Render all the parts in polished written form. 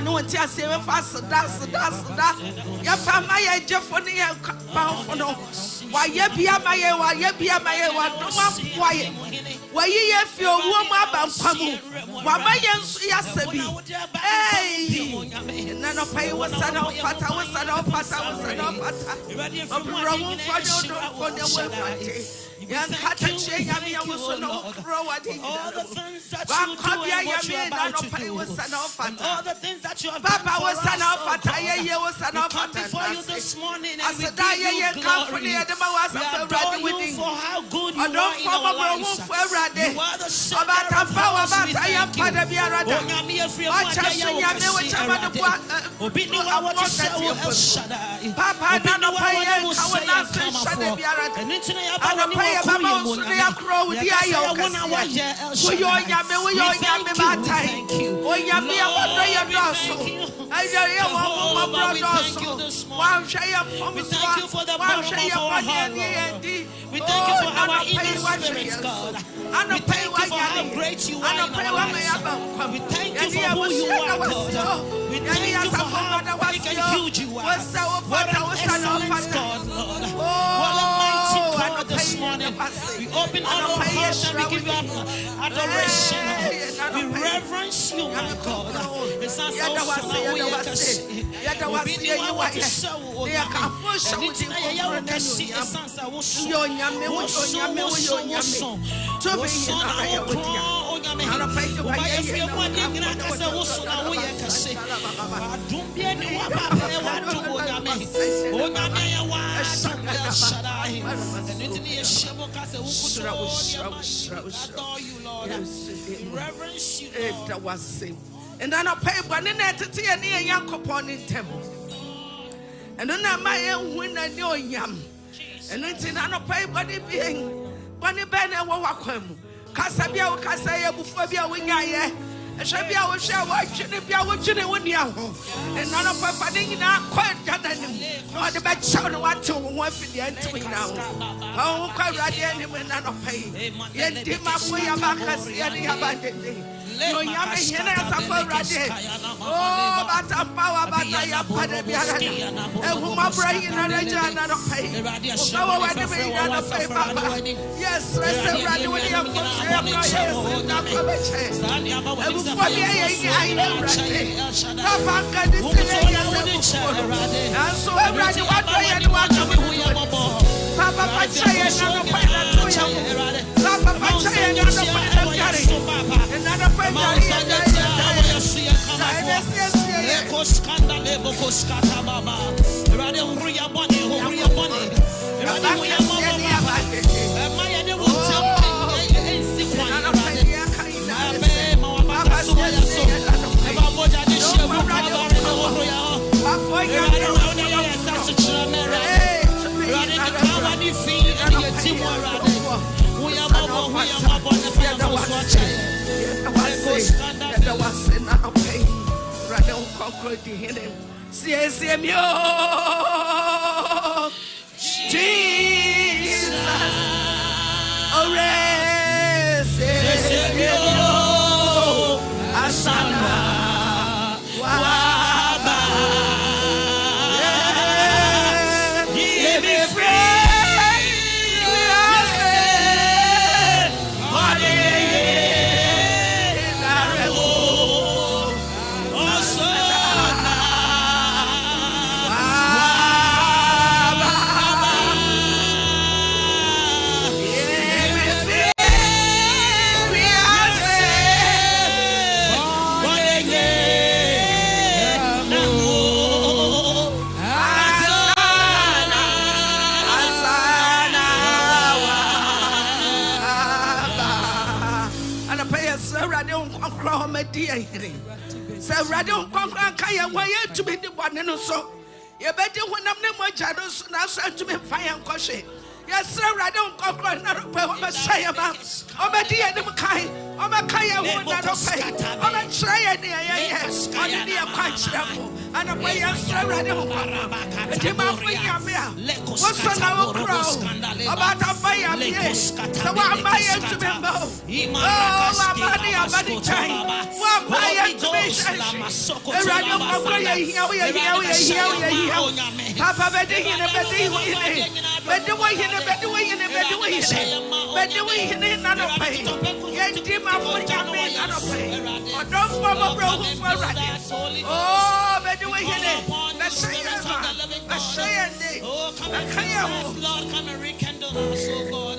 no one tells you fast, that's. Your family, Jeff, for the pound. Why, ye be a my one, no one quiet. Why, ye feel warm up and Pamu? Why, my young Yasabi? Hey, none of pay was son of Fata, was son of Fata, was son of Fata. For the world. Young Katachi, Yami was no crow at him. All the things that you all the things that you have done for us, we come before you this morning and we give you glory. We adore you for how good you are in our lives. You are the Son of God. We thank you. Onyami efri omwanya yawokasi erade. Obi ni wa wati se wo El Shaddai. Obi ni wa wani wo se yakamafo. Enitina yaba wani wo Thank you for the bottom of our heart, Lord. We thank you for our inner spirits, God. We thank you for how great you are in our lives. We thank you for who you are, God. We thank you for how big and huge you are. What an excellent God, Lord. What a mighty God this morning. We open all our hearts and we give you adoration. We reverence you, my God. It's not so we can see. We be the one to show. Anything I can see is answer. And then I pay one in that to a near young coupon in temple. And then I might win a new yam. And it's in an pay body being Bonnie Ben and Wawakum. Casabia, Casaya, Bufabia, Wingaya. And Shabia will share watching if you are watching it when you are home. And none of my funny now quite gathering. Or the bad sound what to one for the end to now. Oh, quite right here when none of pay. Yet, Dima, we are back as the abandoned. Oh, but a power, but I am and whom I bring in a region and a pay. Yes, let's ready with your So, Radon Conquer Kaya, why to be the one and so. You better when I'm no more shadows now sent to me fire and caution. Yes, sir, I don't conquer another say about. Oh, my dear, the Makai, oh, my Kaya, who not pay. Oh, my try, yes, I did a quite And a way I'm so ready. What's on our crow? About a fire. So I'm buying to me. Oh, I'm buying a body time. What buying to me? Papa, bedding in a bedding. But the way in a bedway in a bedway. But the way in another pain. Yet, Jim, I'm going to make another pain. Or don't form a broken for running. Oh, but the way in it. Let's say it. Let's say it. Lord, come and rekindle us, oh God.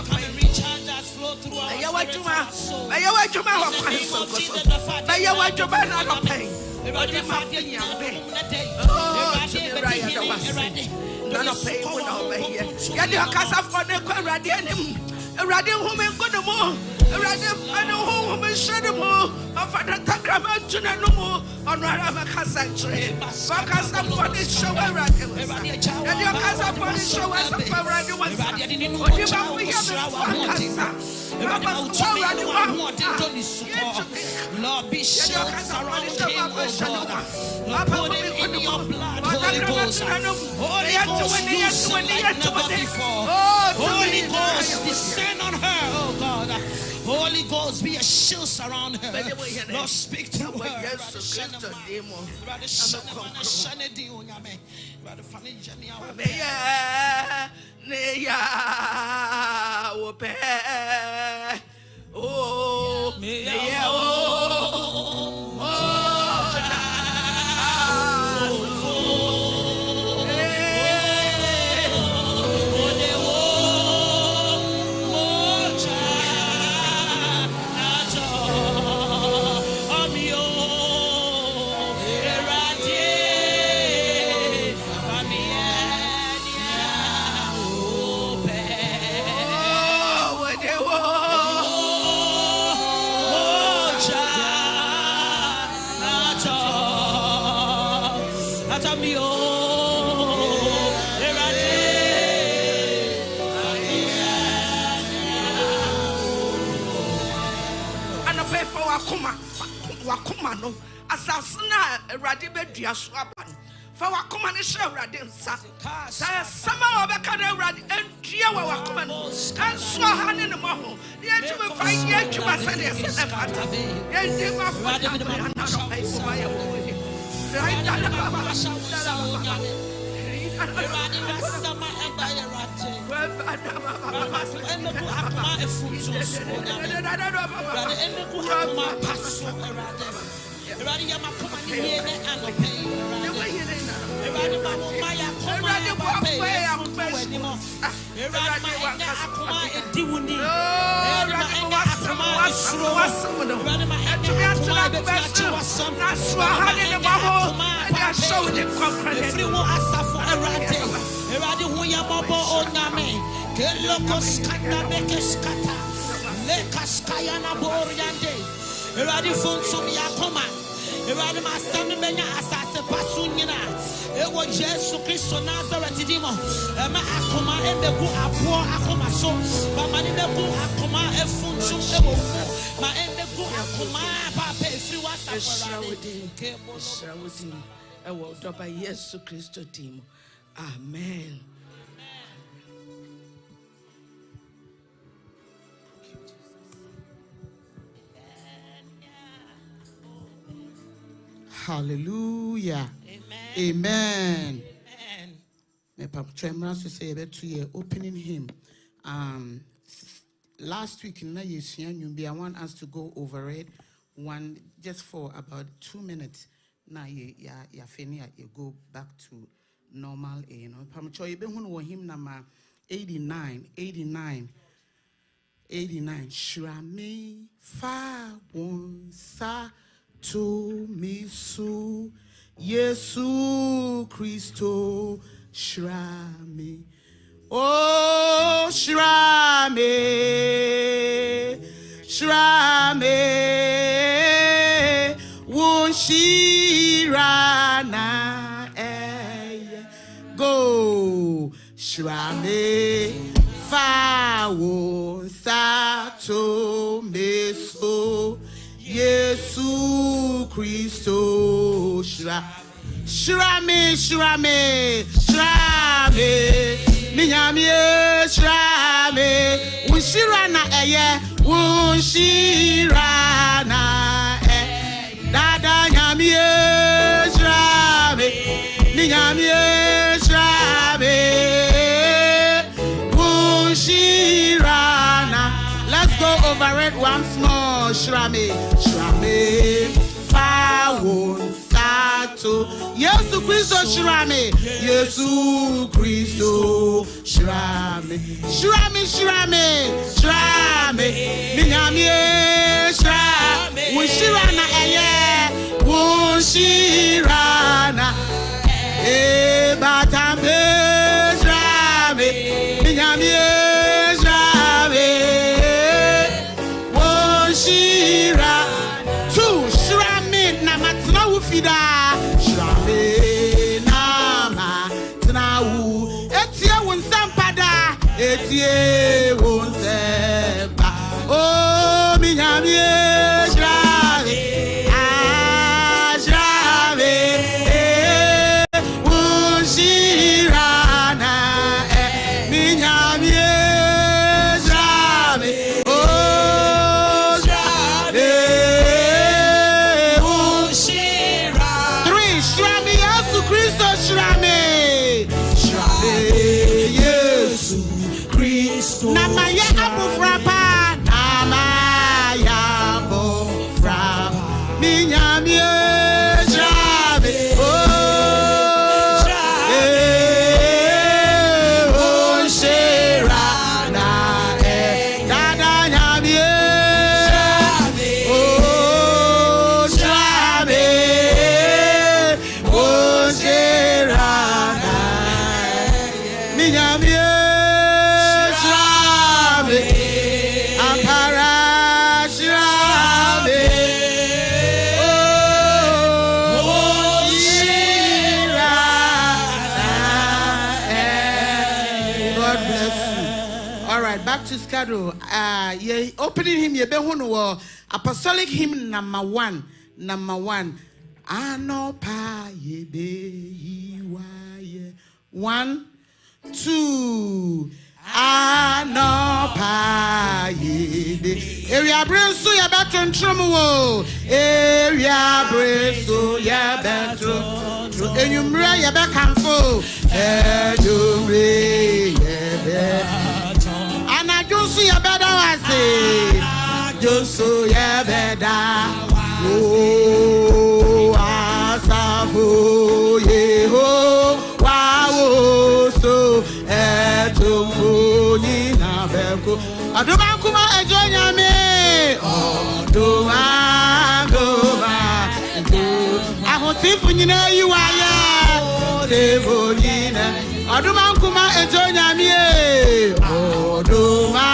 Come and recharge us, flow through our soul. May you wait to my pain. Oh, to the right of us. None of pain will over here. Get your casa for the Radianum. A radium woman go to more. A radium and a home shed a more. A father Takrama to no more. On Ramaka Sanctuary. So casa for the show a radium. And your casa for the show as a radium was. What about we have Lord, be sure surround him, oh God. Put him in your blood, Holy Ghost. Holy Ghost, loose like never before. Holy Ghost, descend on her, oh God. Holy Ghost, be a shield surround her. Lord, speak to her. Oh, Wakumano, Assassina, Radibe Diaswapan. For Wakuman is a radinsa. Sama of a canard and Gia Wakuman, and Swahan in the Moho. Yet you will find yet you must say, and you must find another place for my own. Right down Eradi huya babo onyame ke lokos kanda bekeskata lekas kaya na boriande eradi funsom yakoma eradi masami benya asase pasu nyina ewo Yesu Kristo Nazareth dimo ema akoma embeku apo akoma so ba mani beku akoma efunsom ewo ma embeku akoma papa efri wasa forade ke bono ewo doba Yesu Kristo dimo. Amen. Hallelujah. Amen. Me pamchemra so say be opening him. Last week na yesuan I want us to go over it one just for about 2 minutes. Now ya finish you go back to normal, you know. Pamcho you be him number 89. Shrame fa wonsa to misu Yesu Christo shrame. Oh shrame wonshirana go shrame fa wonsa to misu Yesu Christo shrame. Shrame, shrame, shrame. Minyami, shrame. Unshirana eye, unshirana eye. Dada nyami, shrame. Minyami, shrame. Unshirana. Let's go over it once more. Shrame, shrame. Fawon sato. Yesu Christo shrame. Yesu Christo shrame. Shrame, shrame, shrame. Minyami shrame. Unshirana eye. Unshirana. Batame shrame. Minyami shrame. Unshirana. Fida shrame nama tnawu etie won sampada etie won sempa oh mi nyame shrame shrame won shirana mi nyame shrame oh Namaya abufrapa, namaya abufrapa, minyami shrame, oh shira na dada nyami shrame, oh shrame, oh shira na minyami. Back to schedule. Ye opening him ye behuno apostolic hymn number 1. Anopa ye be ye 1, 2. Anopa ye be. Area brenso ya betron tromo. Area brenso ya betron. Enyumre ya be kamfo. Enyumre ye be. Josu ya beda wase Josu ya beda oh asafu yeho wawo so etumuni na beko aduma kuma ejonya me oduma ahotifu nyina yiwaya tevo nyina aduma kuma ejonya me oduma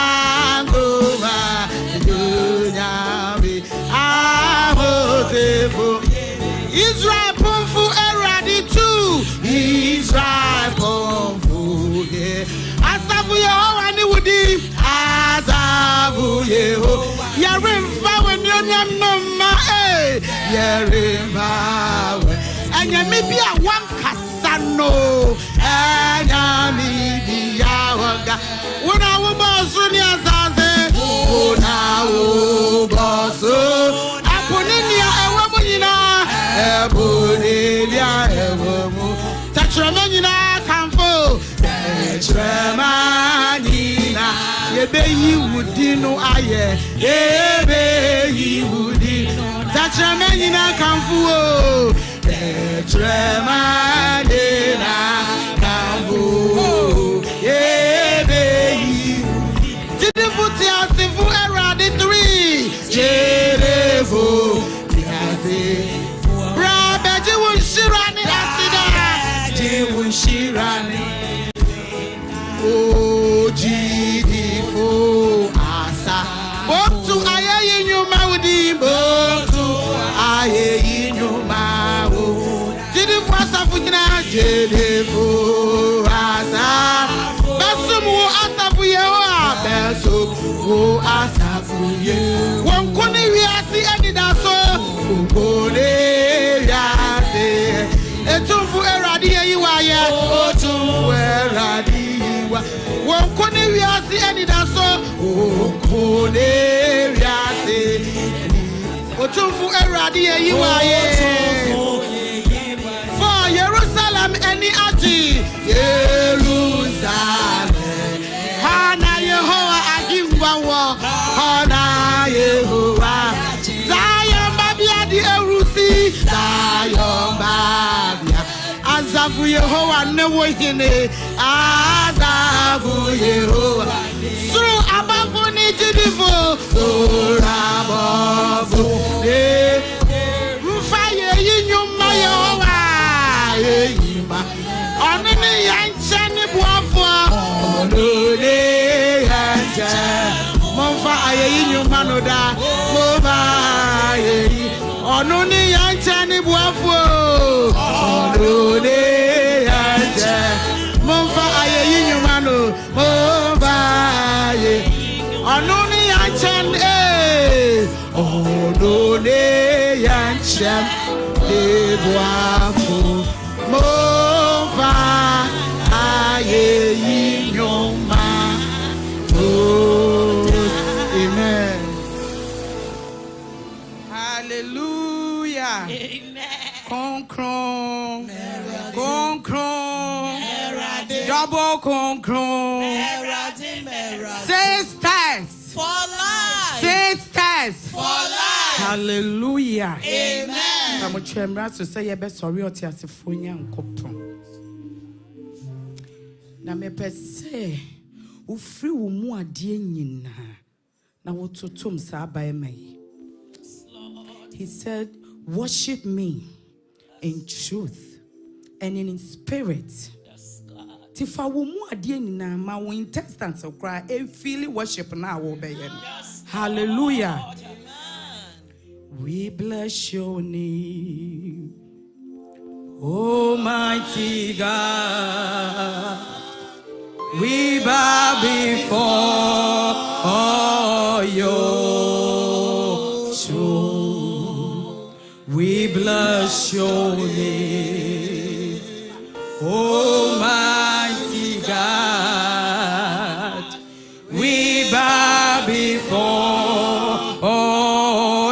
Israel pomfu eradi too. Israel pomfu ye. Asafu Yehovah ni wudi. Asafu Yehovah. Yarimfa when you nyamma eh. Yarimfa when. Anya mi bia wan kasano. Anya mi bia wanga. Una wo bosu ni azaze. Una wo bosu. Aponinia ewa munyina. Ebonilia ewomu. Tachramanyina kamfo. Tachramanyina. Yebe yiwudino aye. Yebe yiwudino. Tachramanyina kamfo. Tachramanyina kamfo. Yebe yiwudino. Jidifuti asifu eradi 3. Jidifu. Brabeji unshirani asida. Unshirani. Oh, jidifo asa. Botu aye inyuma udi. Botu aye inyuma udi. Jidifo asa fujina. Jidifo asa. Besumu asa fuyewa. Besumu asa fuyewa. Wankuni wiasi edidaso. Wankuni wiasi. wiase ani da so okone wiase otumfu Erade yi waye for Jerusalem any ati Jerusalem hana Yehowa agimba wo hana Yehowa Zion babia di erusi Zion babia Azafu Yehowa ne wo hine Azafu Yehowa Suru abafu ni jidifu Suru abafu Mfaye yinyuma Yehowa Yeyima Onini yanche ni buafwa Onini yanche Monfa aye yinyuma noda Mova yeyi Onini yanche ni buafwa Onini yanche Monfa aye yinyuma no Mova yeyi Onini yanche Onini yanche ni buafwa Mova aye yinyuma. Amen. Hallelujah. Concron. Concron. Double concron. Sisters. For life. Sisters. For life. Hallelujah. Amen. I'm going to say, "You're sorry or tears of Funya and Copton." Now, me per se, free woman a dear nina. Now, what to tum sa by me? He said, "Worship me in truth and in spirit." If a woman a dear nina, my intestines will cry, and feel worship now obey him. Hallelujah. We bless your name, Almighty God. We bow before your throne. We bless your name, Almighty God. We bow before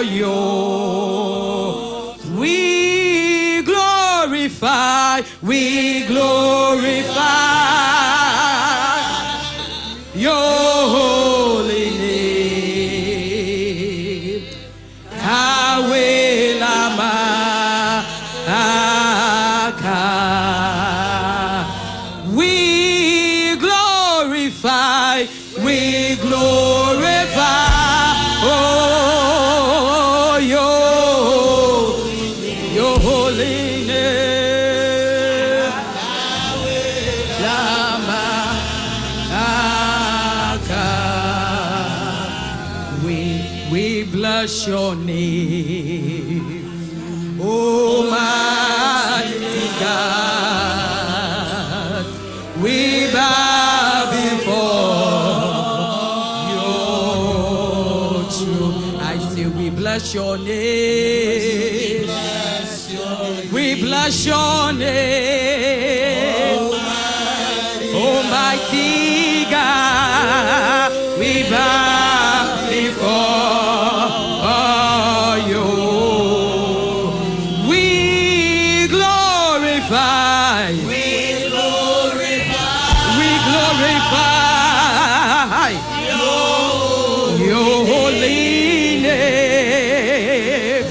your. We glorify your holy name. Yahweh Lamaka. We glorify oh, your holy name. We bless your name, Almighty God. We bow before your throne. I say we bless your name. We bless your name, Almighty God. We bow before you. We glorify your holy name.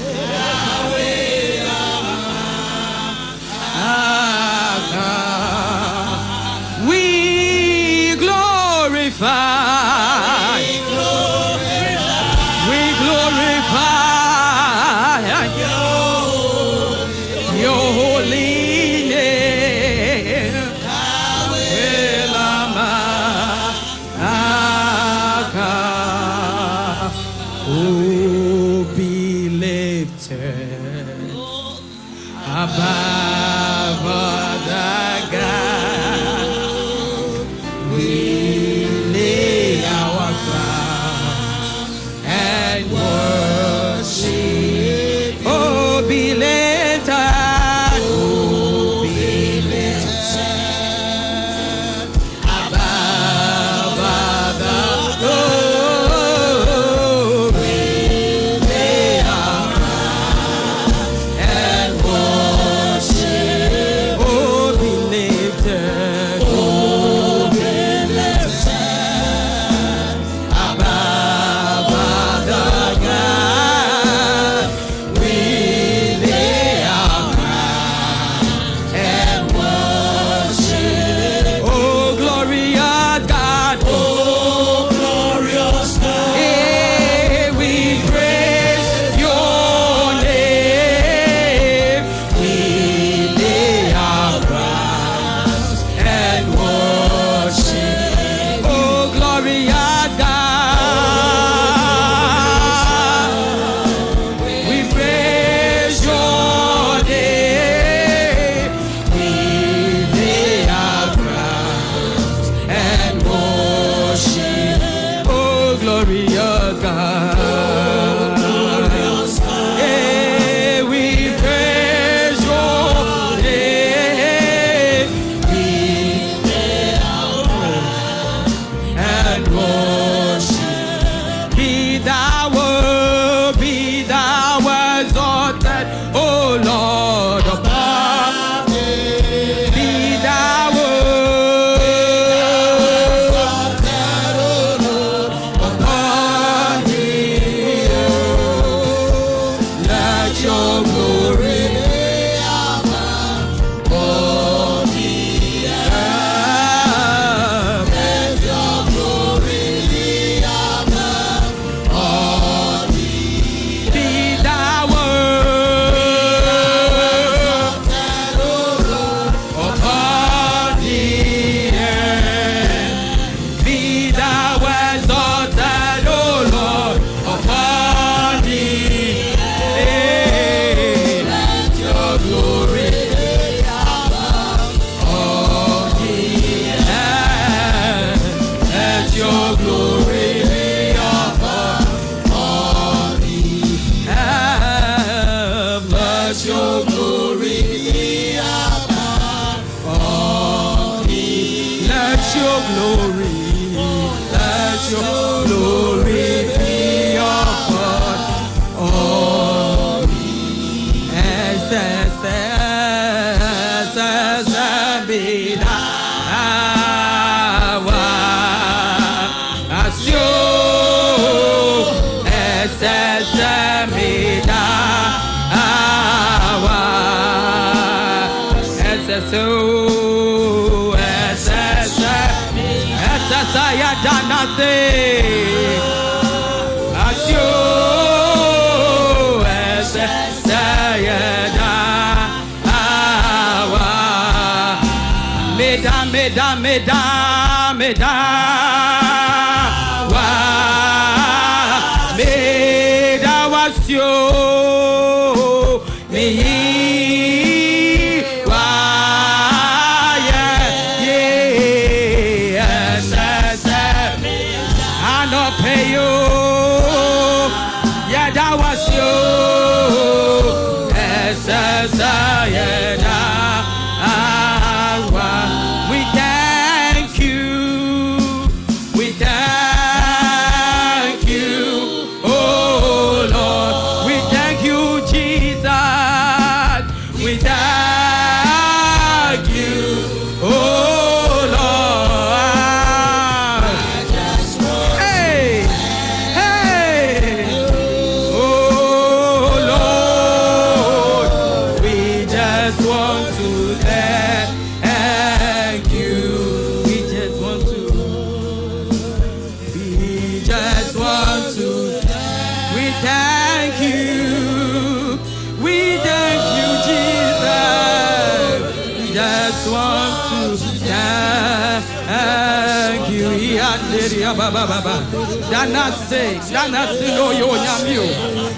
We glorify your holy name. Oh, be lifted above the God. We lay our crown and worship. Oh, be lifted. glory. Let your glory be upon all me.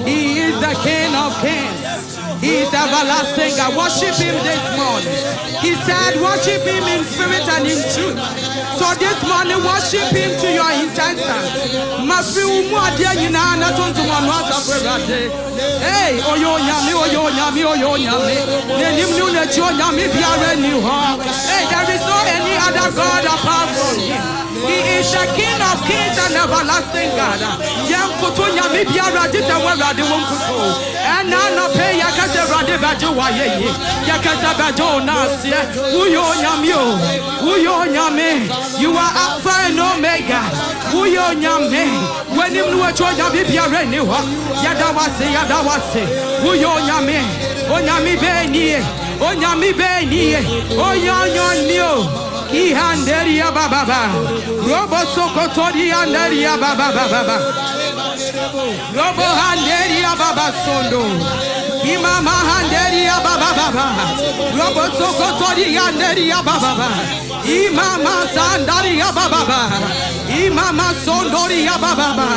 He is the King of Kings. He is everlasting. I worship him this morning. He said, worship him in spirit and in truth. So this morning, worship him to your intestines. Hey, oh yo nyami, oh yo nyami, oh yo nyami. Hey, there is no any other God apart from him. He is the King of Kings and everlasting God. And now no pay yakase rade bajo waye. Yakase bajo nasie. Uyo nyamio. Uyo nyame. You are Alpha and Omega. Uyo nyame. When you know what you are biara ni ho. Yadawase. Uyo nyame. Onyami beni. Onyami beni. Onyanyo. Ihanderia baba. Robo sokotori handeria baba. Robo handeria baba sondo. Imama handeria baba. Robo sokotori handeria baba. Imama sandaria baba. Imama sondoria baba.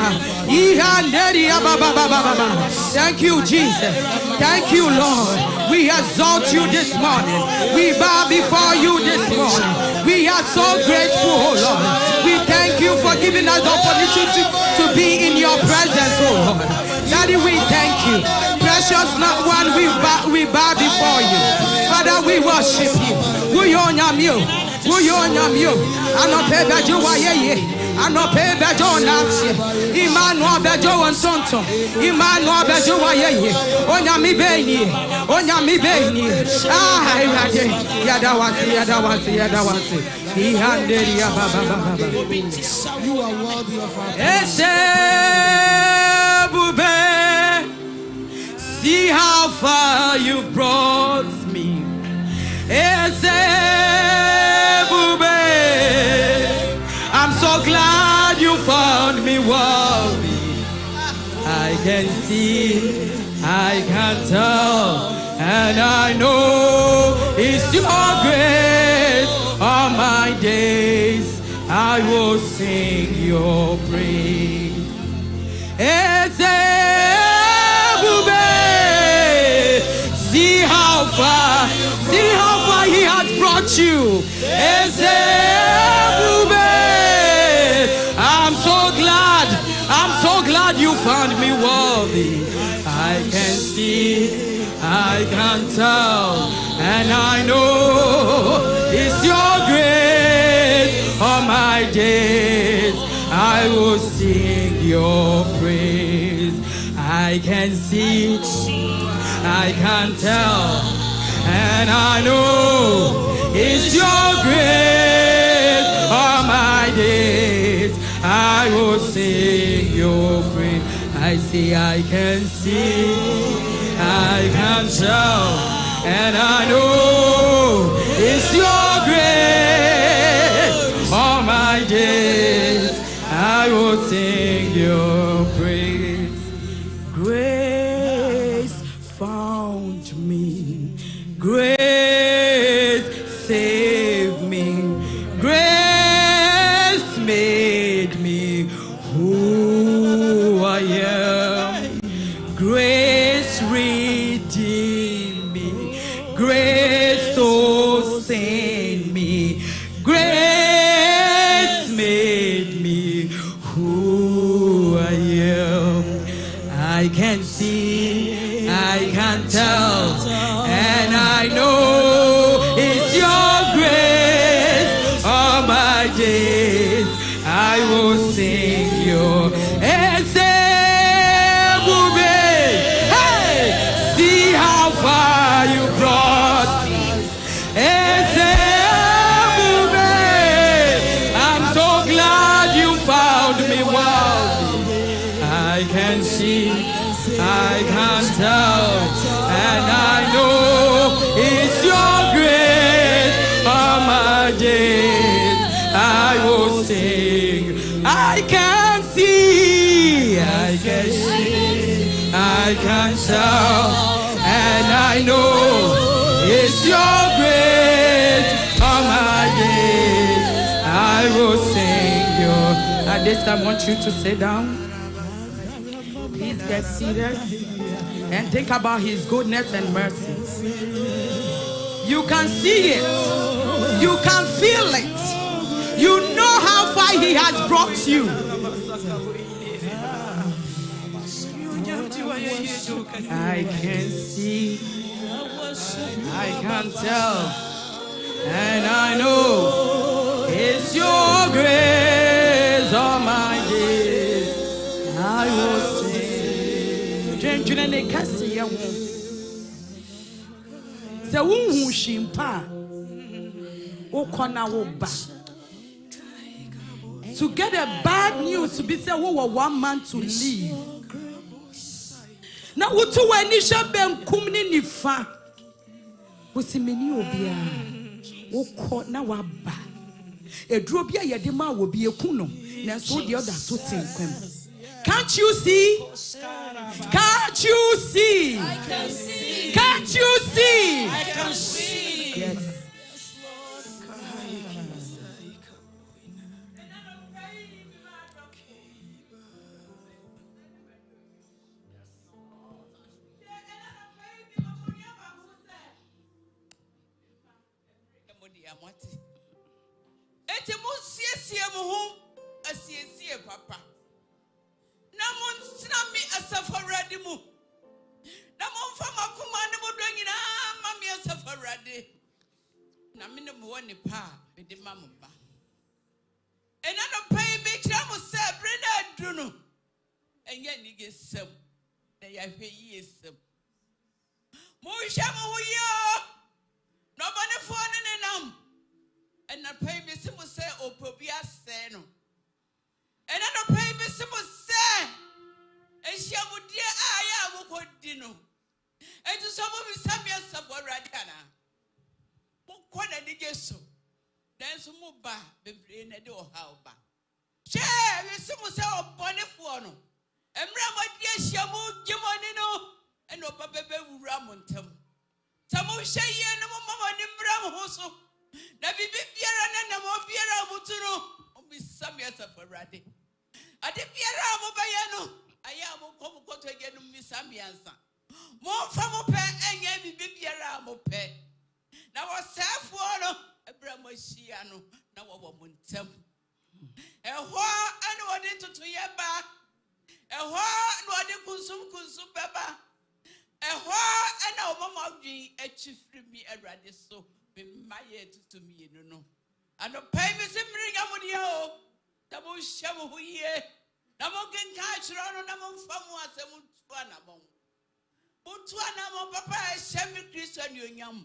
Ihanderia baba. Thank you, Jesus. Thank you, Lord. We exalt you this morning. We bow before you this morning. We are so grateful, oh Lord. We thank you for giving us the opportunity to be in your presence, oh Lord. Daddy, we thank you. Precious not one, we bow before you. Father, we worship you. We honor you. Anope bejo nafsi Immanuel bejo onsonto Immanuel bejo wayeye Onyami beni Ah irade Yadawasi Ihanderi ya baba You are worthy of our Esebube See how far you brought me Esebube I'm so glad you found me worthy. I can see, I can tell, and I know it's your grace. All my days I will sing your praise. See how far he has brought you. I'm so glad you found me worthy. I can see, I can tell, and I know it's your grace. Oh my your praise. I can see, I can tell, and I know it's your grace. All my days I will sing your praise. I say I can see, I can tell, and I know it's your grace. All my days I will sing your praise. Grace found me, grace saved me, grace made me who I am. Grace redeemed me, grace sustained me, grace made me who I am. I can see, I can tell, and I know it's your grace. All my days I will sing your hey, see how far you brought me. I'm so glad you found me worthy. I can see, I can tell, and I know it's your grace. All my days I will sing. I can see, I can see, I can tell, and I know it's your grace. All my days I will sing your. At this time I want you to sit down. Please get seated and think about his goodness and mercy. You can see it. You can feel it. You know how far he has brought you. I can see, I can tell, and I know it's your grace. All my days I will sing. So who shimpa okona wo ba to get a bad news to be said we were 1 month to leave. Now what to when you shall be kumni nifa was many obia wo na wa ba e duro bia ye de ma wo bi ekunu na so the other so tenkwem. Can't you see? Can't you see? I can see. Can't you see? I can see. Yes. Papa. Namon sinami asafaradi mu. Namon fama kumane mo doing na mami asafaradi. Namine mo wani pa bidi mamumba. Enano pay me chamu se brina dunu. Enye nige sem. Na ya fe yi sem. Mo shamu huyo. No bane fone ne nam. Ena pay me simu se opobia se no. And I don't pay me some say, and she would dear I would dinner. And to some of his Samuel Sabo Radana. What a digesso. Then some more bar, the brain at door how ba. Share, we some say, oh, Bonifuano. And Ramma dear Shamu, Gimonino, and no Papa Ramontum. Some of Shay and Mamma Nimbram Hoso. That be Biera and the more Biera Muturo. Samuel Sabo Raddy. I did Biera Mobayano. I am come to again, Miss Samiansa. More from a pair and gave me Biera Mope. Now I self water, a Bramoshiano, now a woman temp. And what I know I did to your back. And what I did Kunsum Baba. And what I know Mamma G, a chief me a radiso, be my ear to me, no. And the pay me some ring up with you. Double shovel here. Namokin catch Rono Namon Famua Semuanamon. Butuanamo Papa, Semi Christian Yum.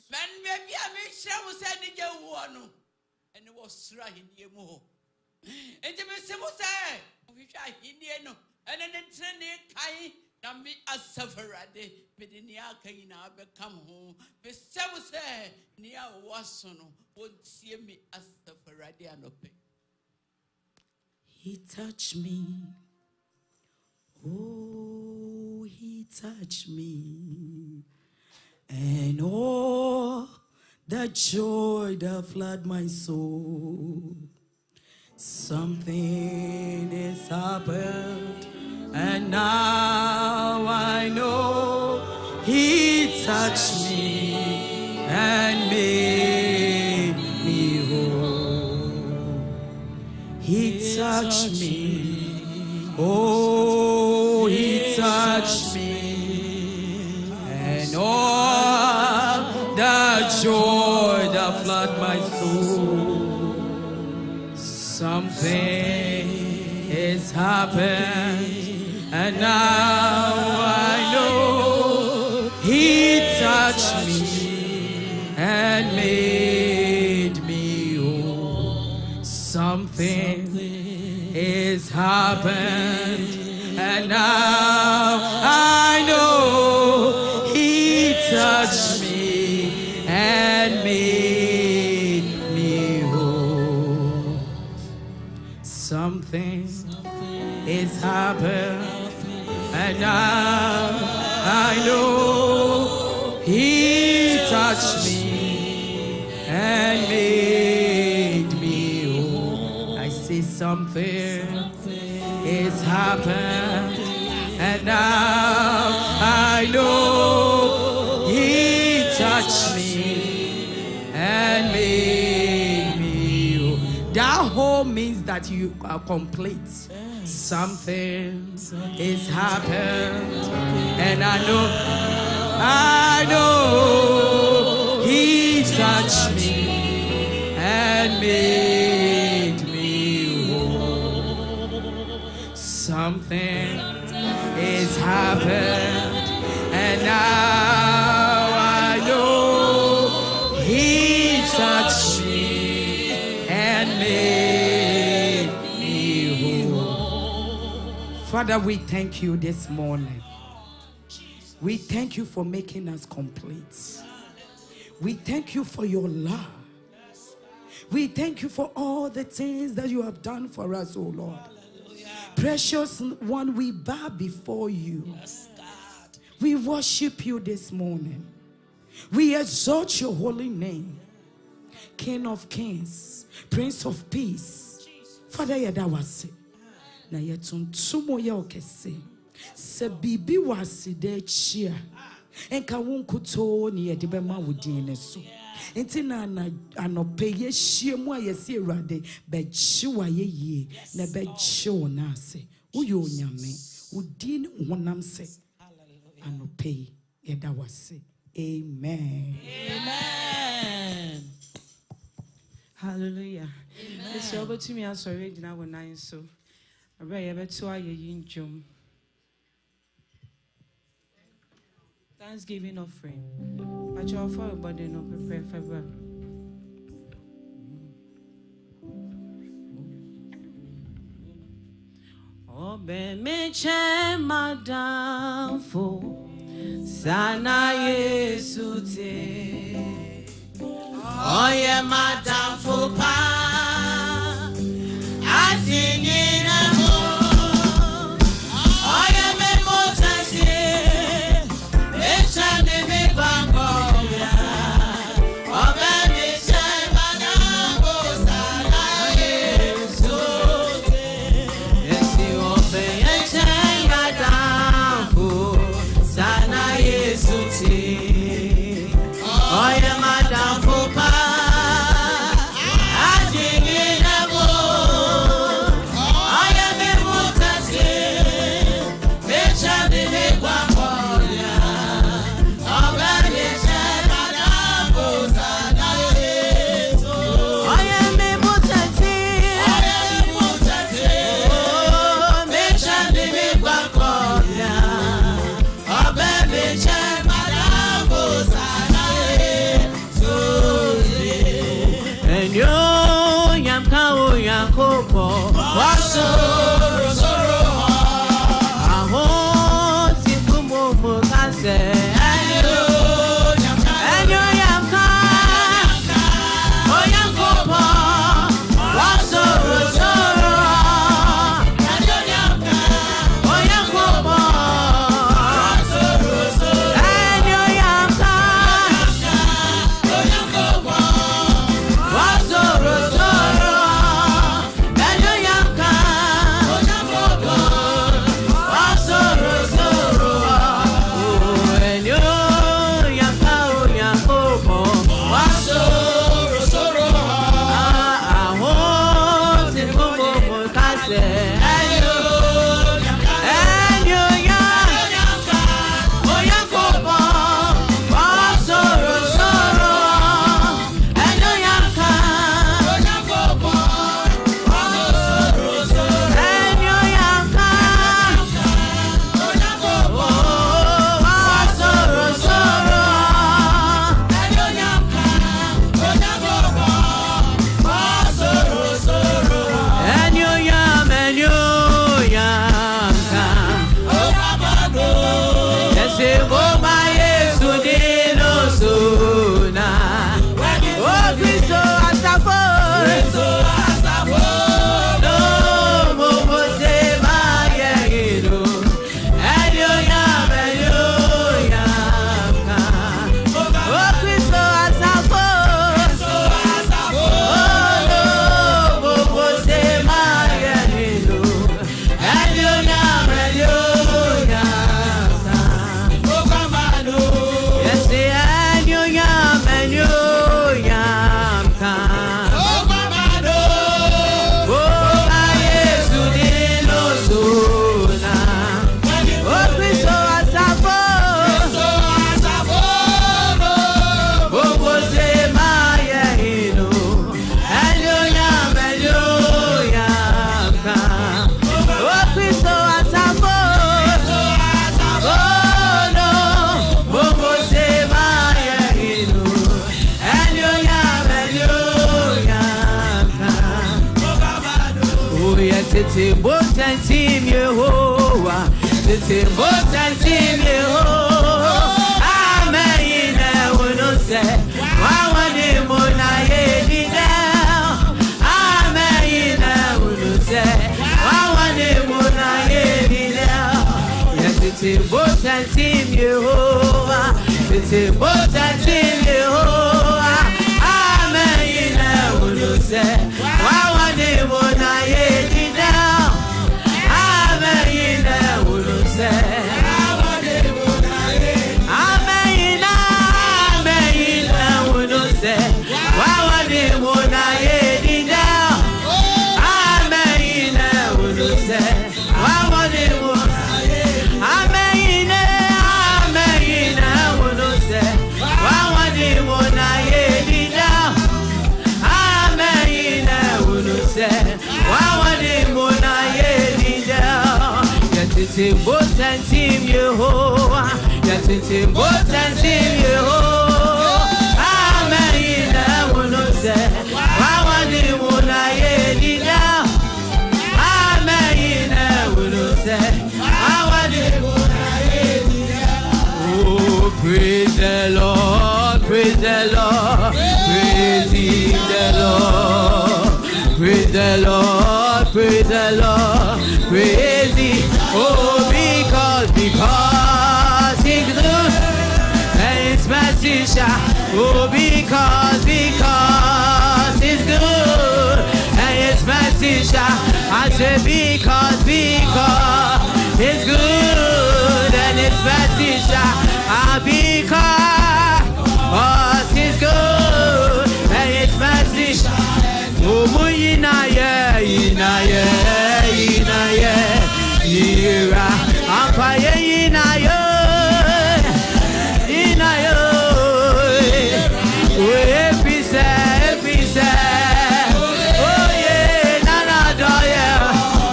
Man, maybe I make sure was sending you one. And it was trying you more. And the Messiah said, which I Indian, and then Trinity Kai, Nami as Safarade, Medinia Kaina become home. The Messiah said, near Wasson would see me as Safarade and open. He touched me. Oh, he touched me. And oh, the joy that flooded my soul. Something has happened, and now I know he touched me and made me whole. He touched me, oh, he touched me, and all the joy that flooded my soul. Something has happened, and now I know he touched me and made me whole. Something has happened, and now I know he touched me and made me whole. Something is happened, and now I know he touched me and made me whole. I say something is happened, and now I know he touched me and made me whole. That whole means that you are complete. Something is happened, and I know he touched me and made me whole. Something is happened, and now I know he touched me and made me whole. Father, we thank you this morning. We thank you for making us complete. We thank you for your love. We thank you for all the things that you have done for us, oh Lord. Precious one, we bow before you. We worship you this morning. We exalt your holy name. King of kings, Prince of peace. Father, yadawase. Na yetuntumo ya okese. Se bibi waside chia. Enka wunkuto ni yedibema wudine so. Enti na anope ye shiemu a yesi erade bechiwa ye na bechiwo na ase. Uyo nyame udine wonam se. Anope yedawase. Amen. Amen. Hallelujah. This is over to me. I'm sorry, I was nine so. I'm very able to aye in June. Thanksgiving offering. I try for everybody no prepare February. Oh, ben me che madam fo sana Yesu te. Oh, yeah, madam fo pa. I sing in a home. Oh, yeah, me mozasi. It's a name bangoya. Oh, ben me che madam fo sana Yesu te. Yes, you open and che madam fo sana Yesu te. Oh, yeah, madam fo pa. Oh, team Yehovah. It's important team Yehovah. Amen. We don't say. Why want him on I head down? Amen. We don't say. Why want him on I head down? Yes, it's important team Yehovah. It's important team Yehovah. Amen. We don't say. Why want him on I head down? Amen. We don't say. It's important team Yehovah. Yes, it's important team Yehovah. Amen. We don't say. Why want him on I head down? Amen. We don't say. Why want him on I head down? Oh, praise the Lord, praise the Lord, praise the Lord, praise the Lord, praise the Lord, praise the. Oh, because He's good and His mercy shall. Oh, because He's good and His mercy shall. I say because He's good and His mercy shall. Because He's good and His mercy shall. Oh, yeah. Ira, ampaye inayo, epise, oh yeah, nana doya,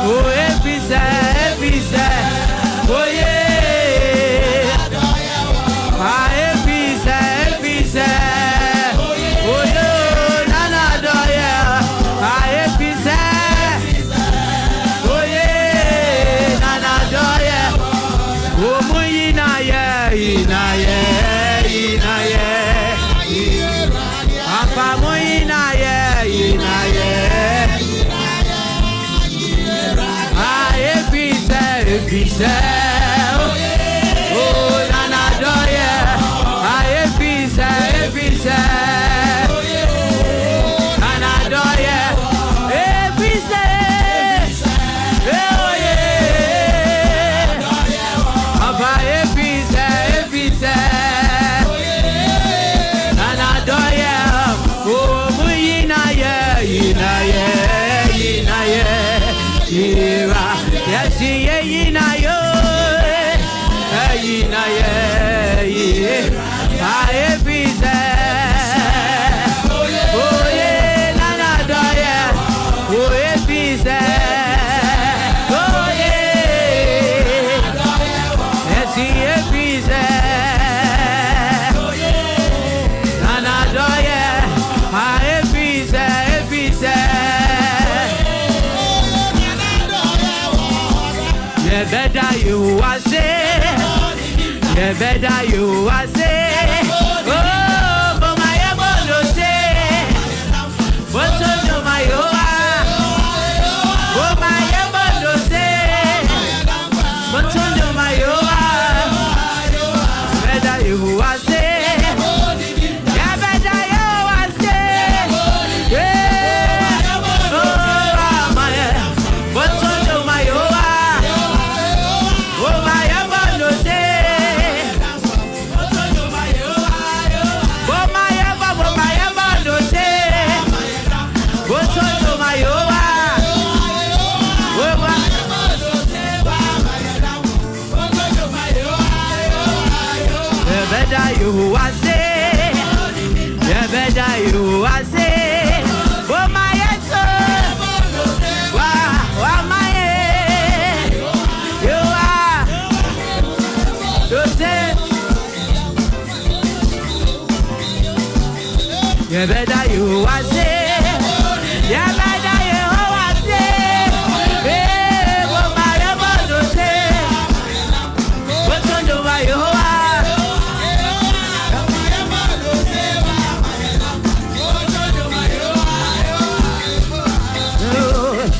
oh epise, oh yeah, epise, oh yeah, nana doya, epise. Oh, nana doya, epise, nana doya, epise, oh yeah, apa epise, nana doya, oh muyina ye, ira, yes ye ina yo, ina ye, epise, oh yeah, nana doya, oh epise, oh yeah, yes epise, nana doya, epise. Better you are say, better you are say. Oh, but my able say, what's on my oh, my able say, what's on my better you are say. You are say, yeah, better you are say, oh my answer, wow, my you are, you say, yeah, better you are say, yeah, better you are say, oh my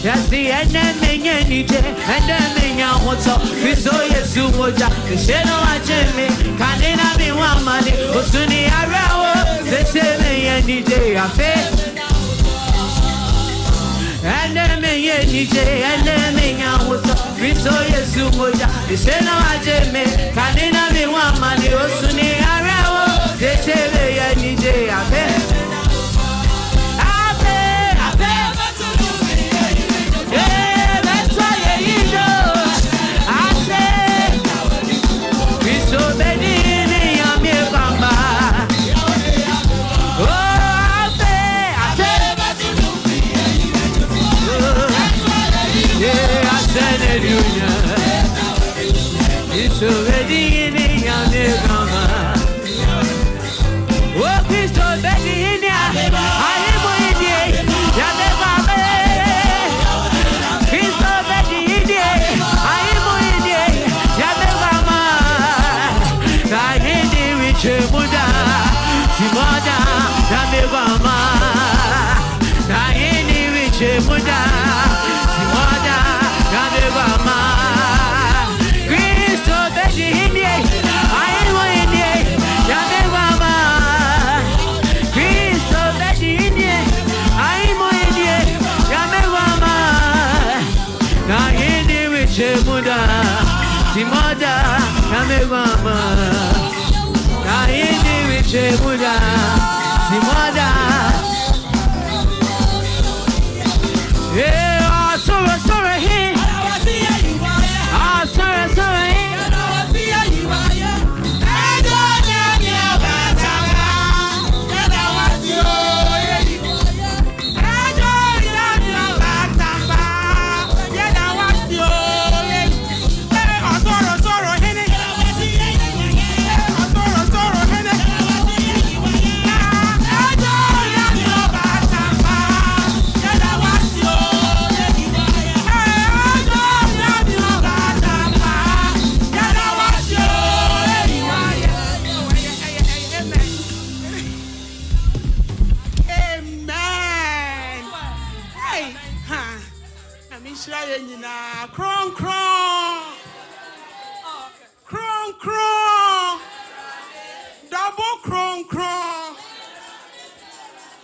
Yes, the enemy, and then I want to be so yes, you would just say no, I Jimmy, can I be one money, but soon they say me any day I fail. And then me any day, and then me I want to be so yes, you would just say no, I Jimmy, can I be one money, but soon they say me any day I fail. It's already in the Yamama. Oh, it's already in the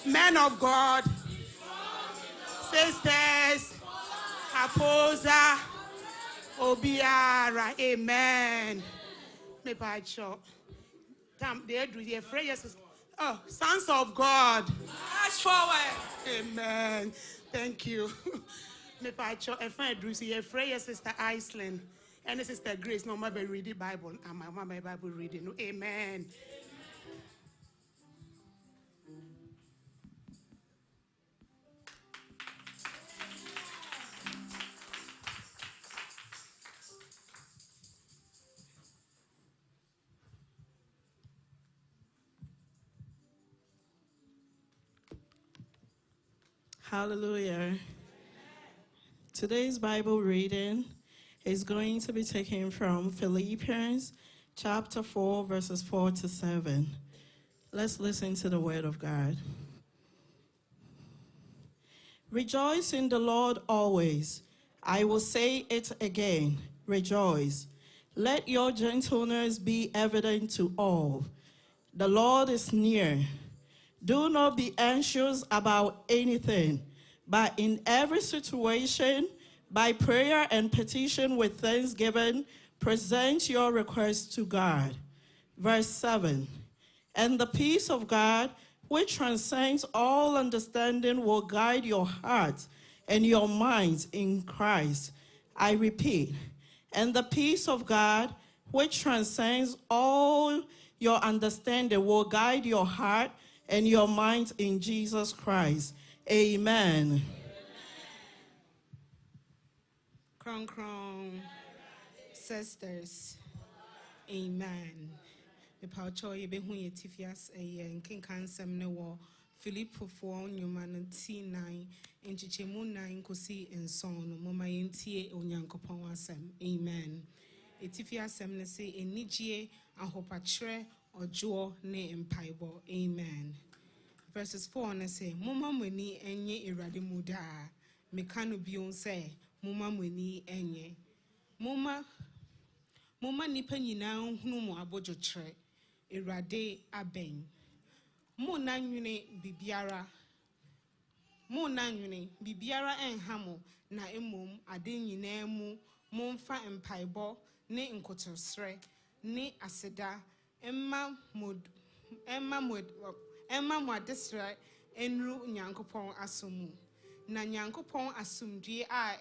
Men of God, sisters, Aposa, Obiara, amen. Me by show. Damn, they do the phrases. Oh, sons of God. March forward. Amen. Thank you. Me by show. A friend do see a phrase, Sister Iceland, and Sister Grace. No, my reading Bible, and my mama Bible reading. Amen. Hallelujah. Today's Bible reading is going to be taken from Philippians chapter 4, verses 4 to 7. Let's listen to the word of God. Rejoice in the Lord always. I will say it again. Rejoice. Let your gentleness be evident to all. The Lord is near. Do not be anxious about anything, but in every situation, by prayer and petition with thanksgiving, present your requests to God. Verse 7, and the peace of God, which transcends all understanding, will guide your hearts and your minds in Christ. I repeat, and the peace of God, which transcends all your understanding, will guide your heart and your minds in Jesus Christ. Amen. Kron kron. Sisters. Amen. The paucho ye be hu ye tifias a king cansem ne wo Philippo for nyuman T9 in chichemu 9 kosi in son mama yentie onyankopon asem. Amen. Etifiasem ne say enijie ahopatre ojo ne empaibo. Amen. Verses 4 and say, Mama mweni enye irade muda. meka no bion say moma mani enye moma nipa nyina hunu mo abodwokyere Ewurade aben mo nanwene bibiara enhamo na emom ade nyina mu momfa mpaibɔ ne nkotosre ne aseda emma mo adesra enru Nyankopɔn asomu na Nyankopɔn asomdue a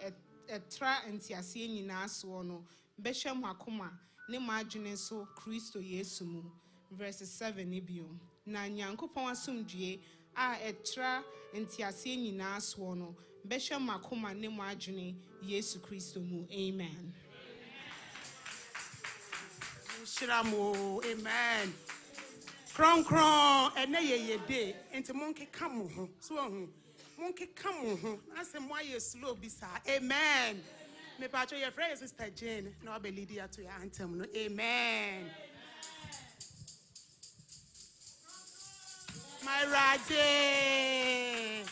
etra ntiase nyina so no behwe mo akoma ne mo adwene so Kristo Yesu mu verse 7 ebio na Nyankopɔn asomdue a etra ntiase nyina so no behwe mo akoma ne mo adwene Yesu Kristo mu amen. Shiramo amen. Kron ene ye de enti monke kam ho so ho monke kam ho asem wa ye slow bisa amen. Me pacho your friend Sister Jane no be lead you to your anthem no amen. My rade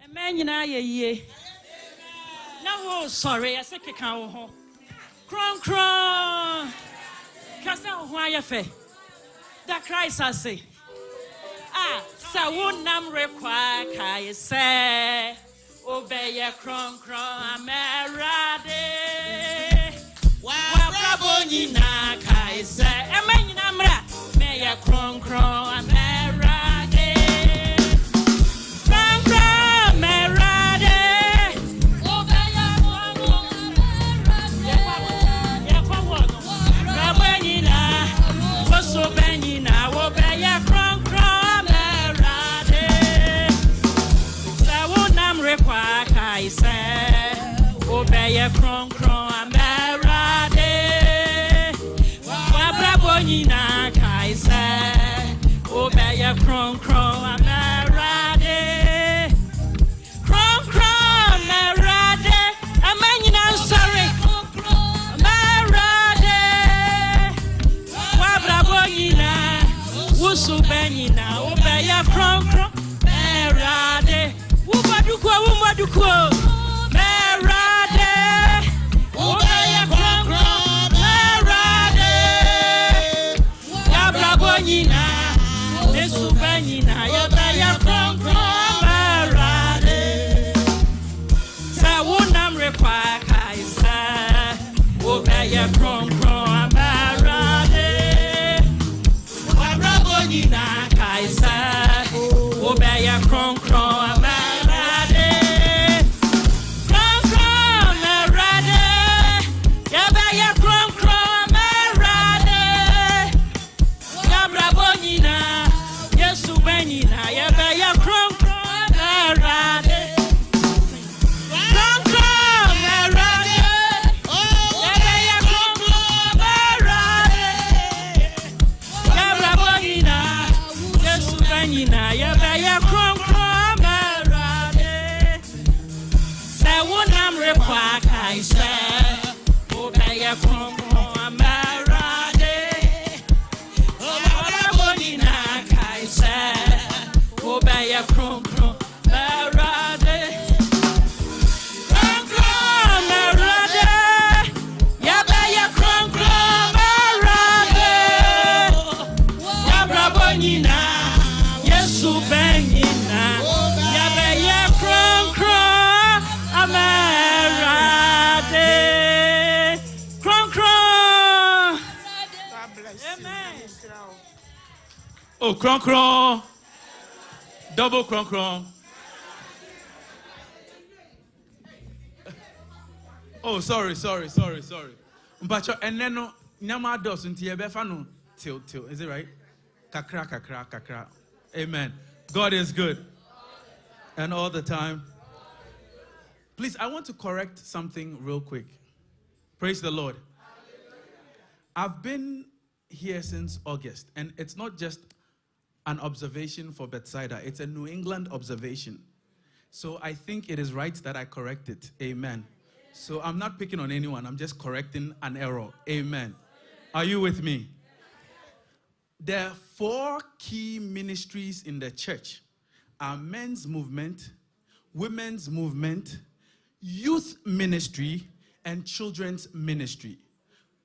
amen nyina ye no sorry I say keka wo ho kron kasa ho ayefe that Christ I say sa wonam rekwa kai say obeye kron amerade wa brabo nyina kai say amen nyina mra me ye kron amerade Obey kron amerade wa brabo nyina kai say obey kron amerade amerade amanyina sorry amerade wa brabo nyina wusu benyina obey kron amerade wumaduko Oh, kron. Double kron. Oh, sorry. Mbacho eneno nyama dos nti ebefa no till. Is it right? Kakra. Amen. God is good. And all the time. Please, I want to correct something real quick. Praise the Lord. I've been here since August, and it's not just an observation for Bethsaida. It's a New England observation. So I think it is right that I correct it. Amen. So I'm not picking on anyone. I'm just correcting an error. Amen. Are you with me? The 4 key ministries in the church are men's movement, women's movement, youth ministry, and children's ministry.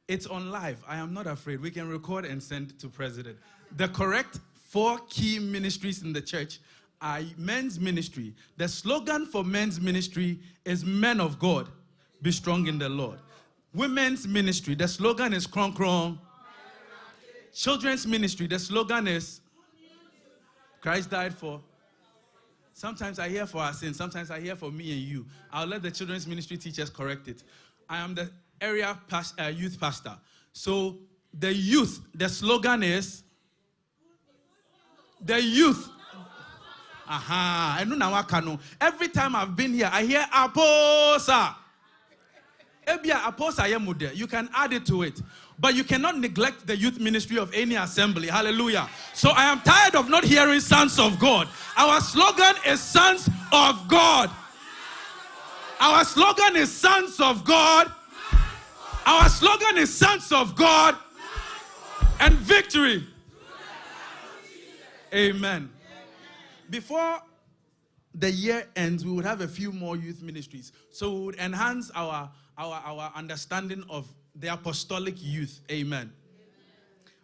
It's on live. I am not afraid. We can record and send to President. The correct 4 key ministries in the church are men's ministry. The slogan for men's ministry is Men of God, be strong in the Lord. Women's ministry, the slogan is Kron Kron. Children's ministry, the slogan is Christ died for. Sometimes I hear for our sins, sometimes I hear for me and you. I'll let the children's ministry teachers correct it. I am the area youth pastor. So the youth, the slogan is the youth. Every time I've been here, I hear Aposa. You can add it to it. But you cannot neglect the youth ministry of any assembly. Hallelujah. So I am tired of not hearing sons of God. Our slogan is sons of God. Our slogan is sons of God. Our slogan is sons of God and victory. Amen. Before the year ends, we would have a few more youth ministries. So we would enhance our understanding of the apostolic youth. Amen.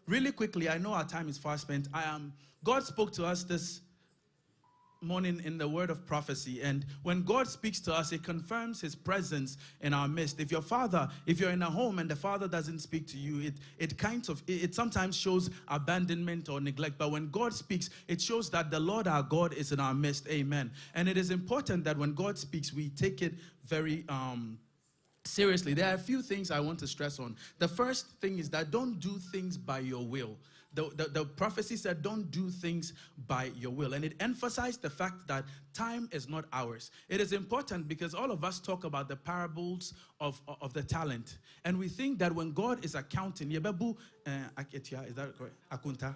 Really quickly, I know our time is fast spent. God spoke to us this morning in the word of prophecy, and when God speaks to us, it confirms his presence in our midst. If you're in a home and the father doesn't speak to you, it sometimes shows abandonment or neglect, but when God speaks, it shows that the Lord our God is in our midst. Amen. And it is important that when God speaks, we take it very seriously. There are a few things I want to stress on. The first thing is that don't do things by your will. The prophecy said, don't do things by your will. And it emphasized the fact that time is not ours. It is important because all of us talk about the parables of the talent. And we think that when God is accounting, is that correct? Akunta.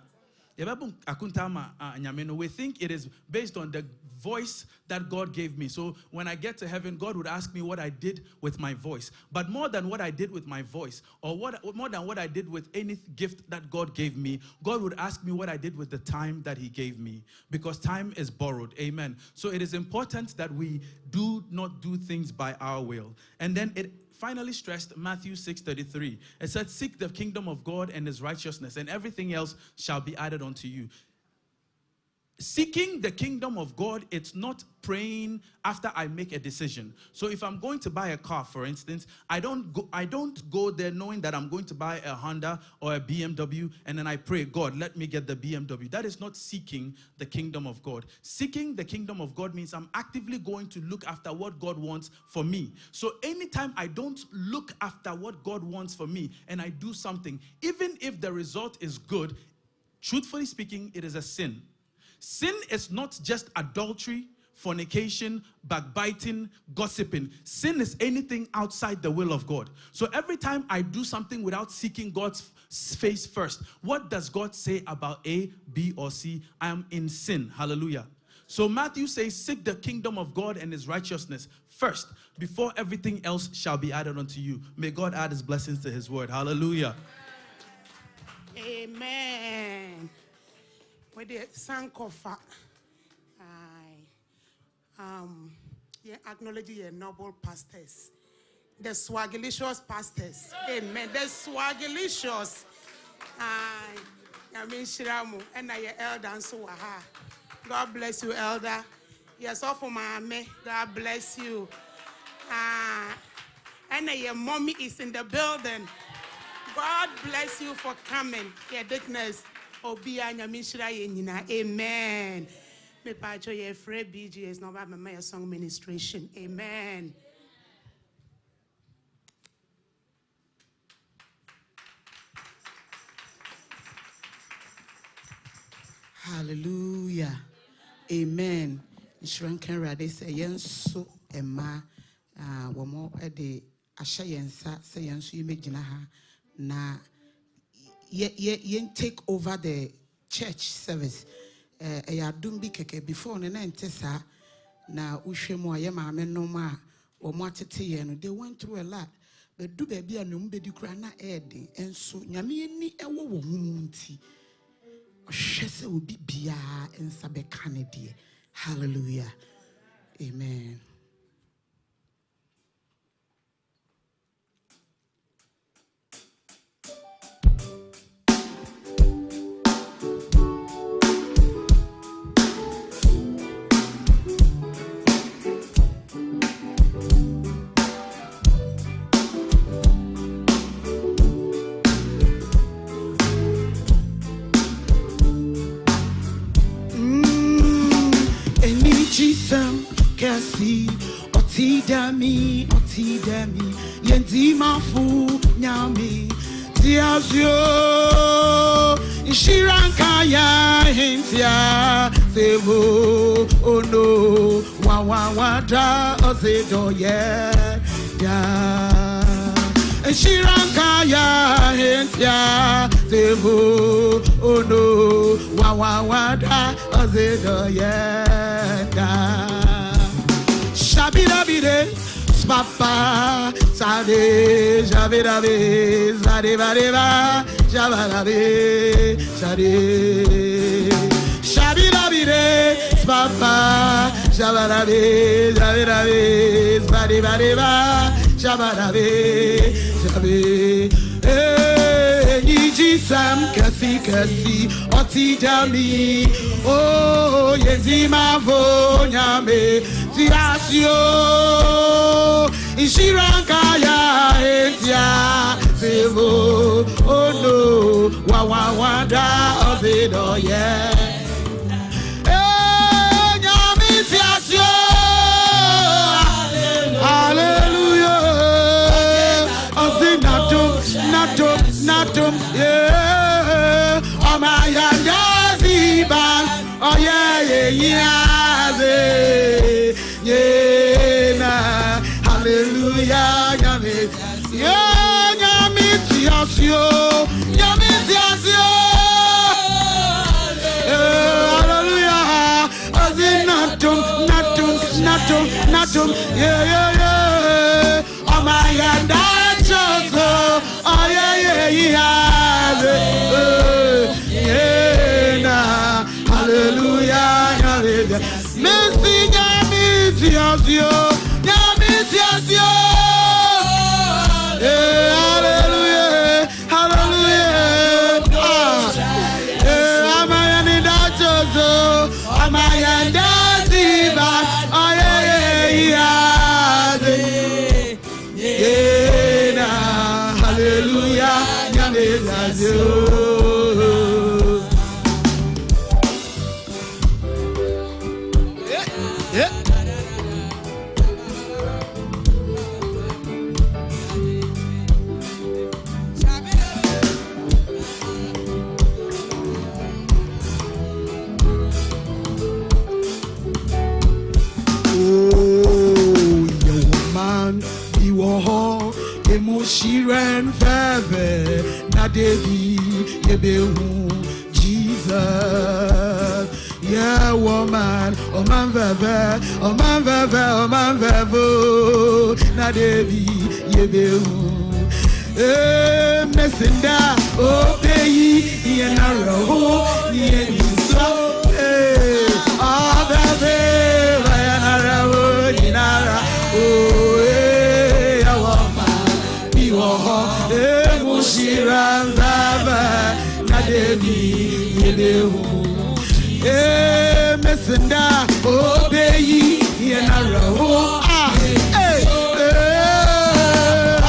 We think it is based on the voice that God gave me. So when I get to heaven, God would ask me what I did with my voice. But more than what I did with my voice, or more than what I did with any gift that God gave me, God would ask me what I did with the time that he gave me. Because time is borrowed. Amen. So it is important that we do not do things by our will. And then it finally stressed Matthew 6:33. It said, seek the kingdom of God and his righteousness, and everything else shall be added unto you. Seeking the kingdom of God, it's not praying after I make a decision. So if I'm going to buy a car, for instance, I don't go there knowing that I'm going to buy a Honda or a BMW, and then I pray, God, let me get the BMW. That is not seeking the kingdom of God. Seeking the kingdom of God means I'm actively going to look after what God wants for me. So anytime I don't look after what God wants for me and I do something, even if the result is good, truthfully speaking, it is a sin. Sin is not just adultery, fornication, backbiting, gossiping. Sin is anything outside the will of God. So every time I do something without seeking God's face first, what does God say about A, B, or C? I am in sin. Hallelujah. So Matthew says, seek the kingdom of God and his righteousness first, before everything else shall be added unto you. May God add his blessings to his word. Hallelujah. Amen. With the Sankofa, acknowledge your noble pastors, the swagalicious pastors. Amen. The swagalicious. I mean, Shiramu, and I elder and so God bless you, elder. Yes, all for my me. God bless you. And your mommy is in the building. God bless you for coming. Your Deaconess. Amen. Me pacho ye free BGS no ba my song ministration. Amen. Hallelujah. Amen. Shranken rade say yenso ema womo ede ahye yensa say yenso yimegina ha na ye take over the church service. Ya dumbi keke before na ntesa na uhwemu aye maame no ma wo mo atete ye no, they went through a lot, but do baby anum be di kura na ede enso nyame ni ewo wo hu nti Shese ubi bia ensabe kanedie. Hallelujah. Amen. Kasi otidami yendi mafu nyami tiazio ishiranka ya hintia sevo ono wawawada ozedo ye ya ishiranka ya hintia sevo ono wawawada ozedo ye ya Shabirabide, Spapa, Sade, Javirabe, Zade, Vadeva, Javarabe, Sade. Shabirabide, Spapa, Javarabe, Javirabe, Zade, Vadeva, Javarabe, Jabe. Niji Sam, Kasi, Otidami, oh, Yezima Vonyame. Tiasio Ishiranka etia sevo ono wawawada ozedo ye nyami tiasio hallelujah natum yeah omayanda ziban oh yeah yeah, hallelujah, Yamitiasio, hallelujah, Natum, yeah, oh my God, that's just oh yeah, hallelujah, Yamitiasio, hallelujah, Shiren Feve Nadevi Yebehu Jesus. Yeah, woman, oh man veve Nadevi Yebehu. Mesenda oh peyi yenaro yeniso ah bebe vayanara yinara oh Mushiranzava Nadevi Yedehu Mesenda Obeyi Yenaraho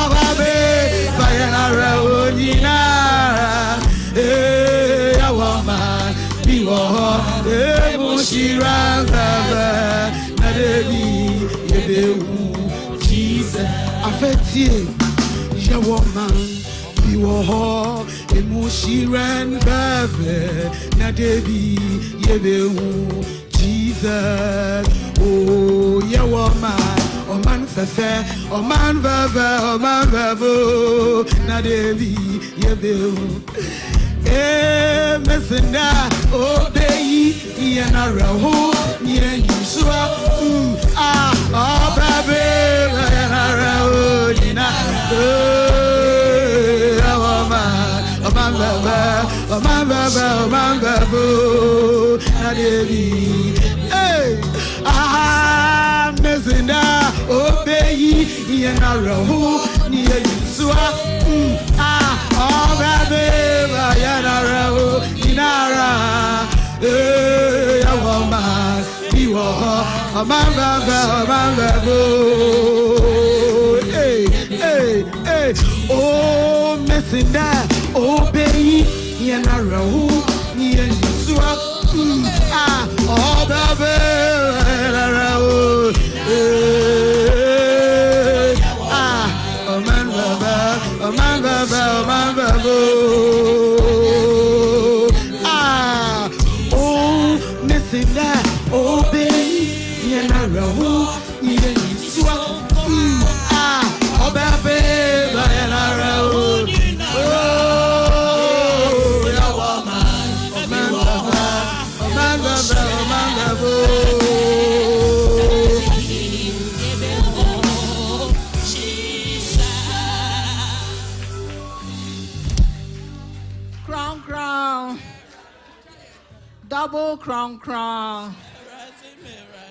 Ababe Vayanara Nina Awama Biwo Mushiranzava Nadevi Yedehu Jesus Affected woman, you are Emushiran Bave, Nadevi, Yebehu, Jesus, oh, yeah, woman, oh, man, Fefe, oh, man, Vave, oh, man, Vavo, Nadevi, Yebehu, Mesenda, oh, Bayi, Yanaraho, Yusua, oh, Babe, Yanaraho, Nina, Hey, I'm missing that. Oh, baby, you're not wrong. Near you, so oh, baby, you're not wrong. Inara, hey, a woman, you are a man, hey, hey, hey, oh, missing that. Oh, baby, you're not wrong. Near you, so oh, baby, oh, missing that, oh, baby, you're not wrong, you're oh, baby, you're not wrong, Crown. Double crown.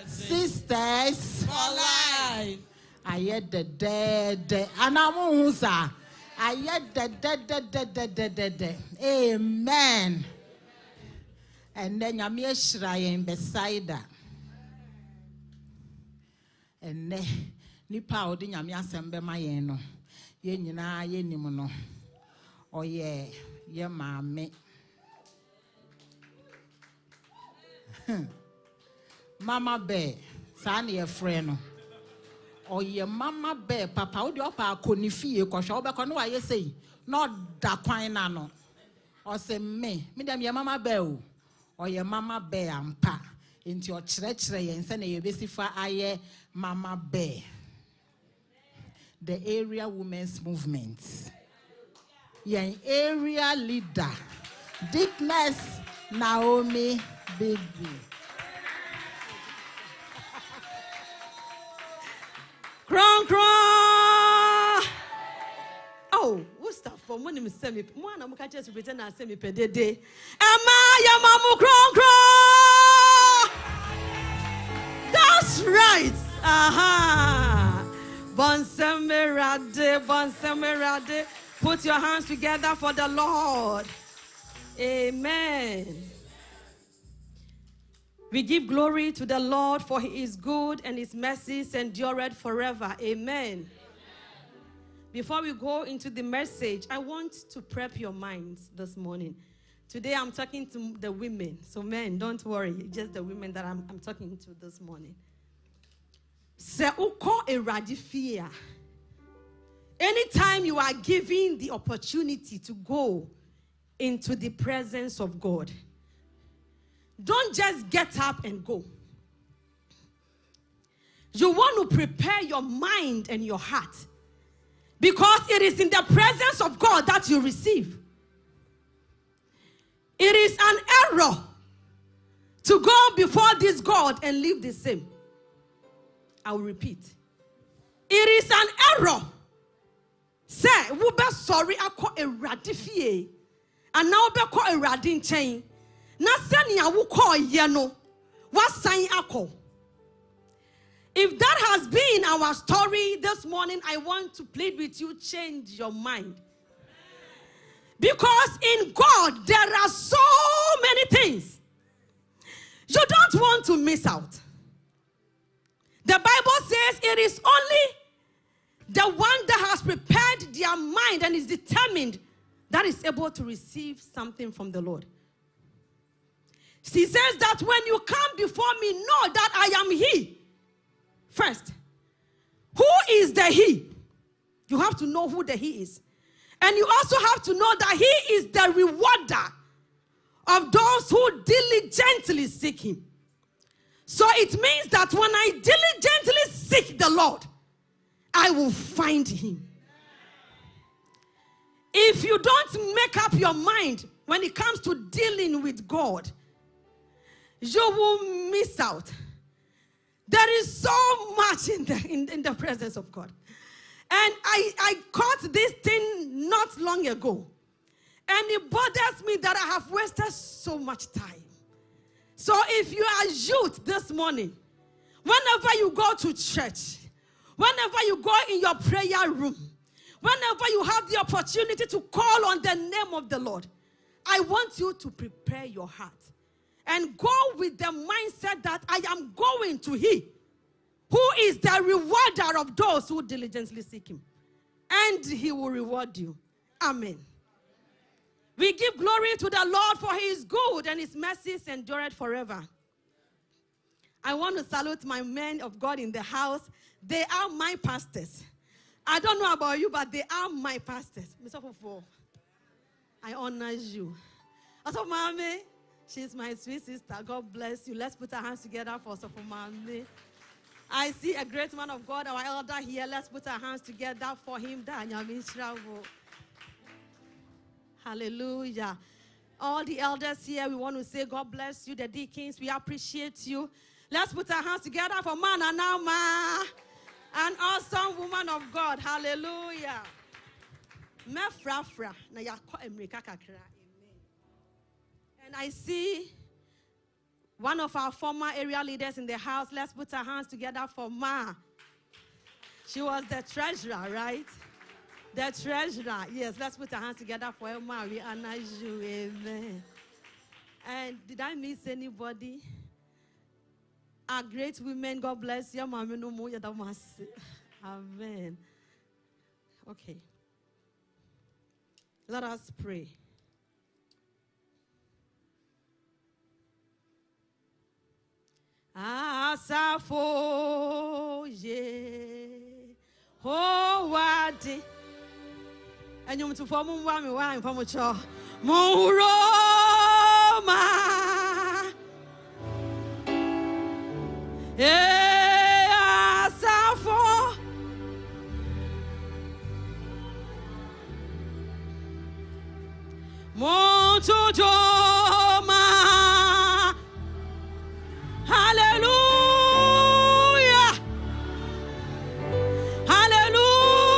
Sisters. I had the dead. And I won't say. I had the dead. Amen. And then I'm here shrine beside that. And then nipa odi nyame asembe ma yen no ye nyina ye nim no oye ye maame mama bear sa na ye frɛ no oye mama bear papa odi opa akoni fie kɔhwɛ obɛkɔ no wa ye sei no da kwan na no o se me dem ye mama bear o oye mama bear ampa enti o kyerɛkyerɛ yen se na ye besifa aye mama bear the area women's movement yen area leader Deaconess Naomi Bigbi Cron. Oh, what's that for? When you say me, one I'm just pretend I say me pedede. Ama ya mamu cron. That's right. Aha. Bonsemerade. Put your hands together for the Lord. Amen. We give glory to the Lord, for he is good and his mercies endureth forever. Amen. Before we go into the message, I want to prep your minds this morning. Today I'm talking to the women. So men, don't worry. Just the women that I'm talking to this morning. Se uko eradifia. Anytime you are given the opportunity to go into the presence of God, don't just get up and go. You want to prepare your mind and your heart, because it is in the presence of God that you receive. It is an error to go before this God and live the same. I will repeat. It is an error. Say, we be sorry ako eradifie. And now be ko eradin chain. Na sani ya wu ko ye no. Wa san ako. If that has been our story this morning, I want to plead with you, change your mind. Because in God, there are so many things you don't want to miss out. The Bible says it is only the one that has prepared their mind and is determined that is able to receive something from the Lord. She says that when you come before me, know that I am He. First, who is the He? You have to know who the He is. And you also have to know that He is the rewarder of those who diligently seek Him. So it means that when I diligently seek the Lord, I will find Him. If you don't make up your mind when it comes to dealing with God, you will miss out. There is so much in the presence of God. And I caught this thing not long ago. And it bothers me that I have wasted so much time. So if you are youth this morning, whenever you go to church, whenever you go in your prayer room, whenever you have the opportunity to call on the name of the Lord, I want you to prepare your heart and go with the mindset that I am going to He who is the rewarder of those who diligently seek Him. And He will reward you. Amen. We give glory to the Lord, for He is good and His mercies endureth forever. I want to salute my men of God in the house. They are my pastors. I don't know about you, but they are my pastors. Mr. Fofo, I honor you. Also, Mommy, she's my sweet sister. God bless you. Let's put our hands together for Sofo Mommy. I see a great man of God, our elder here. Let's put our hands together for him. Hallelujah. All the elders here, we want to say God bless you. The deacons, we appreciate you. Let's put our hands together for Mana Naomi, an awesome woman of God. Hallelujah. And I see one of our former area leaders in the house. Let's put our hands together for Ma. She was the treasurer, right? The treasurer. Yes, let's put our hands together for Ma. We honor you. Amen. And did I miss anybody? Our great women, God bless you. Amen. Okay. Let us pray. Asafo ye ho wadi enyum tu fo mu wa mi wa nfa mu cho mu roma asafo mu tu joma. Hallelujah. Hallelujah.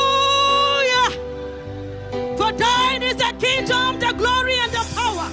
For thine is the kingdom, the glory, and the power.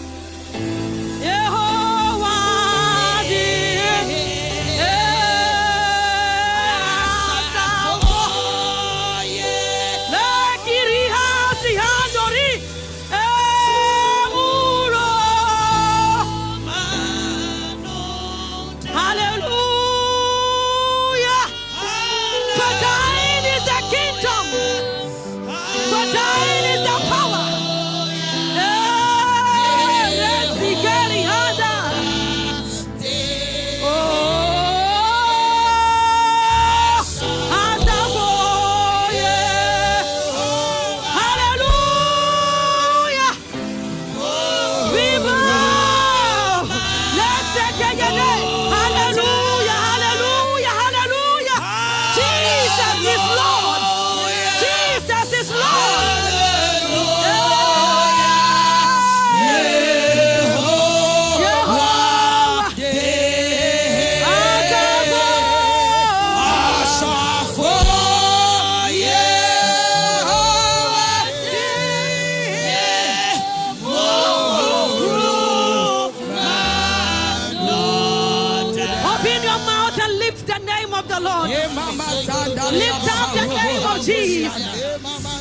Lift up the name of Jesus.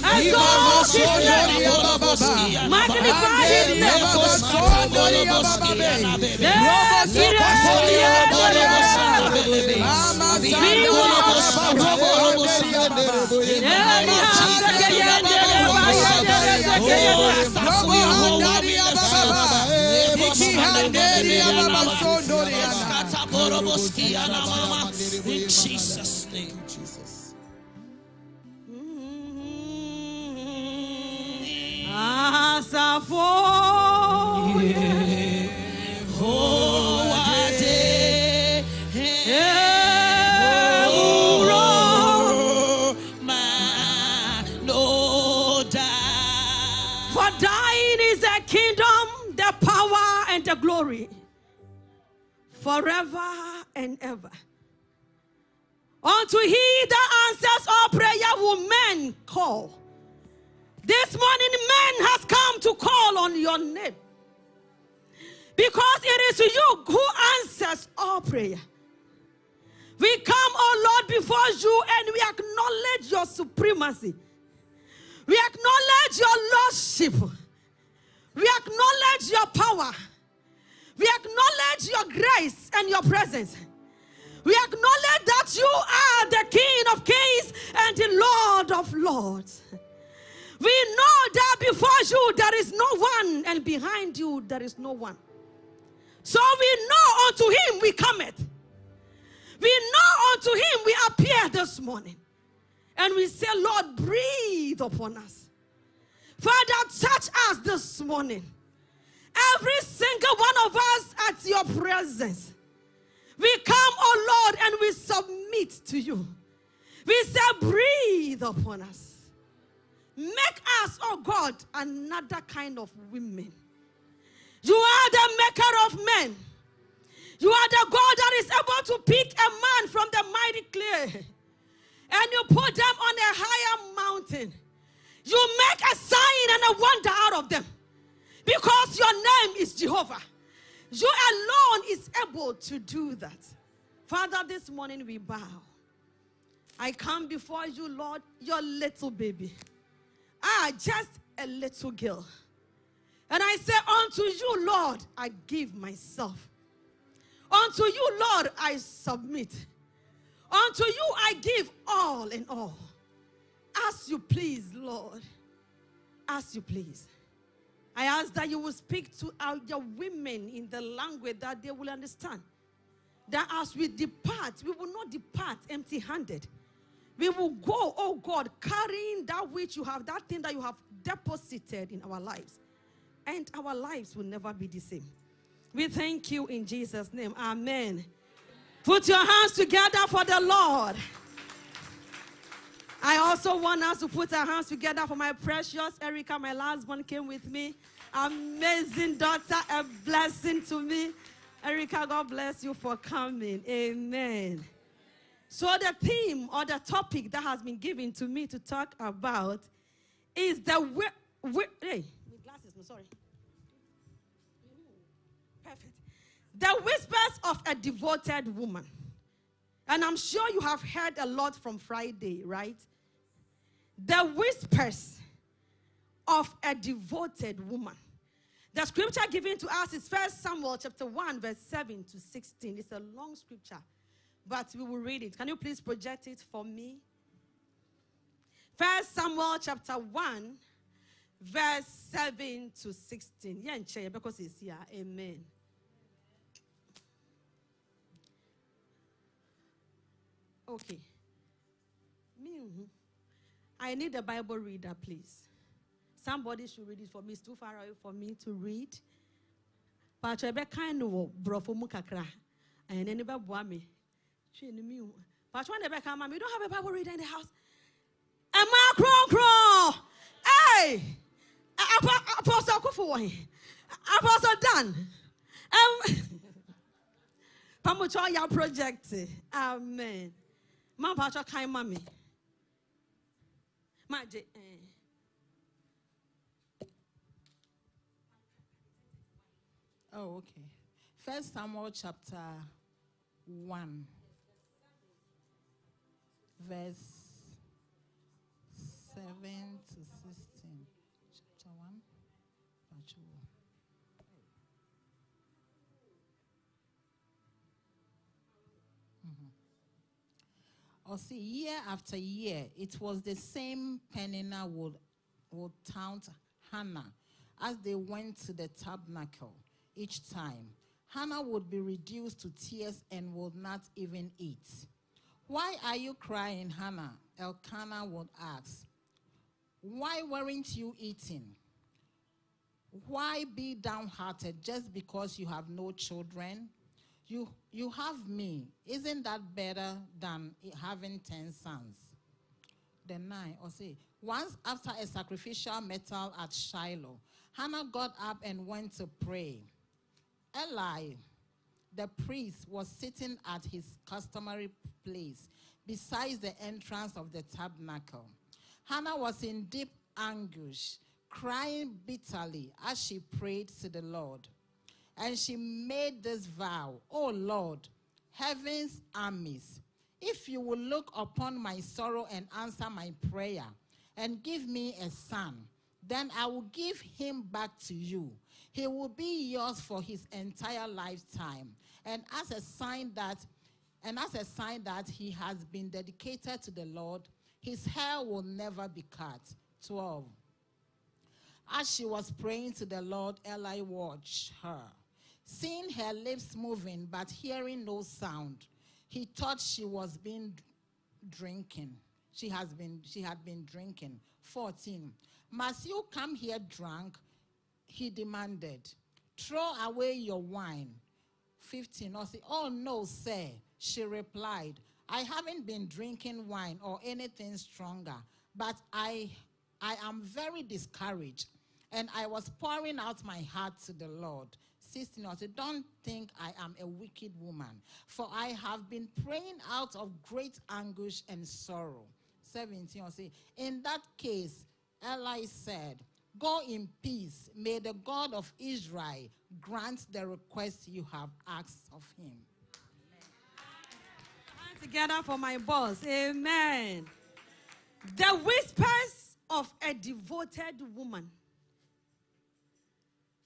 Exalt His name. Magnify His name. In Jesus' name. For thine is the kingdom, the power, and the glory, forever and ever. Unto He that answers all prayer will men call. This morning, men has come to call on your name. Because it is you who answers all prayer. We come, oh Lord, before you and we acknowledge your supremacy. We acknowledge your lordship. We acknowledge your power. We acknowledge your grace and your presence. We acknowledge that you are the King of kings and the Lord of lords. We know that before you there is no one, and behind you there is no one. So we know unto him we cometh. We know unto him we appear this morning. And we say, Lord, breathe upon us. Father, touch us this morning. Every single one of us at your presence. We come, oh Lord, and we submit to you. We say, breathe upon us. Make us, oh God, another kind of women. You are the maker of men. You are the God that is able to pick a man from the mighty clay. And you put them on a higher mountain. You make a sign and a wonder out of them. Because your name is Jehovah. You alone is able to do that. Father, this morning we bow. I come before you, Lord, your little baby. Just a little girl. And I say, unto you, Lord, I give myself. Unto you, Lord, I submit. Unto you, I give all in all. As you please, Lord. As you please. I ask that you will speak to your women in the language that they will understand. That as we depart, we will not depart empty-handed. We will go, oh God, carrying that which you have, that thing that you have deposited in our lives. And our lives will never be the same. We thank you in Jesus' name. Amen. Put your hands together for the Lord. I also want us to put our hands together for my precious Erica. My last one came with me. Amazing daughter, a blessing to me. Erica, God bless you for coming. Amen. So the theme or the topic that has been given to me to talk about is the hey, glasses, no, sorry. Perfect. The whispers of a devoted woman. And I'm sure you have heard a lot from Friday, right? The whispers of a devoted woman. The scripture given to us is 1 Samuel chapter 1, verse 7 to 16. It's a long scripture, but we will read it. Can you please project it for me? 1 Samuel chapter 1, verse 7 to 16. Yeah, because it's here. Amen. Okay. I need a Bible reader, please. Somebody should read it for me. It's too far away for me to read. But I kind of brofo mukakra. And anybody boy me. But when they come, we don't have a Bible reader in the house. And my crow. Hey! Apostle Kufu. Apostle Dan. Pamucho ya project. Amen. Man pacho kai mami. Maje. Oh, okay. 1 Samuel chapter 1, verse 7 to 16. Chapter 1. Or see, year after year, it was the same Peninnah would taunt Hannah as they went to the tabernacle. Each time, Hannah would be reduced to tears and would not even eat. Why are you crying, Hannah? Elkanah would ask. Why weren't you eating? Why be downhearted just because you have no children? You have me. Isn't that better than having 10 sons? The 9, or say, once after a sacrificial meal at Shiloh, Hannah got up and went to pray. Eli, the priest, was sitting at his customary place beside the entrance of the tabernacle. Hannah was in deep anguish, crying bitterly as she prayed to the Lord. And she made this vow, O Lord, heaven's armies, if you will look upon my sorrow and answer my prayer and give me a son, then I will give him back to you. He will be yours for his entire lifetime. And as a sign that he has been dedicated to the Lord, his hair will never be cut. 12. As she was praying to the Lord, Eli watched her. Seeing her lips moving but hearing no sound, he thought she was drinking. She had been drinking. 14. Must you come here drunk? He demanded. Throw away your wine. 15. Oh no, sir. She replied, I haven't been drinking wine or anything stronger, but I am very discouraged, and I was pouring out my heart to the Lord. 16. Don't think I am a wicked woman, for I have been praying out of great anguish and sorrow. 17. In that case, Eli said, go in peace. May the God of Israel grant the request you have asked of him. Hands together for my boss. Amen. The whispers of a devoted woman.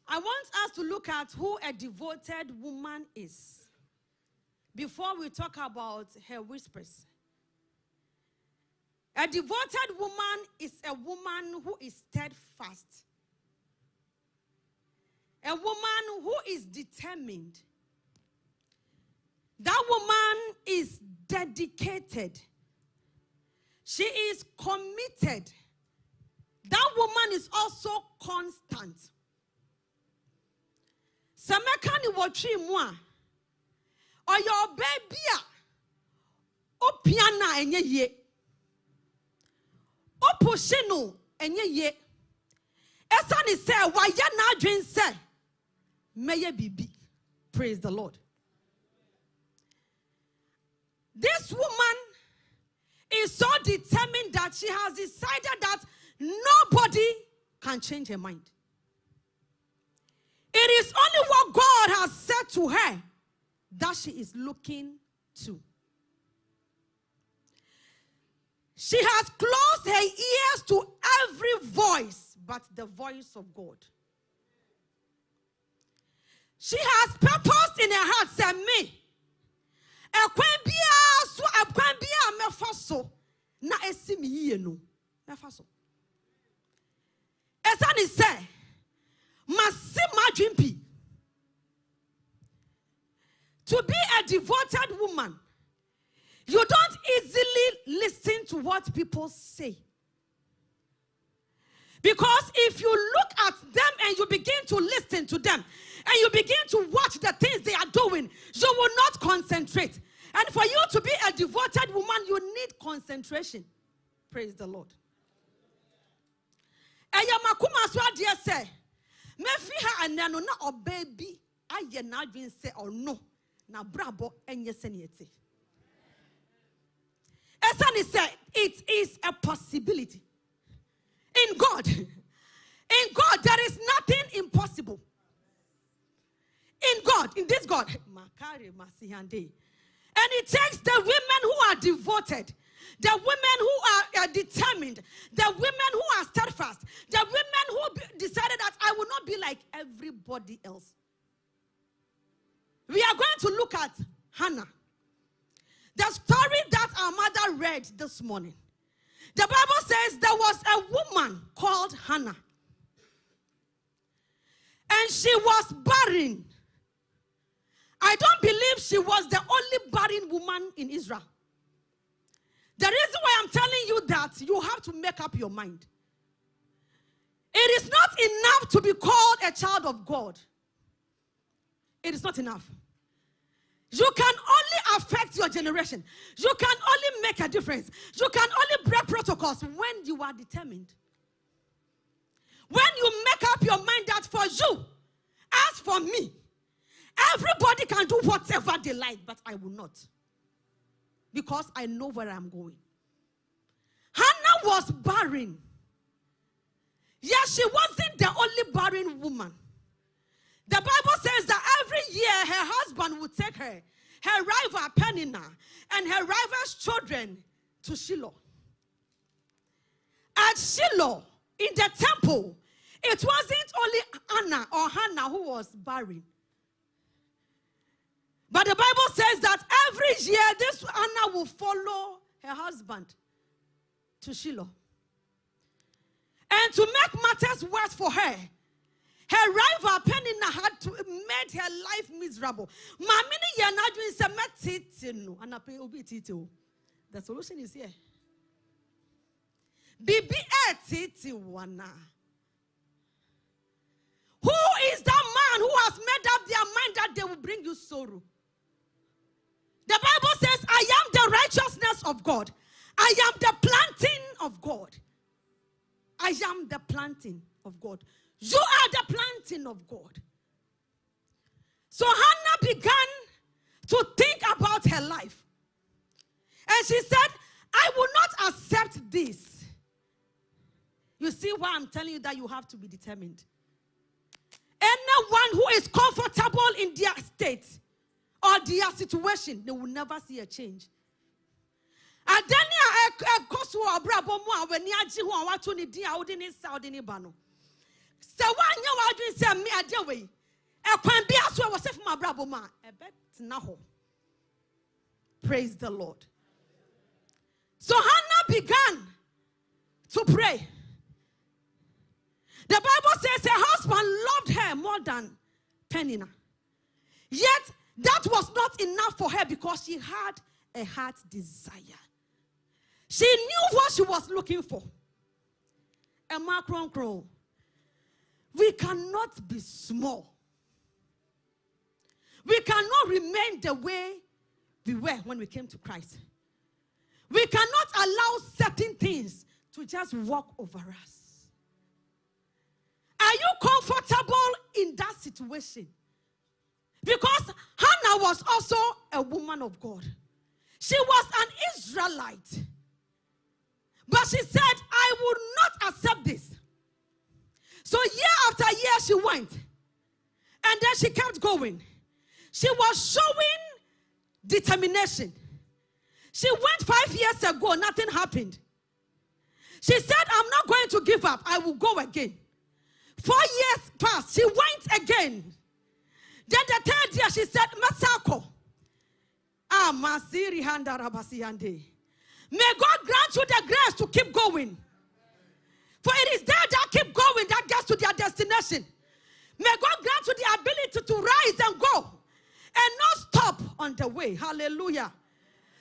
I want us to look at who a devoted woman is before we talk about her whispers. A devoted woman is a woman who is steadfast. A woman who is determined. That woman is dedicated. She is committed. That woman is also constant. Samekani watri mwa. Oyo baby o piana enye ye. O pushino enye ye. Esa ni se wa ya na adwen se meye bibi. Praise the Lord. This woman is so determined that she has decided that nobody can change her mind. It is only what God has said to her that she is looking to. She has closed her ears to every voice but the voice of God. She has purposed in her heart, say me. Na esi mi yie no na fa so esa ni say masi madwimpi. To be a devoted woman, you don't easily listen to what people say, because if you look at them and you begin to listen to them and you begin to watch the things they are doing, you will not concentrate. And for you to be a devoted woman, you need concentration. Praise the Lord. Eyamakuma so adie say, me fi ha anano na obaby aye na adwen say or no na brabo enye seniete. Esani say it is a possibility. In God there is nothing impossible. In this God, Makare Masihande. And it takes the women who are devoted, the women who are determined, the women who are steadfast, the women who decided that I will not be like everybody else. We are going to look at Hannah. The story that our mother read this morning. The Bible says there was a woman called Hannah. And she was barren. I don't believe she was the only barren woman in Israel. The reason why I'm telling you that, you have to make up your mind. It is not enough to be called a child of God. It is not enough. You can only affect your generation. You can only make a difference. You can only break protocols when you are determined. When you make up your mind that for you, as for me, everybody can do whatever they like, but I will not. Because I know where I'm going. Hannah was barren. Yes, she wasn't the only barren woman. The Bible says that every year her husband would take her rival Peninnah, and her rival's children to Shiloh. At Shiloh, in the temple, it wasn't only Anna or Hannah who was barren. But the Bible says that every year this Anna will follow her husband to Shiloh. And to make matters worse for her rival Peninnah had to made her life miserable. The solution is here. Bigbi. Who is that man who has made up their mind that they will bring you sorrow? The Bible says, I am the righteousness of God. I am the planting of God. I am the planting of God. You are the planting of God. So Hannah began to think about her life. And she said, I will not accept this. You see why I'm telling you that you have to be determined. Anyone who is comfortable in their state or their situation, they will never see a change. Praise the Lord. So Hannah began to pray. The Bible says her husband loved her more than Peninnah. Yet that was not enough for her because she had a heart desire. She knew what she was looking for. And we cannot be small. We cannot remain the way we were when we came to Christ. We cannot allow certain things to just walk over us. Are you comfortable in that situation? Because Hannah was also a woman of God. She was an Israelite. But she said, I will not accept this. So year after year she went. And then she kept going. She was showing determination. She went 5 years ago, nothing happened. She said, I'm not going to give up. I will go again. 4 years passed. She went again. Then the third year she said, Masako. Masiri handa rabasiyande. May God grant you the grace to keep going. For it is there that keep going that gets to their destination. May God grant you the ability to rise and go and not stop on the way. Hallelujah.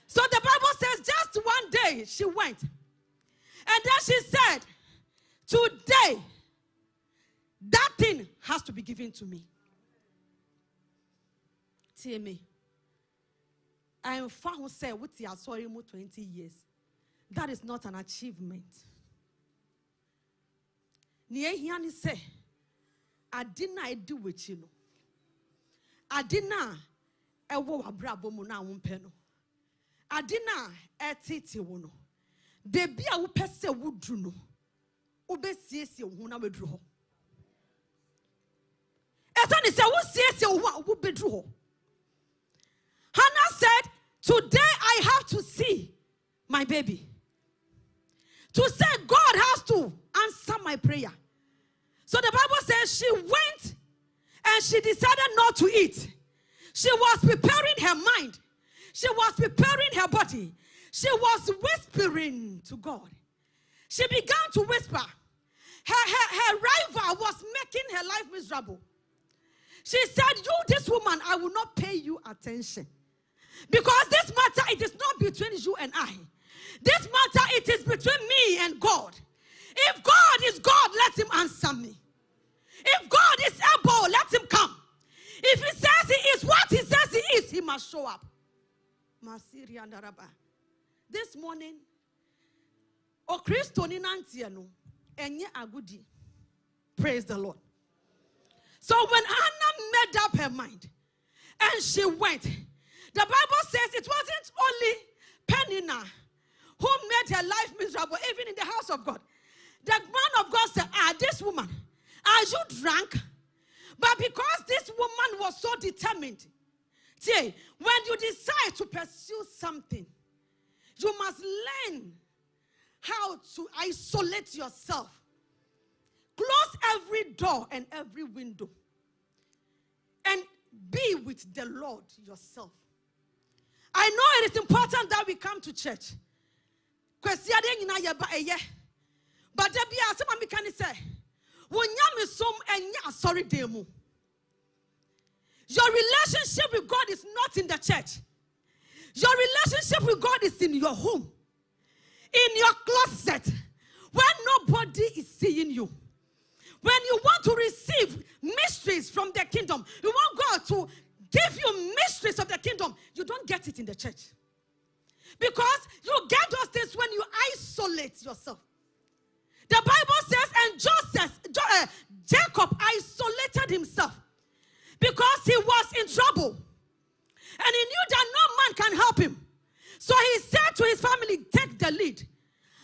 So the Bible says just one day she went. And then she said, today, that thing has to be given to me. Tell me. I am found say with your sorry 20 years. That is not an achievement. Niyehiani say, I didn't do with you. I didn't ewo abrabo mu na wompeno. I didn't etiti wono. Baby a wopese wudru no. Obesiesie wo na wedru ho. Esani say wo siesie wo bedru ho. Hannah said, today I have to see my baby. To say God has to answer my prayer. So the Bible says she went and she decided not to eat. She was preparing her mind. She was preparing her body. She was whispering to God. She began to whisper. Her rival was making her life miserable. She said, you, this woman, I will not pay you attention. Because this matter, it is not between you and I. This matter, it is between me and God. If God is God, let him answer me. If God is able, let him come. If he says he is what he says he is, he must show up. This morning, O Christo ni nantiano, enye agudi. Praise the Lord. So when Hannah made up her mind and she went, the Bible says it wasn't only Peninnah who made her life miserable, even in the house of God. The man of God said, this woman, are you drunk? But because this woman was so determined, see, when you decide to pursue something, you must learn how to isolate yourself. Close every door and every window. And be with the Lord yourself. I know it is important that we come to church. But there be a some can say, sorry, demo. Your relationship with God is not in the church. Your relationship with God is in your home, in your closet, where nobody is seeing you. When you want to receive mysteries from the kingdom, you want God to give you mysteries of the kingdom, you don't get it in the church. Because you get those things when you isolate yourself. The Bible says, and Jacob isolated himself because he was in trouble. And he knew that no man can help him. So he said to his family, take the lead.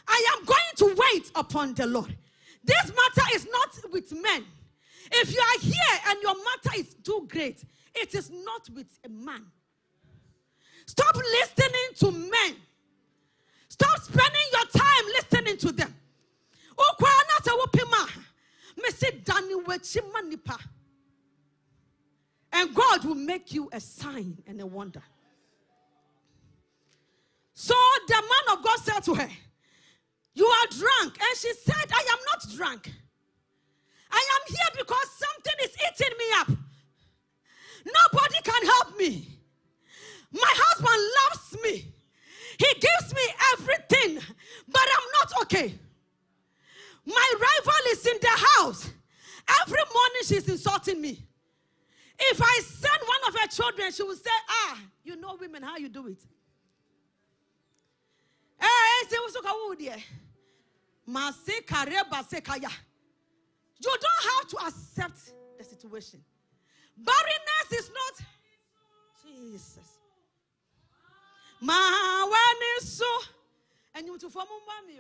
I am going to wait upon the Lord. This matter is not with men. If you are here and your matter is too great, it is not with a man. Stop listening to men. Stop spending your time listening to them. And God will make you a sign and a wonder. So the man of God said to her, you are drunk. And she said, I am not drunk. I am here because something is eating me up. Nobody can help me. My husband loves me. He gives me everything, but I'm not okay. My rival is in the house. Every morning she's insulting me. If I send one of her children, she will say, you know women, how you do it. You don't have to accept the situation. Barrenness is not Jesus. Ma when is so and you to form mommy.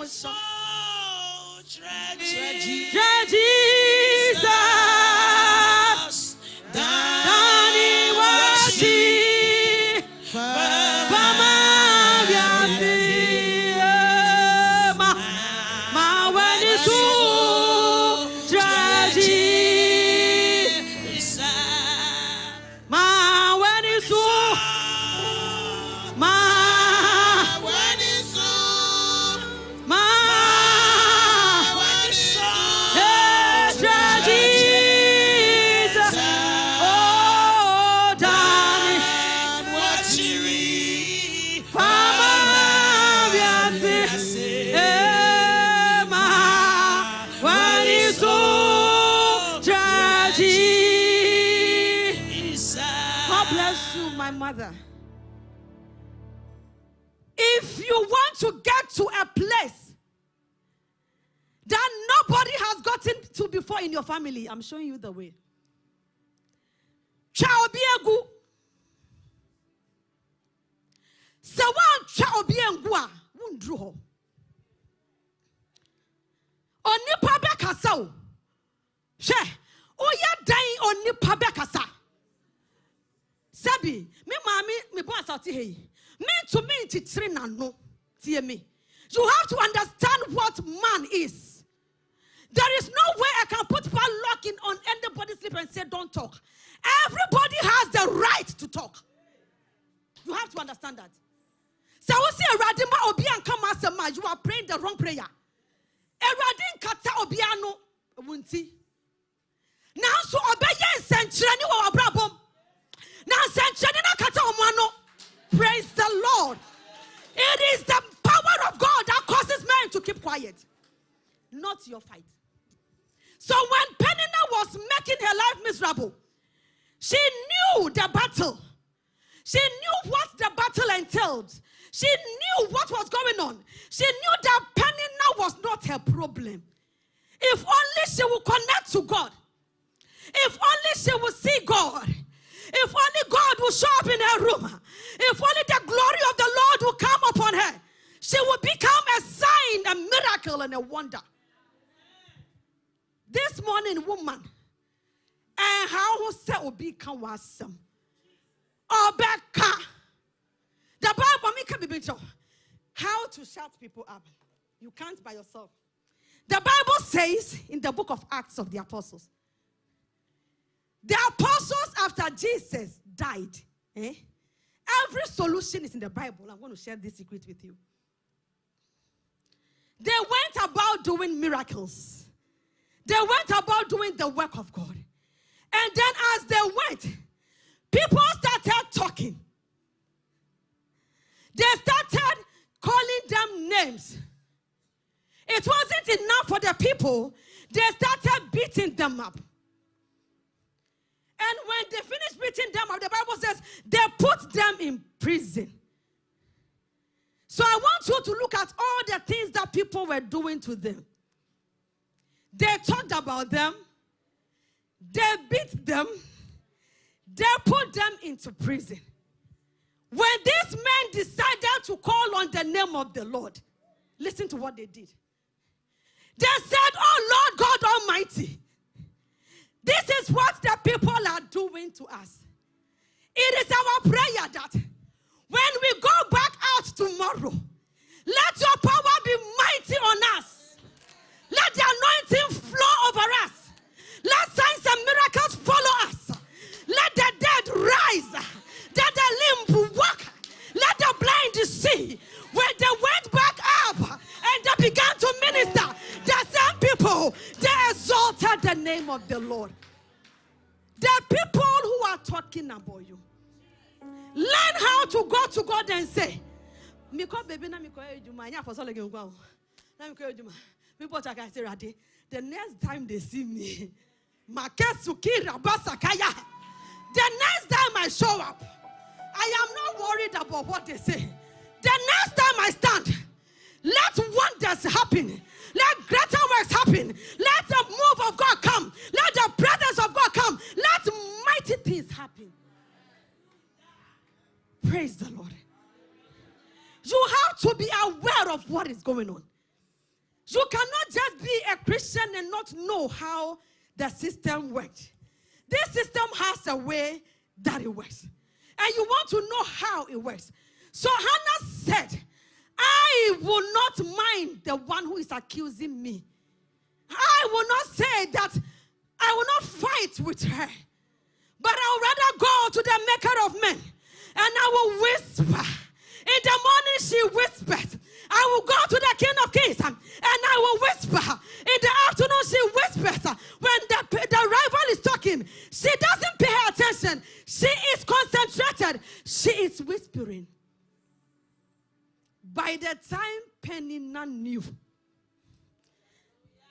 So Jesus Dani washi Bama Vyasi Ma when is so Jesus Ma when is so if you want to get to a place that nobody has gotten to before in your family, I'm showing you the way. Chaobiegu. Sawan chaobiengua wundruho. Onipa bekasa. She oya dai onipa bekasa. Sabi, me mami, me boss out here. Me to me, it's no. See me. You have to understand what man is. There is no way I can put padlock on anybody's lip and say, don't talk. Everybody has the right to talk. You have to understand that. So we see a radima obian come as you are praying the wrong prayer. A radin kata obiano wunti. Now so obey century or brabom. Now century kata omano. Praise the Lord. It is the power of God that causes men to keep quiet, not your fight. So when Peninnah was making her life miserable, she knew the battle. She knew what the battle entailed. She knew what was going on. She knew that Peninnah was not her problem. If only she would connect to God. If only she would see God. If only God will show up in her room. If only the glory of the Lord will come upon her. She will become a sign, a Bible says obi can wasam. Obeka. The Bible can be better. How to shut people up. You can't by yourself. The Bible says in the book of Acts of the Apostles, the apostles after Jesus died, every solution is in the Bible. I'm going to share this secret with you. They went about doing miracles. They went about doing the work of God. And then as they went, people started talking. They started calling them names. It wasn't enough for the people. They started beating them up. And when they finished beating them up, the Bible says they put them in prison. So I want you to look at all the things that people were doing to them. They talked about them. They beat them. They put them into prison. When these men decided to call on the name of the Lord, listen to what they did. They said, "Oh Lord God Almighty, this is what the people are doing to us. It is our prayer that when we go back out tomorrow, let your power be mighty on us. Let the anointing flow over us. Let signs and miracles follow us. Let the dead rise. Let the limb walk. Let the blind see." When they went back up and they began to minister, the same people, they exalted the name of the Lord. The people who are talking about you, learn how to go to God and say, the next time they see me, the next time I show up, I am not worried about what they say. The next time I stand, let wonders happen. Let greater works happen. Let the move of God come. Let the presence of God come. Let mighty things happen. Praise the Lord. You have to be aware of what is going on. You cannot just be a Christian and not know how the system works. This system has a way that it works. And you want to know how it works. So Hannah said, "I will not mind the one who is accusing me. I will not say that I will not fight with her. But I will rather go to the maker of men. And I will whisper. In the morning she whispers. I will go to the King of Kings. And I will whisper. In the afternoon she whispers. When the rival is talking, she doesn't pay her attention. She is concentrated. She is whispering. By the time Peninnah knew,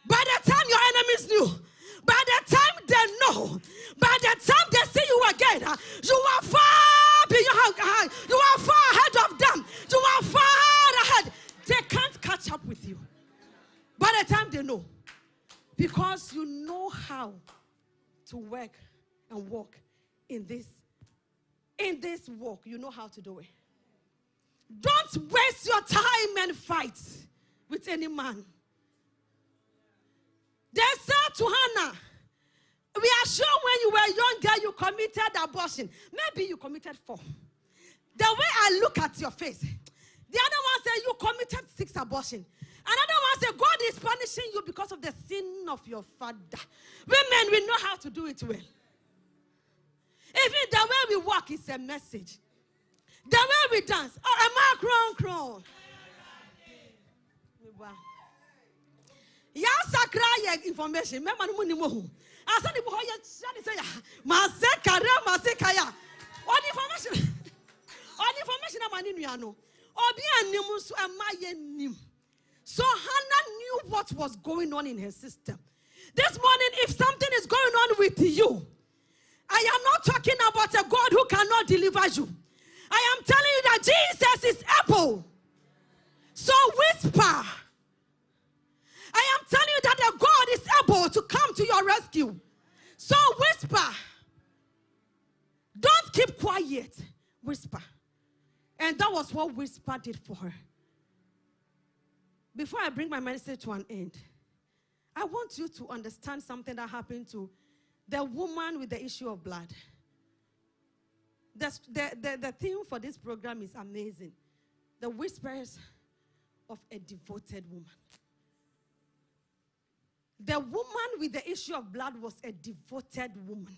by the time your enemies knew, by the time they know, by the time they see you again, you are far beyond, you are far ahead of them. You are far ahead. They can't catch up with you. By the time they know, because you know how to work and walk in this walk, you know how to do it. Don't waste your time and fight with any man. They said to Hannah, "We are sure when you were younger you committed abortion." Maybe you committed 4. The way I look at your face, the other one said you committed 6 abortions. Another one said God is punishing you because of the sin of your father. Women, we know how to do it well. Even the way we walk is a message. The way we dance. Oh, am I crown? Ya sakra ye information. Me manu ni mo hu. Asa ni bo ya shani say ya. Ma se kare ma se kaya. All information. All information amani nua no. Obi anim so amaye nim. So Hannah knew what was going on in her system. This morning, if something is going on with you, I am not talking about a God who cannot deliver you. I am telling you that Jesus is able. So whisper. I am telling you that the God is able to come to your rescue. So whisper. Don't keep quiet. Whisper. And that was what whisper did for her. Before I bring my message to an end, I want you to understand something that happened to The woman with the issue of blood. The theme for this program is amazing. The whispers of a devoted woman. The woman with the issue of blood was a devoted woman.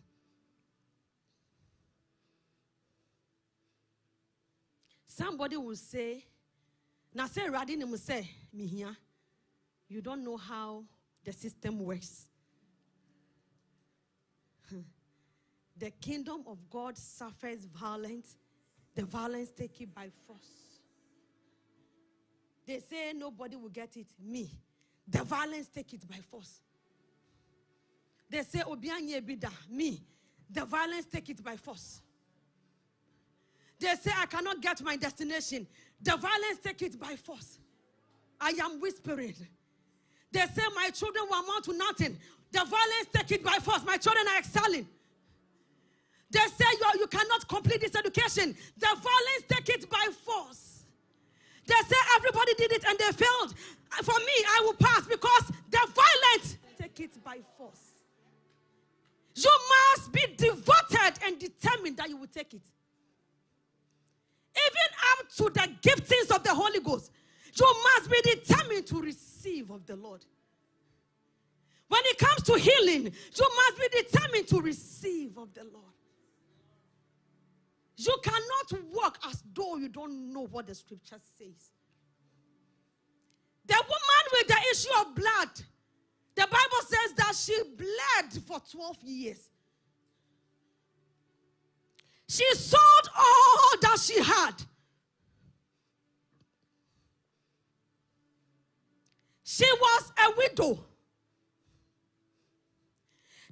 Somebody will say, now say Radin will say, Mihia, you don't know how the system works. The kingdom of God suffers violence. The violence take it by force. They say nobody will get it. Me. The violence take it by force. They say Obianye Bida. Me. The violence take it by force. They say I cannot get my destination. The violence take it by force. I am whispering. They say my children will amount to nothing. The violence take it by force. My children are excelling. They say you cannot complete this education. The violence take it by force. They say everybody did it and they failed. For me, I will pass because the violence take it by force. You must be devoted and determined that you will take it. Even up to the giftings of the Holy Ghost, you must be determined to receive of the Lord. When it comes to healing, you must be determined to receive of the Lord. You cannot walk as though you don't know what the scripture says. The woman with the issue of blood, the Bible says that she bled for 12 years. She sold all that she had. She was a widow.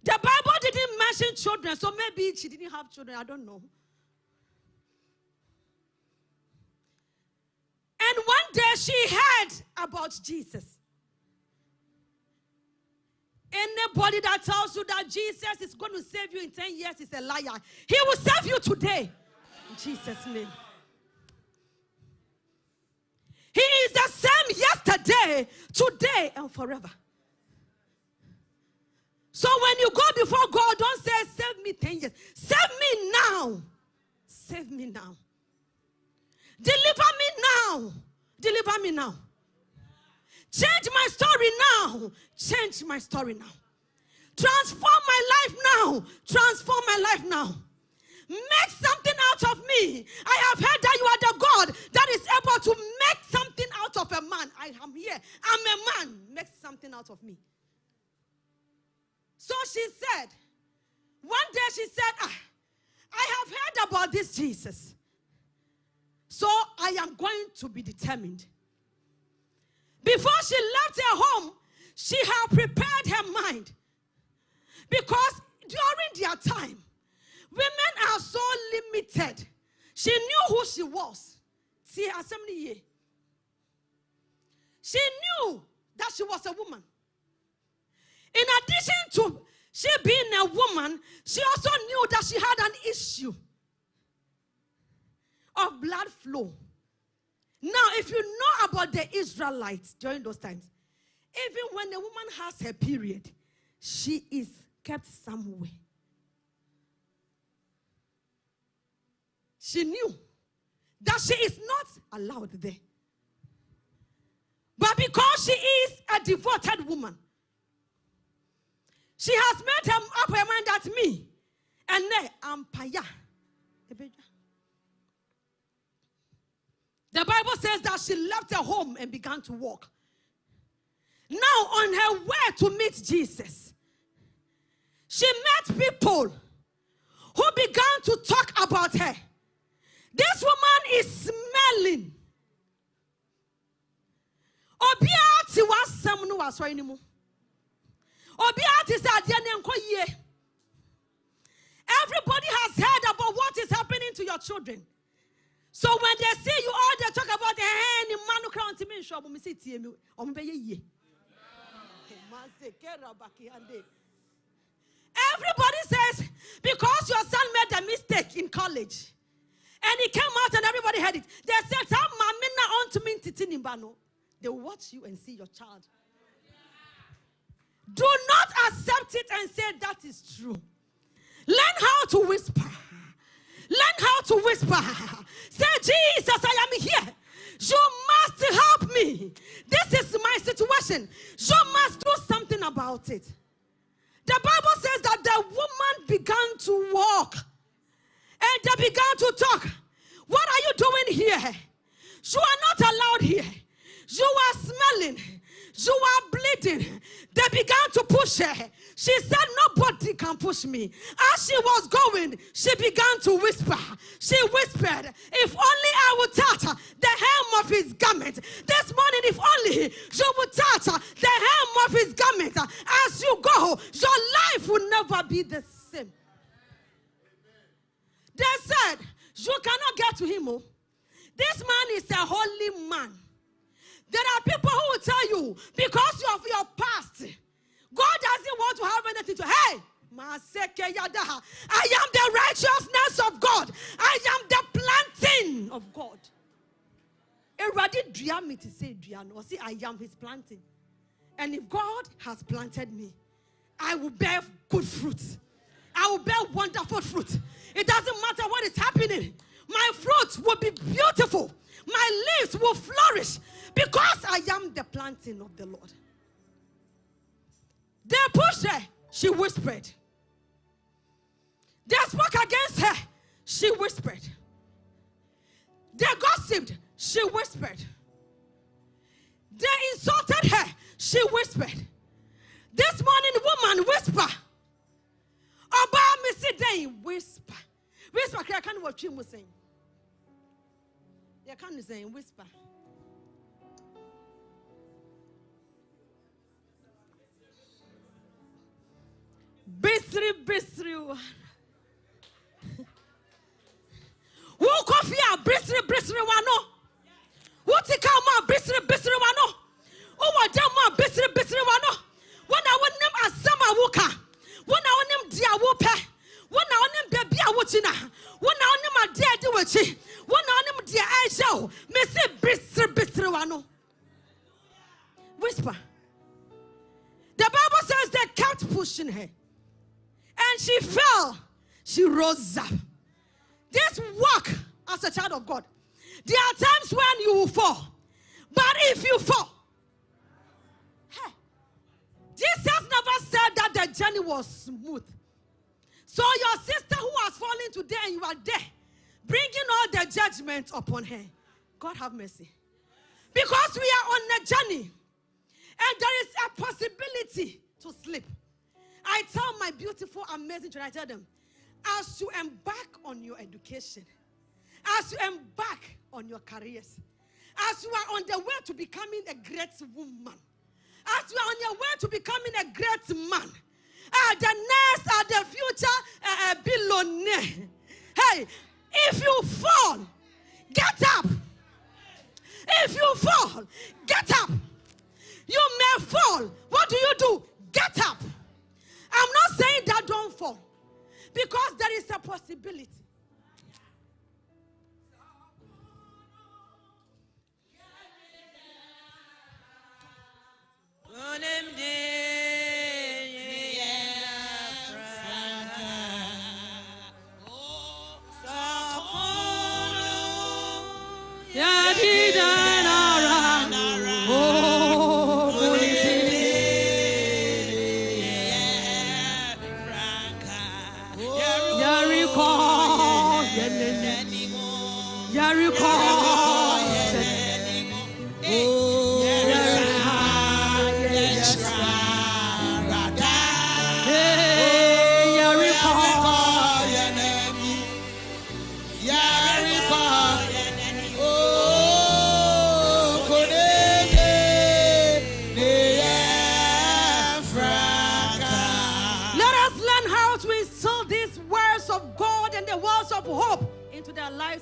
The Bible didn't mention children, so maybe she didn't have children, I don't know. And one day she heard about Jesus. Anybody that tells you that Jesus is going to save you in 10 years is a liar. He will save you today. In Jesus' name. He is the same yesterday, today, and forever. So when you go before God, don't say, save me 10 years. Save me now. Save me now. Deliver me now. Deliver me now. Change my story now. Change my story now. Transform my life now. Transform my life now. Make something out of me. I have heard that you are the God that is able to make something out of a man. I am here. I'm a man. Make something out of me. So she said, one day she said, I have heard about this Jesus. So I am going to be determined. Before she left her home, she had prepared her mind. Because during their time, women are so limited. She knew who she was. See, assembly. She knew that she was a woman. In addition to she being a woman, she also knew that she had an issue of blood flow. Now, if you know about the Israelites during those times, even when the woman has her period, she is kept somewhere. She knew that she is not allowed there. But because she is a devoted woman, she has made up her mind that me and ne am paya. The Bible says that she left her home and began to walk. Now on her way to meet Jesus, she met people who began to talk about her. This woman is smelling. Obiati was someone who was anymore. Obiati said, everybody has heard about what is happening to your children. So when they see you, all they talk about the man crown to me, everybody says, because your son made a mistake in college, and he came out and everybody heard it. They said, they will watch you and see your child. Do not accept it and say that is true. Learn how to whisper. Learn how to whisper. Say, Jesus, I am here. You must help me. This is my situation. You must do something about it. The Bible says that the woman began to walk and they began to talk. What are you doing here? You are not allowed here. You are smelling. You are bleeding. They began to push her. She said, nobody can push me. As she was going, she began to whisper. She whispered, if only I would touch the hem of his garment. This morning, if only you would touch the hem of his garment. As you go, your life will never be the same. They said, you cannot get to him. This man is a holy man. There are people who will tell you, because of your past, God doesn't want to have anything to. Hey, I am the righteousness of God. I am the planting of God. I am his planting. And if God has planted me, I will bear good fruit. I will bear wonderful fruit. It doesn't matter what is happening. My fruit will be beautiful. My leaves will flourish because I am the planting of the Lord. They pushed her. She whispered. They spoke against her. She whispered. They gossiped. She whispered. They insulted her. She whispered. This morning, woman, whisper. Oba Missy Day, whisper. Whisper, I can't what you was saying. You can't say whisper. Bistri. Who coffee a bistri wano? Who take out more bistri wano? Who are them more bistri wano? When I want them as summer wuka. When I want them dear whoop. When I want them baby awuchina. When I want them a dear duachi. When I want them dear I show. Me say bistri wano. Whisper. The Bible says they kept pushing her. And she fell. She rose up. This walk as a child of God. There are times when you will fall. But if you fall, hey, Jesus never said that the journey was smooth. So your sister who has fallen today and you are there, bringing all the judgment upon her. God have mercy. Because we are on a journey. And there is a possibility to slip. I tell my beautiful, amazing children, I tell them, as you embark on your education, as you embark on your careers, as you are on the way to becoming a great woman, as you are on your way to becoming a great man, the next, the future billionaire. Hey, if you fall, get up. If you fall, get up. You may fall. What do? Get up. I'm not saying that don't fall. Because there is a possibility.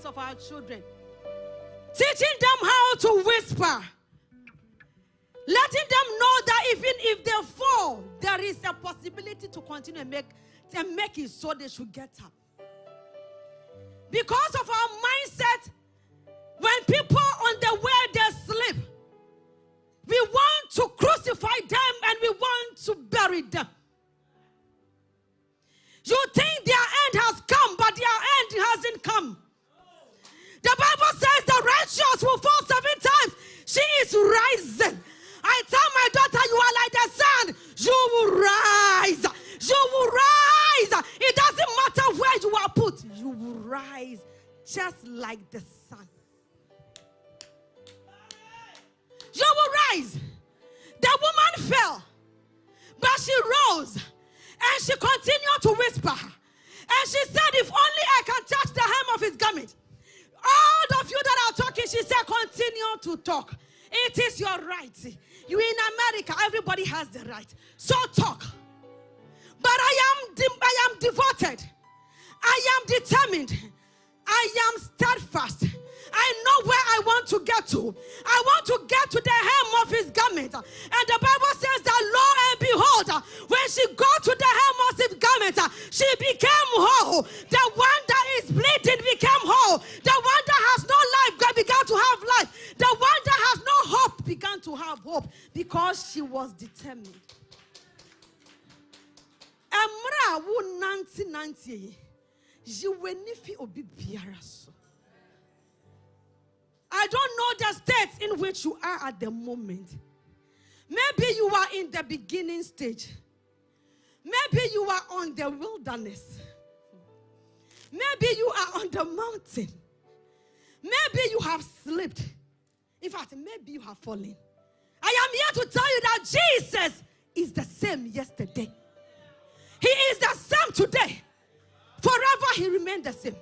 Of our children, teaching them how to whisper, letting them know that even if they fall, there is a possibility to continue and make it so they should get up. Because of our mindset, when people on the way they sleep, we want to crucify them and we want to bury rise just like the sun. You will rise. The woman fell, but she rose and she continued to whisper. And she said, if only I can touch the hem of his garment. All of you that are talking, she said, continue to talk. It is your right. You in America, everybody has the right. So talk. But I am devoted. I am determined. I am steadfast. I know where I want to get to. I want to get to the hem of his garment. And the Bible says that, lo and behold, when she got to the hem of his garment, she became whole. The one that is bleeding became whole. The one that has no life began to have life. The one that has no hope began to have hope because she was determined. Emra wu nanti you wenifi obi biara so. I don't know the state in which you are at the moment. Maybe you are in the beginning stage. Maybe you are on the wilderness. Maybe you are on the mountain. Maybe you have slipped. In fact, maybe you have fallen. I am here to tell you that Jesus is the same yesterday. He is the same today. Forever he remained the same.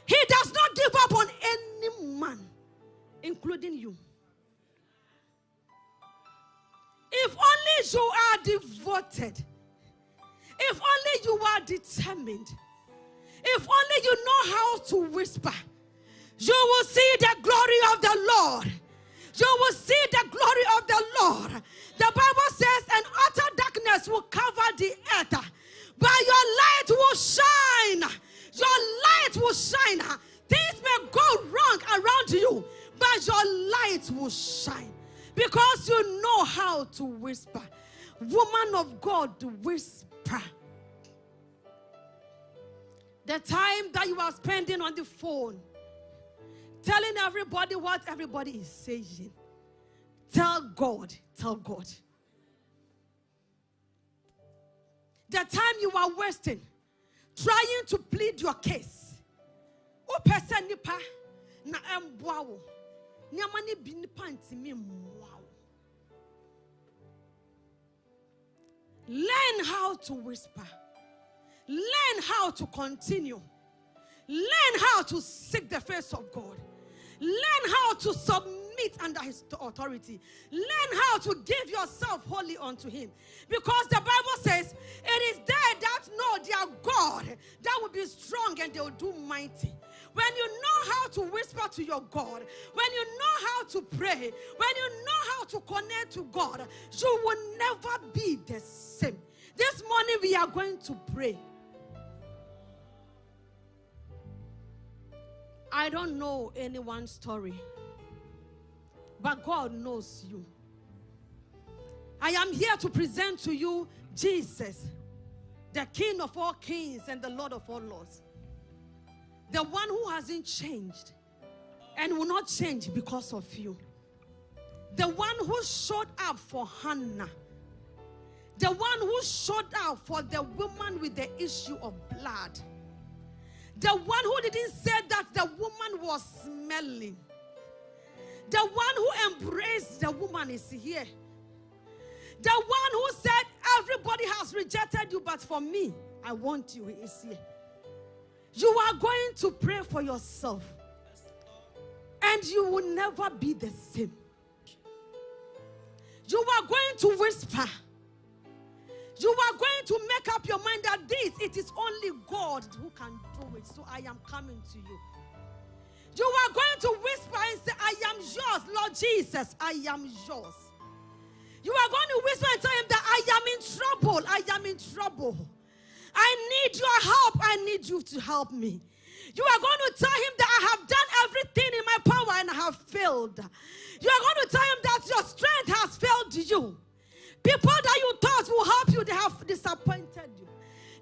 He does not give up on any man, including you. If only you are devoted, if only you are determined, if only you know how to whisper, you will see the glory of the Lord. You will see the glory of the Lord. The Bible says, and utter darkness will cover the earth, but your light will shine. Your light will shine. Things may go wrong around you, but your light will shine because you know how to whisper. Woman of God, whisper. The time that you are spending on the phone, telling everybody what everybody is saying, tell God, tell God. The time you are wasting trying to plead your case. O person nipa na emboa wo. Nyama ni bi nipa ntimi mmoa wo. Learn how to whisper. Learn how to continue. Learn how to seek the face of God. Learn how to submit under his authority. Learn how to give yourself wholly unto him. Because the Bible says, it is they that know their God that will be strong and they will do mighty. When you know how to whisper to your God, when you know how to pray, when you know how to connect to God, you will never be the same. This morning we are going to pray. I don't know anyone's story, but God knows you. I am here to present to you Jesus, the King of all kings and the Lord of all lords. The one who hasn't changed and will not change because of you. The one who showed up for Hannah. The one who showed up for the woman with the issue of blood. The one who didn't say that the woman was smelling. The one who embraced the woman is here. The one who said, everybody has rejected you, but for me, I want you, he is here. You are going to pray for yourself. And you will never be the same. You are going to whisper. You are going to make up your mind that it is only God who can do it. So I am coming to you. You are going to whisper and say, I am yours, Lord Jesus. I am yours. You are going to whisper and tell him that I am in trouble. I am in trouble. I need your help. I need you to help me. You are going to tell him that I have done everything in my power and I have failed. You are going to tell him that your strength has failed you. People that you thought will help you, they have disappointed you.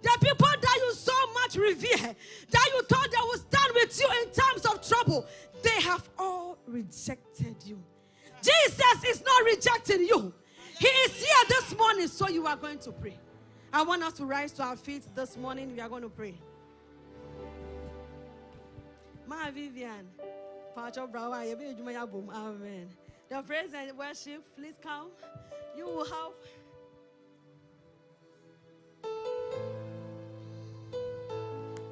The people that you so much revere, that you thought they would stand with you in times of trouble, they have all rejected you. Jesus is not rejecting you. He is here this morning, so you are going to pray. I want us to rise to our feet this morning. We are going to pray. Ma Vivian. Pacho Brawa, amen. The praise and worship, please come. You will have.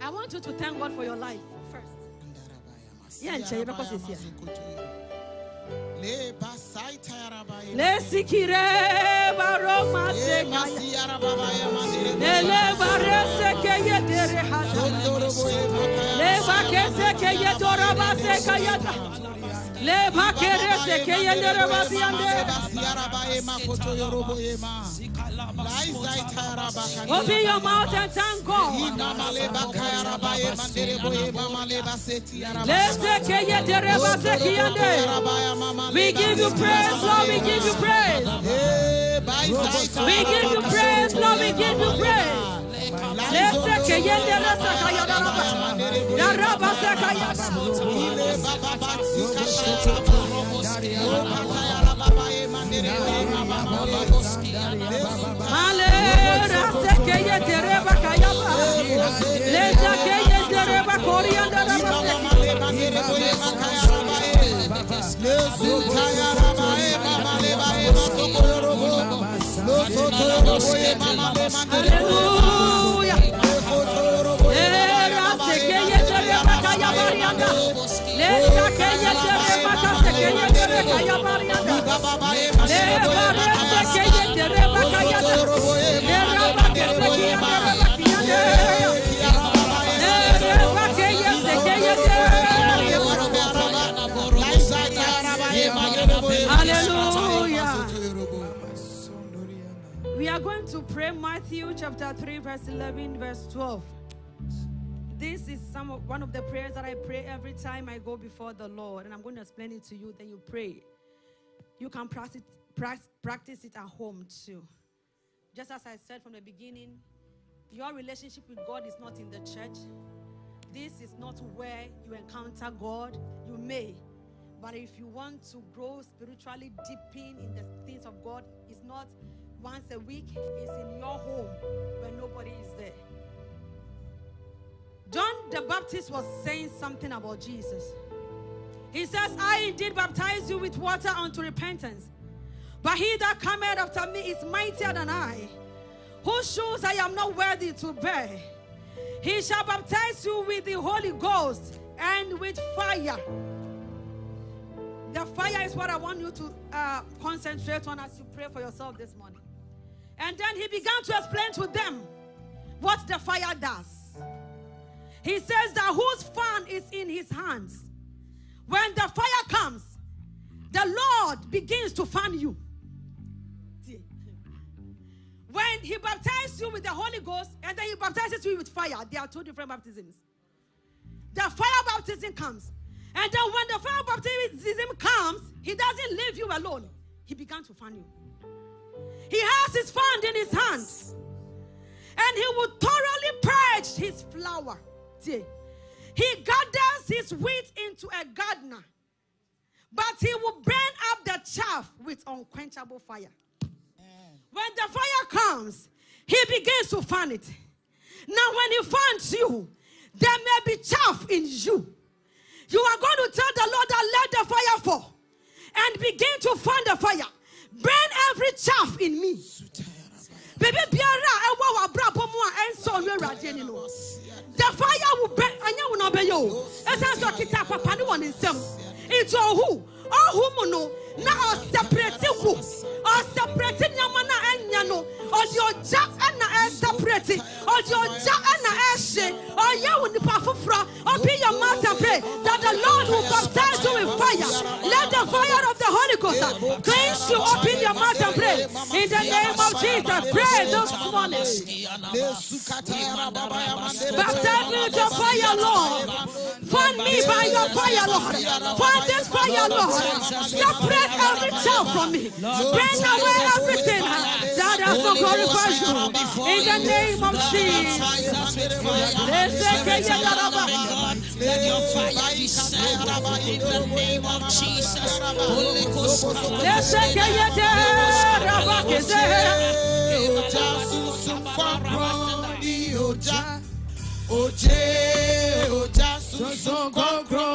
I want you to thank God for your life first. Yeah, because it's here. Le sikire baroma sekaya. Le barese keye dere hata. Le bakese keye doraba sekaya. Le bakere sekeye dere basiande. Open your mouth and thank God. Le sekeye dere basekiande. We give you praise, Lord, we give you praise. We give you praise, Lord, we give you praise. Let's say, We are going to pray Matthew chapter 3, verse 11, verse 12. This is one of the prayers that I pray every time I go before the Lord, and I'm going to explain it to you, then you pray. You can practice it at home too. Just as I said from the beginning, your relationship with God is not in the church. This is not where you encounter God. You may, but if you want to grow spiritually, deepen in the things of God, it's not once a week, it's in your home where nobody is there. John the Baptist was saying something about Jesus. He says, I indeed baptize you with water unto repentance. But he that cometh after me is mightier than I, whose shoes I am not worthy to bear. He shall baptize you with the Holy Ghost and with fire. The fire is what I want you to concentrate on as you pray for yourself this morning. And then he began to explain to them what the fire does. He says that whose fan is in his hands. When the fire comes, the Lord begins to fan you. When he baptizes you with the Holy Ghost and then he baptizes you with fire, there are two different baptisms. The fire baptism comes. And then when the fire baptism comes, he doesn't leave you alone. He began to fan you. He has his fan in his hands. And he will thoroughly purge his flour. He gathers his wheat into a gardener, but he will burn up the chaff with unquenchable fire. When the fire comes, he begins to fan it. Now when he fans you, there may be chaff in you. You are going to tell the Lord that let the fire fall and begin to fan the fire. Burn every chaff in me. Baby, the fire will burn, and you will not be you. As I saw Kita Papa, no one in some. It's all who? All who know now separate who? Or separating Yamana and Yano, or your jack and a separate, or your jack and a ashe, or you in the Pafufra, or be your mouth and pray that the Lord will baptize you with fire. Let the fire of the Holy Ghost cleanse you. Open your mouth and pray. In the name of Jesus, pray this morning. Baptize me with your fire, Lord. Fan me by your fire, Lord. Fan this fire, Lord. Separate every child from me. Bring away everything that has not glorified you. In the name of Jesus. Let your fire descend in the name of Jesus. Holy Ghost, come.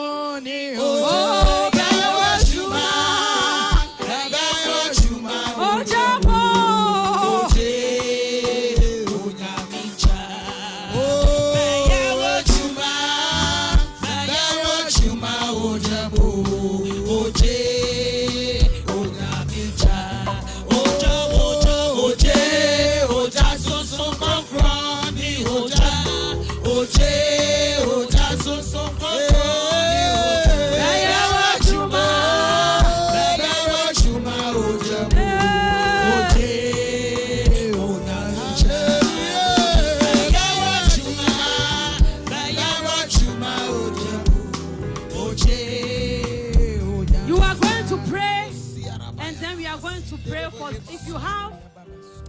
to pray for, if you have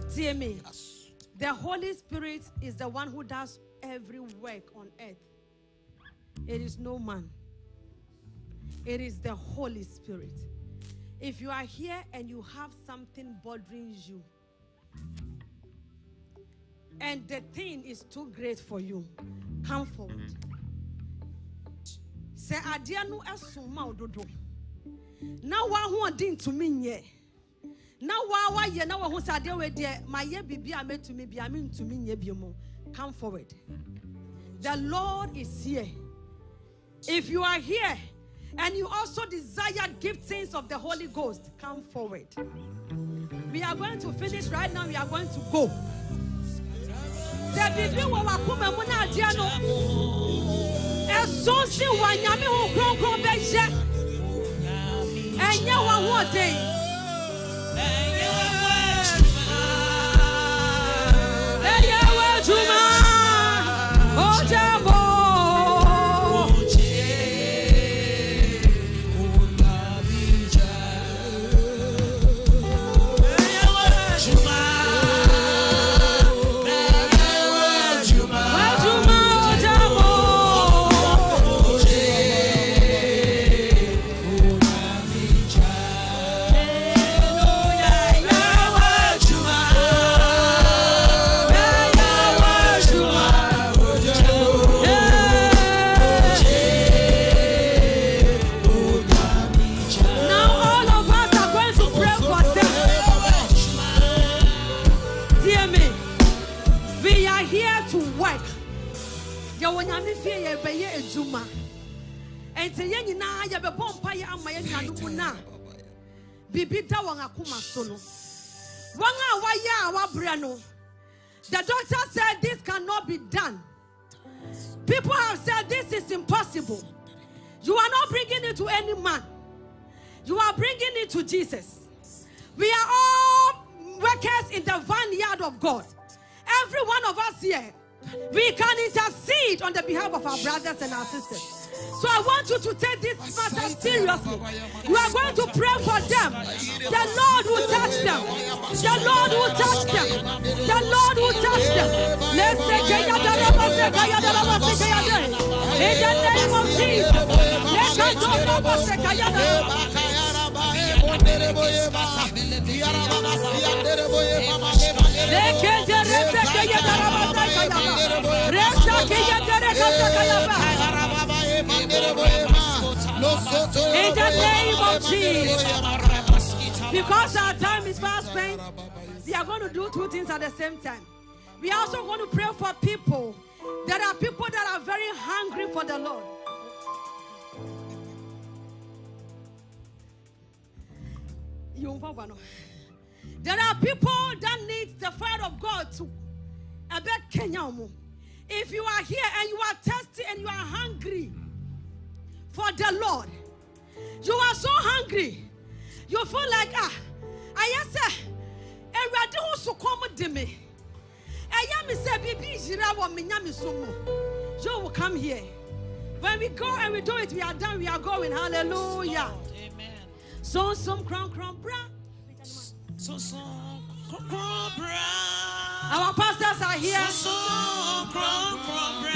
TMA, the Holy Spirit is the one who does every work on earth. It is no man. It is the Holy Spirit. If you are here and you have something bothering you, and the thing is too great for you, come forward. Say, Adianu esuma ododo. Now one who didn't to me ye. Now why ye now who said my ye bibi ame to me be amin to me ye biomo. Come forward. The Lord is here. If you are here and you also desire giftings of the Holy Ghost, come forward. We are going to finish right now. We are going to go. The bibi wa kuma muna diano. Esonsi wa nyame ho kronkron be je. Enya wa ho den. Enya wa juma. Ojamo. The doctor said this cannot be done. People have said this is impossible. You are not bringing it to any man. You are bringing it to Jesus. We are all workers in the vineyard of God. Every one of us here, we can intercede on the behalf of our brothers and our sisters. So I want you to take this matter seriously. You are going to pray for them. The Lord will touch them. The Lord will touch them. The Lord will touch them. Let's say, in the name of Jesus. In the name of Jesus. Because our time is fast spent, we are going to do two things at the same time. We are also going to pray for people. There are people that are very hungry for the Lord. There are people that need the fire of God to if you are here and you are thirsty and you are hungry for the Lord, you are so hungry, you feel like I say, you will come here. When we go and we do it, we are done, we are going. Hallelujah. Amen. So some crown bra. So crown bra. Our pastors are here. So crown bra.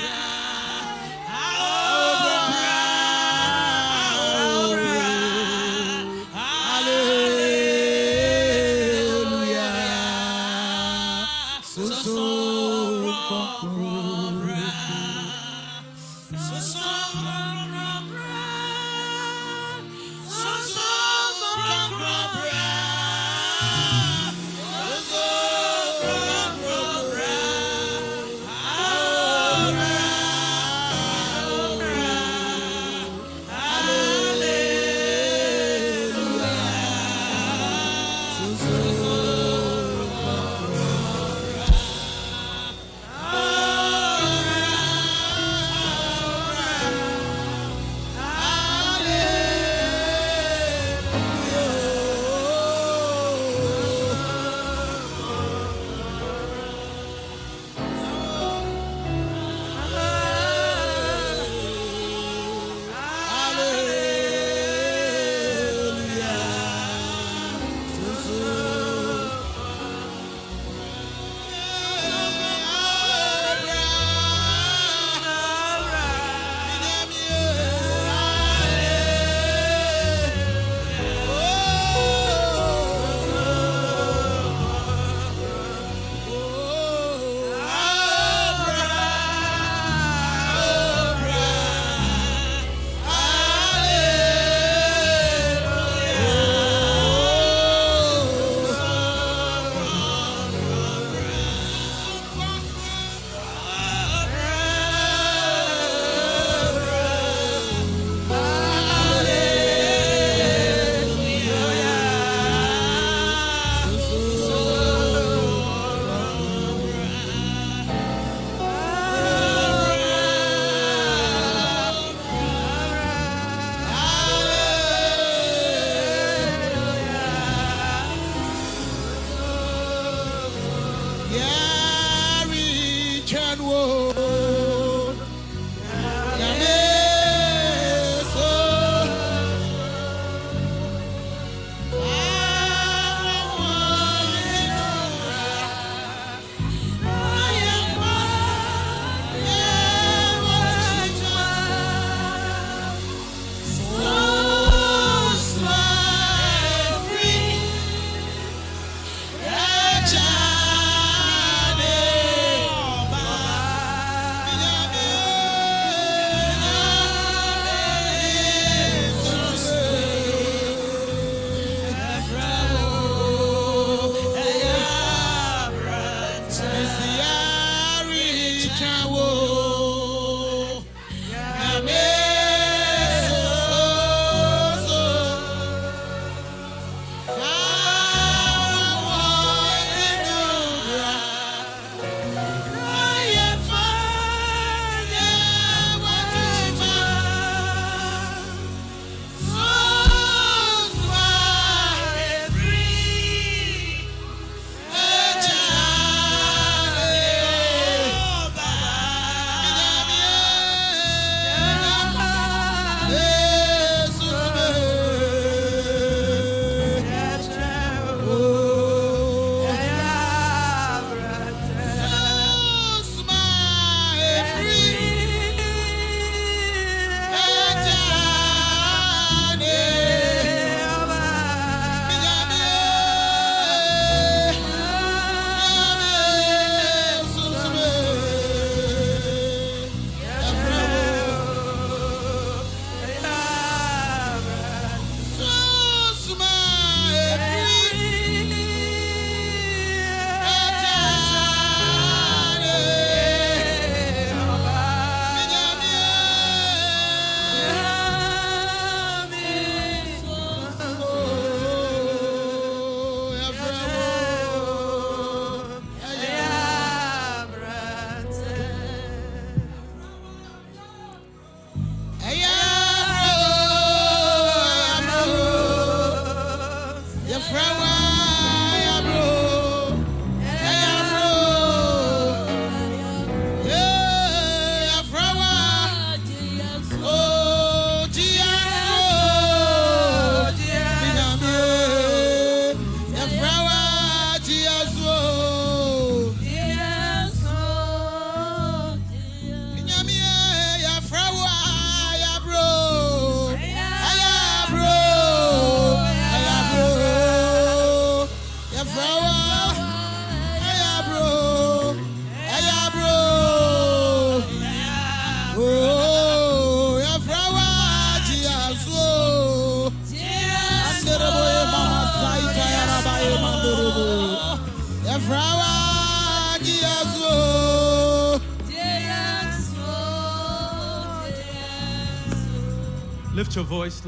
Lift your voice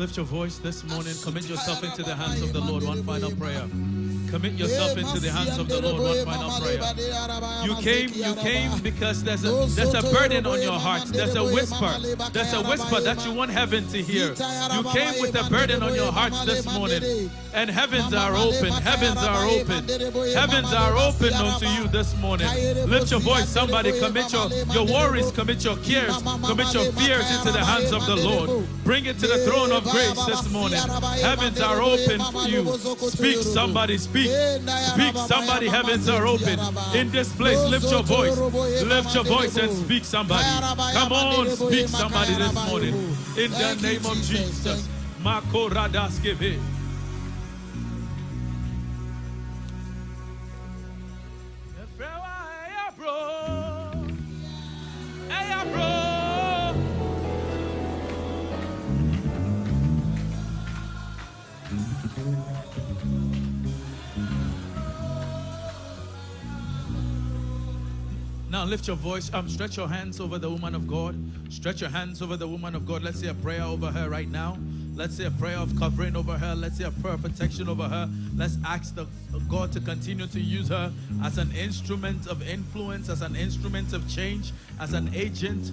this morning. Commit yourself into the hands of the Lord. One final prayer. Commit yourself into the hands of the Lord. One final prayer. You came because there's a burden on your heart. There's a whisper that you want heaven to hear. You came with a burden on your hearts this morning, and heavens are open. Heavens are open. Heavens are open unto you this morning. Lift your voice, somebody. Commit your worries, commit your cares, commit your fears into the hands of the Lord. Bring it to the throne of grace this morning. Heavens are open for you. Speak, somebody, speak. Speak, somebody. Heavens are open in this place. Lift your voice and speak, somebody. Come on, speak, somebody, this morning in the name of Jesus. Makoradaskeve. Now lift your voice, stretch your hands over the woman of God. Stretch your hands over the woman of God. Let's say a prayer over her right now. Let's say a prayer of covering over her. Let's say a prayer of protection over her. Let's ask God to continue to use her as an instrument of influence, as an instrument of change, as an agent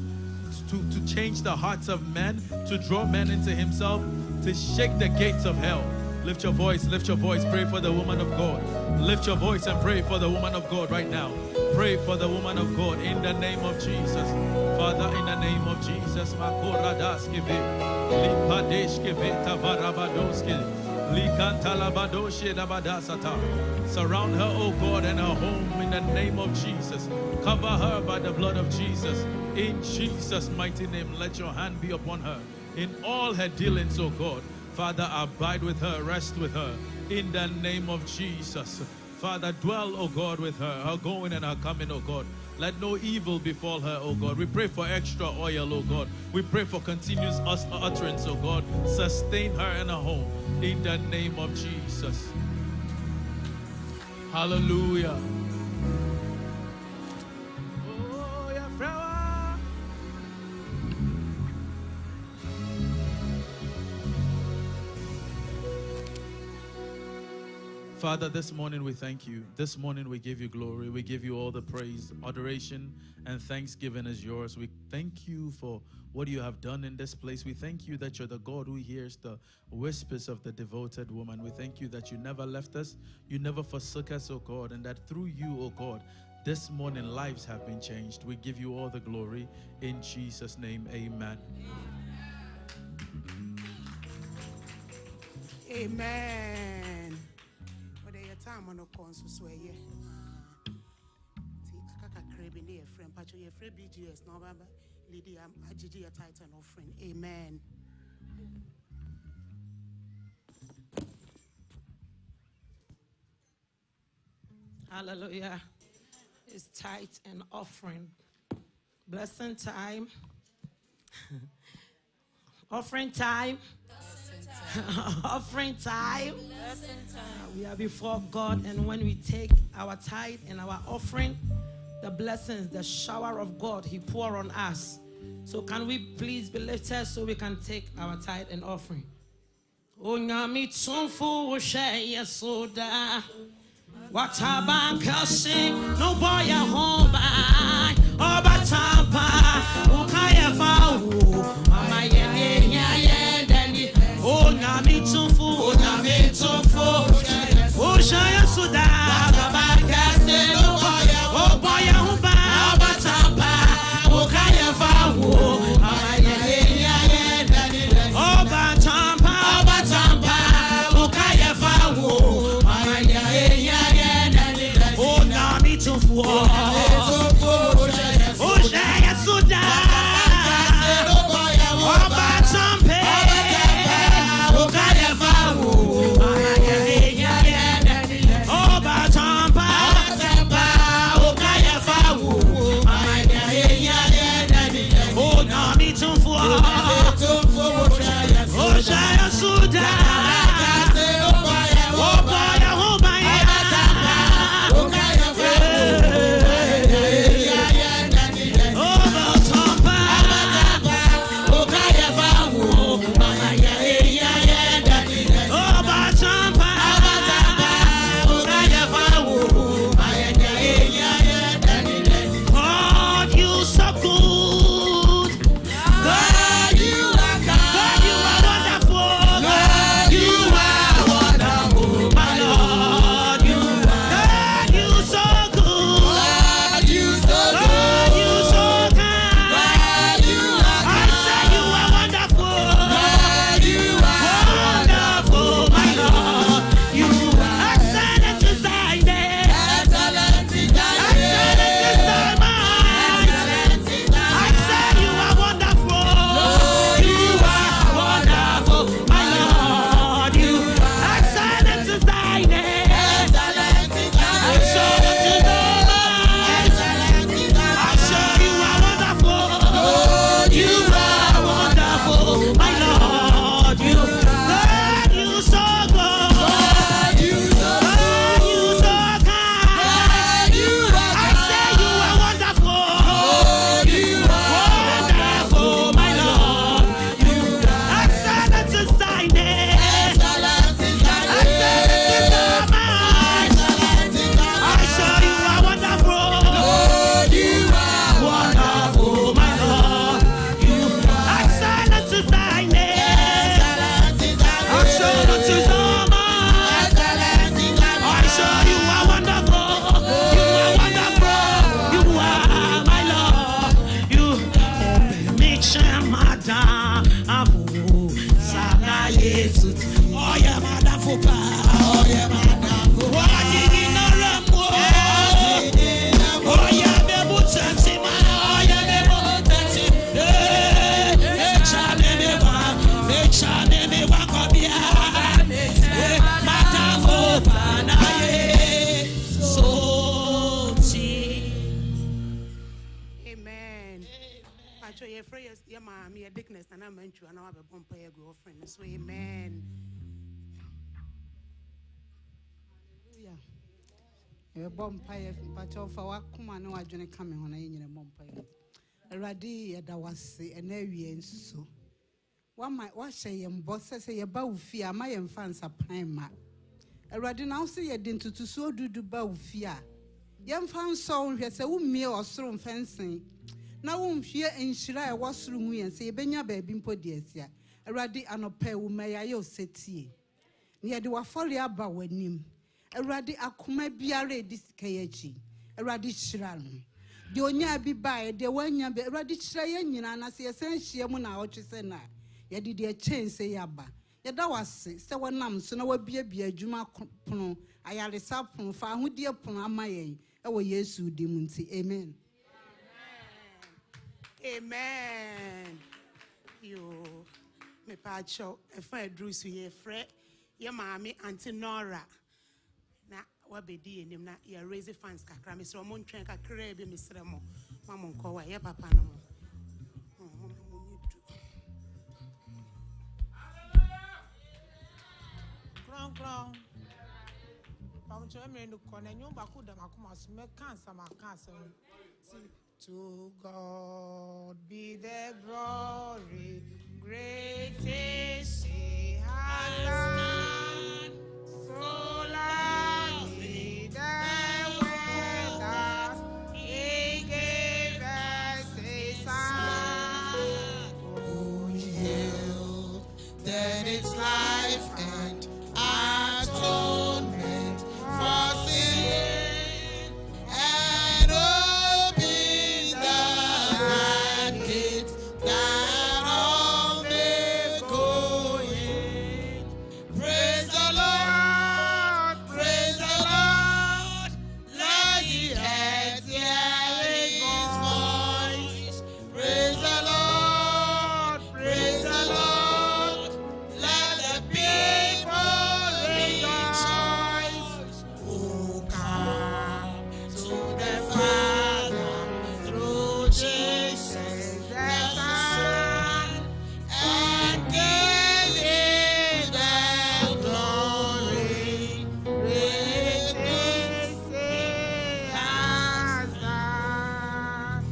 to change the hearts of men, to draw men into himself, to shake the gates of hell. Lift your voice, pray for the woman of God. Lift your voice and pray for the woman of God right now. Pray for the woman of God in the name of Jesus. Father, in the name of Jesus, surround her, O God, and her home in the name of Jesus. Cover her by the blood of Jesus. In Jesus' mighty name, let your hand be upon her in all her dealings, O God. Father, abide with her, rest with her, in the name of Jesus. Father, dwell, O God, with her going and her coming, O God. Let no evil befall her, O God. We pray for extra oil, O God. We pray for continuous utterance, O God. Sustain her and her home, in the name of Jesus. Hallelujah. Father, this morning we thank you. This morning we give you glory. We give you all the praise, adoration, and thanksgiving is yours. We thank you for what you have done in this place. We thank you that you're the God who hears the whispers of the devoted woman. We thank you that you never left us, you never forsook us, oh God, and that through you, oh God, this morning lives have been changed. We give you all the glory in Jesus' name. Amen. Amen. Time on a console swear. Akaka crabby near friend, but your friend BGS, November, Lydia, Ajiji, a Titan offering. Amen. Hallelujah. It's tithe and offering. Blessing time. Offering time. Offering time. We are before God, and when we take our tithe and our offering, the blessings, the shower of God, He pour on us. So can we please be lifted so we can take our tithe and offering? Oh, Naomi, tumfu share soda. What a bank sing, no boy at home by. Oh, but Ukaya Fau, my oh, Nami Tumfu, oh, Nami Tumfu, oh, Shaya Suda, oh, Boya Humba, Batapa, oh, Kaya Fau, oh, Batampa, oh, Kaya Fau, oh, Nami Tumfu, oh, Shaya Suda. Oh, yeah, madam Fupa. Oh, yeah, madam Fupa. Oh, yeah, baby, Tansi, man. Oh, yeah, baby, Tansi. Madam Fupa, na ye. So, Amen. Pacho, your friends, your mom, your Deaconess, and I'm into and I have a bumper your girlfriend. So, amen. Hallelujah. A bumper, Pacho, for what come on, no, I don't come on a bumper. A radi, that was an area and so. One might wash a young boss say about fear, my infants are prime. A radi now say a dent to so do bow fear. Young found soul has a meal or strong fencing. Now, here in Shira was room and say, Benya baby podiasia, a radi and a pair who may I set ye. Near the Wafolia Bawenim, a radi akume biare this kayachi, a radi shran. The onya be by the one ya be radi shrayan, and I say a sensiamuna or chisena. Ya did a chain say yaba. Ya that was 7 nams, so no be a juma pono. I had a sapon for who dear pon my our Yesu dimunti. Amen. Amen. You, me pacho, a friend drew to your friend, your mammy, Auntie Nora. Now, what be doing him? Now, you're raising fans, Kakra, Mr. Mon Trank, a crab, Mr. Mo, Mamma, call your papa. Clown. I'm trying to connect you back with them. I come as make cancer, my cancer. To God be the glory, great is He has done. So lovely the weather, He gave us His Son. Oh, yield that it's life and atonement for sin, and open the gates that all may go in. Praise the Lord, let the earth hear His voice. Praise the Lord, let the people rejoice. Who come to the Father through Jesus the Son, and give Him the glory. Great things He has done.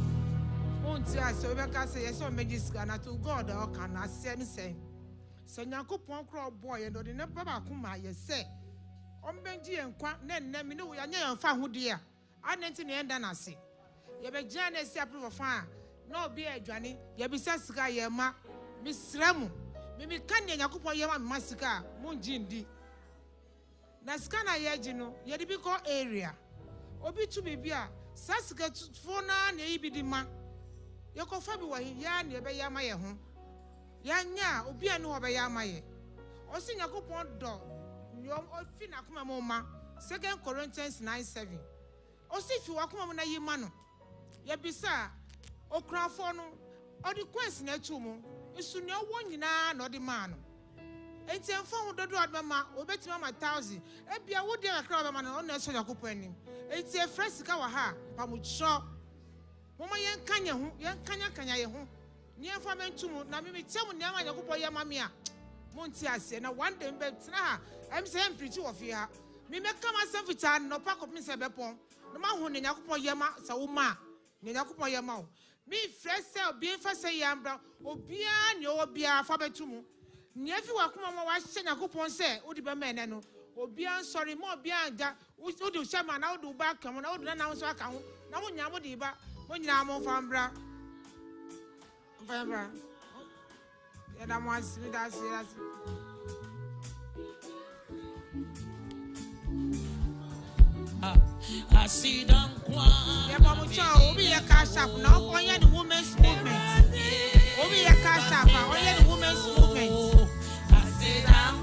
So we can say yes, so many scanner to God or can I say. So Yakupon crow boy and the number of Kuma, you say. Benji and Quack, then me know we are near found who dear. I didn't in the end and I see. You be Janice approve of fire. No beer, Johnny. You be Saska, Yama, Miss Ramu. Mimi Kanya Yakupo Yama Massacre, Munjin D. Nascana Yajino, Yadibiko area. Obi to be beer, Saska Fona, Nebidima. Yoko Fabi, Yan, Yabayama home. Yanya, Obia no Abayamaye. Or sing a coupon dog. Your old Finakuma Moma, 2 Corinthians 9:7. Or see if you are coming a mano. Yabisa, or Crawforno, or the quest netumo, is soon no one in or the man. Ain't a phone the dog, mamma, or bet mamma 1,000. Ebia would dare a crowd of man on a sort of coupon. It's a fresh kawaha, Pamucho. Mama yan kanya home. Near Famen Tumu, Nami, tell me now, Yakupo Yamamia. Montias, and a 1 day bed. I'm saying pretty of here. Me make come myself with an no pack of Miss Bepon. No man who Yakupo Yama, Sauma, Yakupo Yama. Me fresh cell being for say Yambra, Obian, your beer, Fabetumu. Never Wakuma was saying a coupon say, Udiba Menano, Obian, sorry, more beyond that, which would do Shaman, I'll do back, and I would announce our account. Now, Yamodiba, when Yamo Fambra. Fambra. And I want to see that. I see them. Yeah, Mama Chow, be a cash up now, only the women's movement. Be a cash up, only the women's movement. I see them.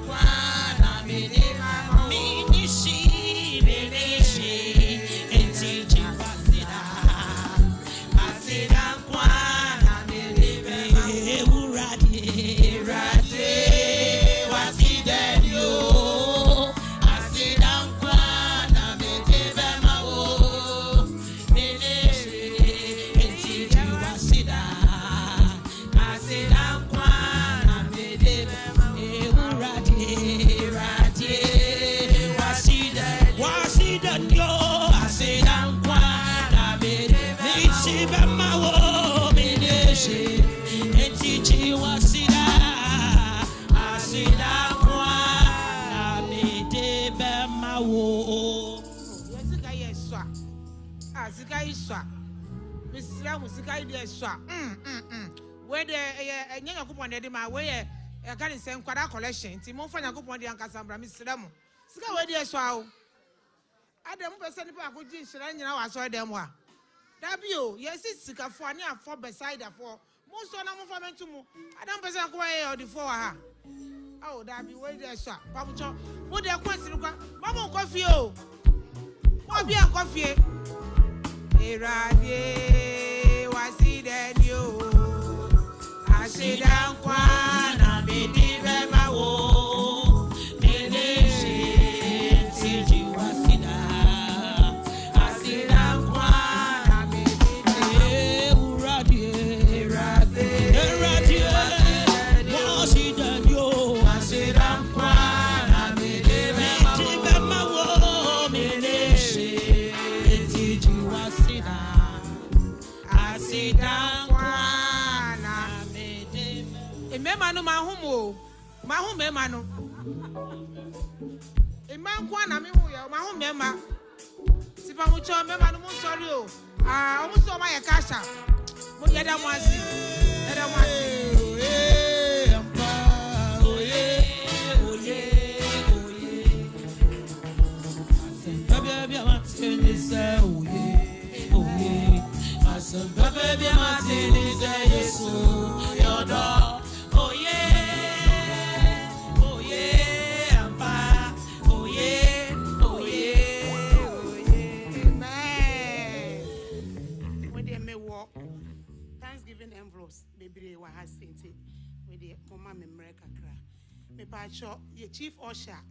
sika iswa. Misra musika ide swa. Where the enya yakupon de ma where e kan se nkwada collection. Ti mo fa yakupon de ankasa mbra misra mu. Sika we de swa o. Adam person nipa akoji nhira nyina wa so dem wa. Dabi o, yes sika fo ani afo beside afo. Mo so na mo fa mentu mu. Adam person ko e o di fo wa ha. Oh, Dabi, where there, sir? Pamucho, what they are questioning? Mamma, coffee, oh, what be a coffee? Iradi, was it then you? I see down quan, I be never wo. I see down quan, I be Manu mahumo, mahume manu. A man kwana me huya, mahumema. Sipamucho, memanu musorio. Almost all my casha. Yada mwasi, yada mwasi. Baby, I'm telling your dog. Thanksgiving envelopes, baby, what has sent it with the mama America cry. Me pacho, your chief usher,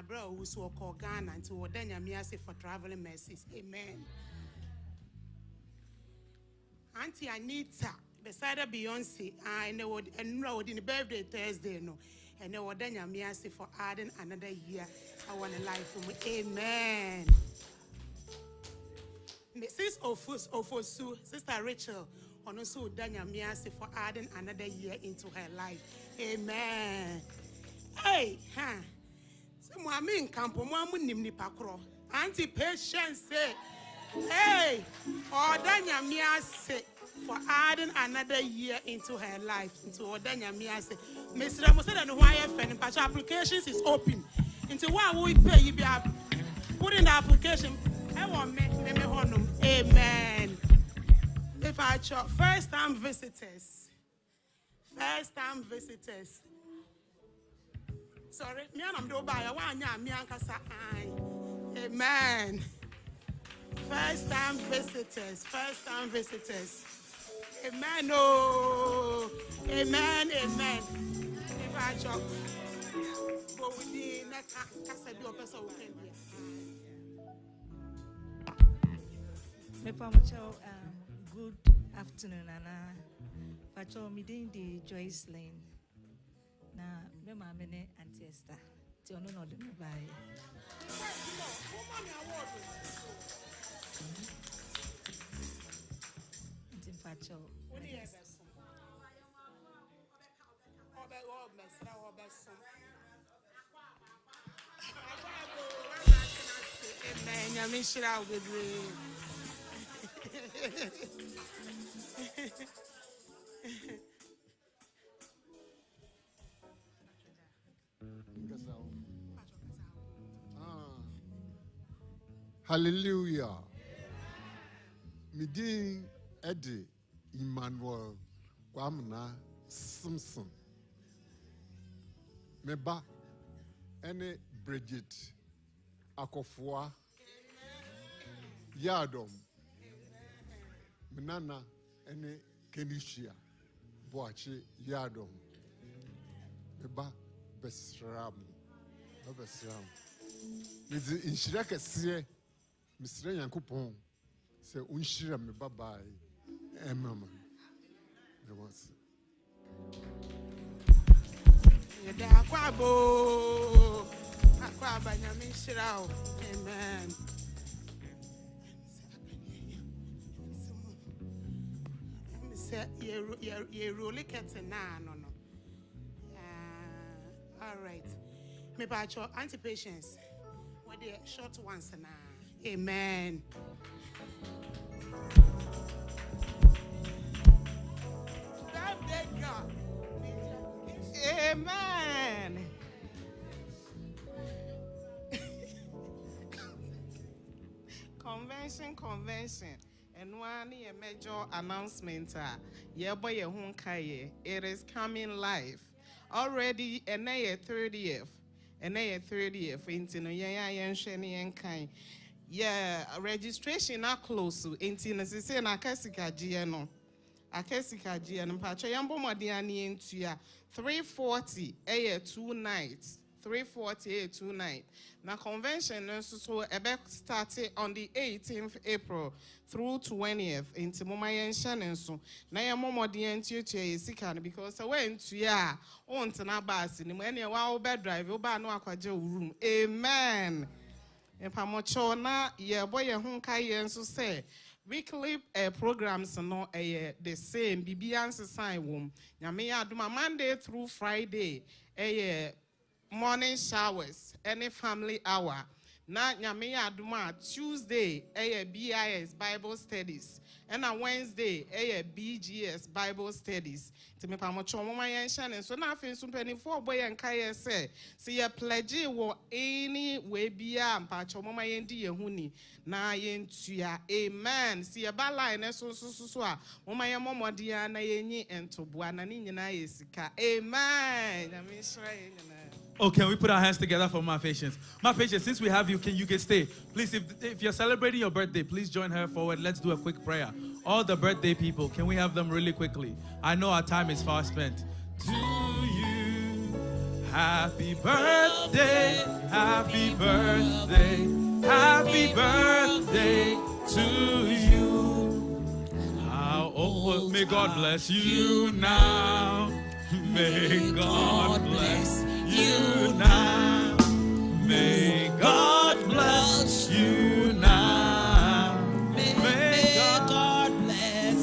bro, who's so called Ghana and to ordain me as for traveling mercies. Amen. Auntie Anita, beside Beyonce, I know and road in the birthday Thursday, no, and no ordain me as for adding another year. I want a life for me. Amen. Mrs. Ofosu, Sister Rachel, on also Danya Miasi for adding another year into her life. Amen. Hey, so Mammy Campo, Mamu Nimni Pakro, Auntie Patience say, hey, or Danya Miasi for adding another year into her life, into Danya Miasi. Mr. Ramosa and YFN, but applications is open. Into what we pay, you be put in the application. I want me honor. Amen. If I chop first time visitors. Sorry, me and I'm do buy a one ya me ankasa ai. Amen. First time visitors. Amen. Oh, amen. If I chop, go with the next kasa do person who can be. Good afternoon, Anna. Pacho, me doing the Joyce Lane. Na me mamene Auntie Esther. Ti ono no de me buy. Auntie Pacho. Hallelujah. Midin Eddie Emmanuel Kwamna Simpson. Meba ene Bridget Akofua Yadom Minana ene Kenishia Boachi Yadom Meba Besram Mizi inshiraka siye Mr. Yankupon say unshira me bye mama. There was Amen. You really can't say no. All right. Me about your anti-patience. What the short ones now. Amen. Amen. Convention. And one major announcement. It is coming live. Already, and a 30th. And a 30th. Yeah, registration are close to Intinas and Akasika Giano. Akasika Giano Pacha Yambo Madiani into 340 a 2 nights. 340 a 2 nights. Now convention so started on the 18th April through 20th into Momayan Shannon so. Now your mom to sikan because I went to ya on to Nabas in any wow bed drive over no aquajo room. Amen. And Pamochona, yeah, boy, Hunkai and so say weekly programs no the same BBS sign womb. Yamia do my Monday through Friday, morning showers, any family hour. Na Yamia do my Tuesday, BIS Bible studies, and on Wednesday, BGS Bible studies. To me, Pamochon, my and so nothing so 24 boy and Kaya say, see a pledge or any way beyond Pachoma and dear Huni. Na yen tuya, amen. See a bala and so my mama Diana Yeni and Tobuana Nina Isika, amen. Oh, can we put our hands together for my patients? My patients, since we have you, you can stay. Please, if you're celebrating your birthday, please join her forward. Let's do a quick prayer. All the birthday people, can we have them really quickly? I know our time is far spent. To you, happy birthday, happy birthday, happy birthday to you. May God bless you now. May God bless you now. May God bless you now. May God bless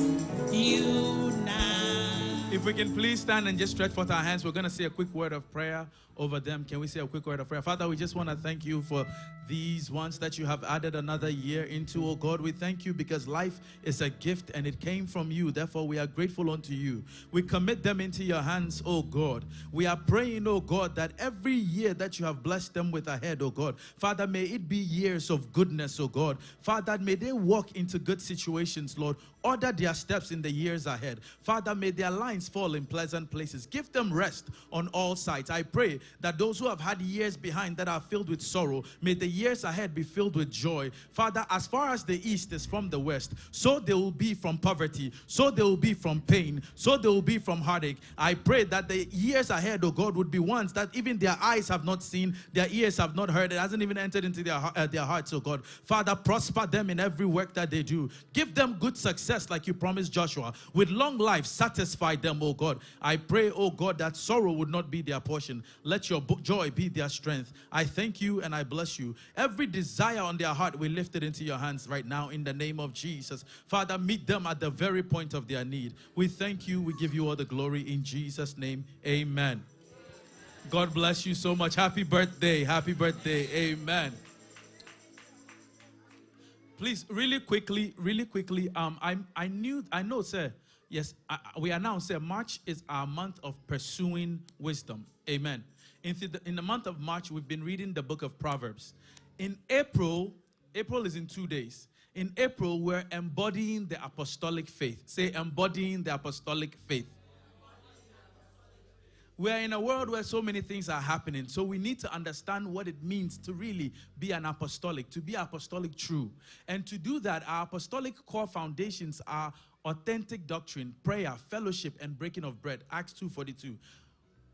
you now. If we can please stand and just stretch forth our hands, we're going to say a quick word of prayer over them. Can we say a quick word of prayer? Father, we just want to thank you for these ones that you have added another year into, oh God. We thank you because life is a gift and it came from you. Therefore, we are grateful unto you. We commit them into your hands, oh God. We are praying, oh God, that every year that you have blessed them with ahead, oh God, Father, may it be years of goodness, oh God. Father, may they walk into good situations, Lord. Order their steps in the years ahead. Father, may their lines fall in pleasant places. Give them rest on all sides. I pray that those who have had years behind that are filled with sorrow, may the years ahead be filled with joy. Father, as far as the east is from the west, so they will be from poverty, so they will be from pain, so they will be from heartache. I pray that the years ahead, oh God, would be ones that even their eyes have not seen, their ears have not heard, it hasn't even entered into their hearts, oh God. Father, prosper them in every work that they do. Give them good success like you promised Joshua. With long life, satisfy them, oh God. I pray, oh God, that sorrow would not be their portion. Let your joy be their strength. I thank you and I bless you. Every desire on their heart, we lift it into your hands right now in the name of Jesus. Father, meet them at the very point of their need. We thank you. We give you all the glory in Jesus' name. Amen. God bless you so much. Happy birthday. Happy birthday. Amen. Please, really quickly, I know, sir. Yes, we announced, sir, March is our month of pursuing wisdom. Amen. In the month of March, we've been reading the book of Proverbs. In April is in 2 days. In April, we're embodying the apostolic faith. Say, embodying the apostolic faith. We're in a world where so many things are happening, so we need to understand what it means to really be an apostolic, to be apostolic true. And to do that, our apostolic core foundations are authentic doctrine, prayer, fellowship, and breaking of bread. Acts 2:42.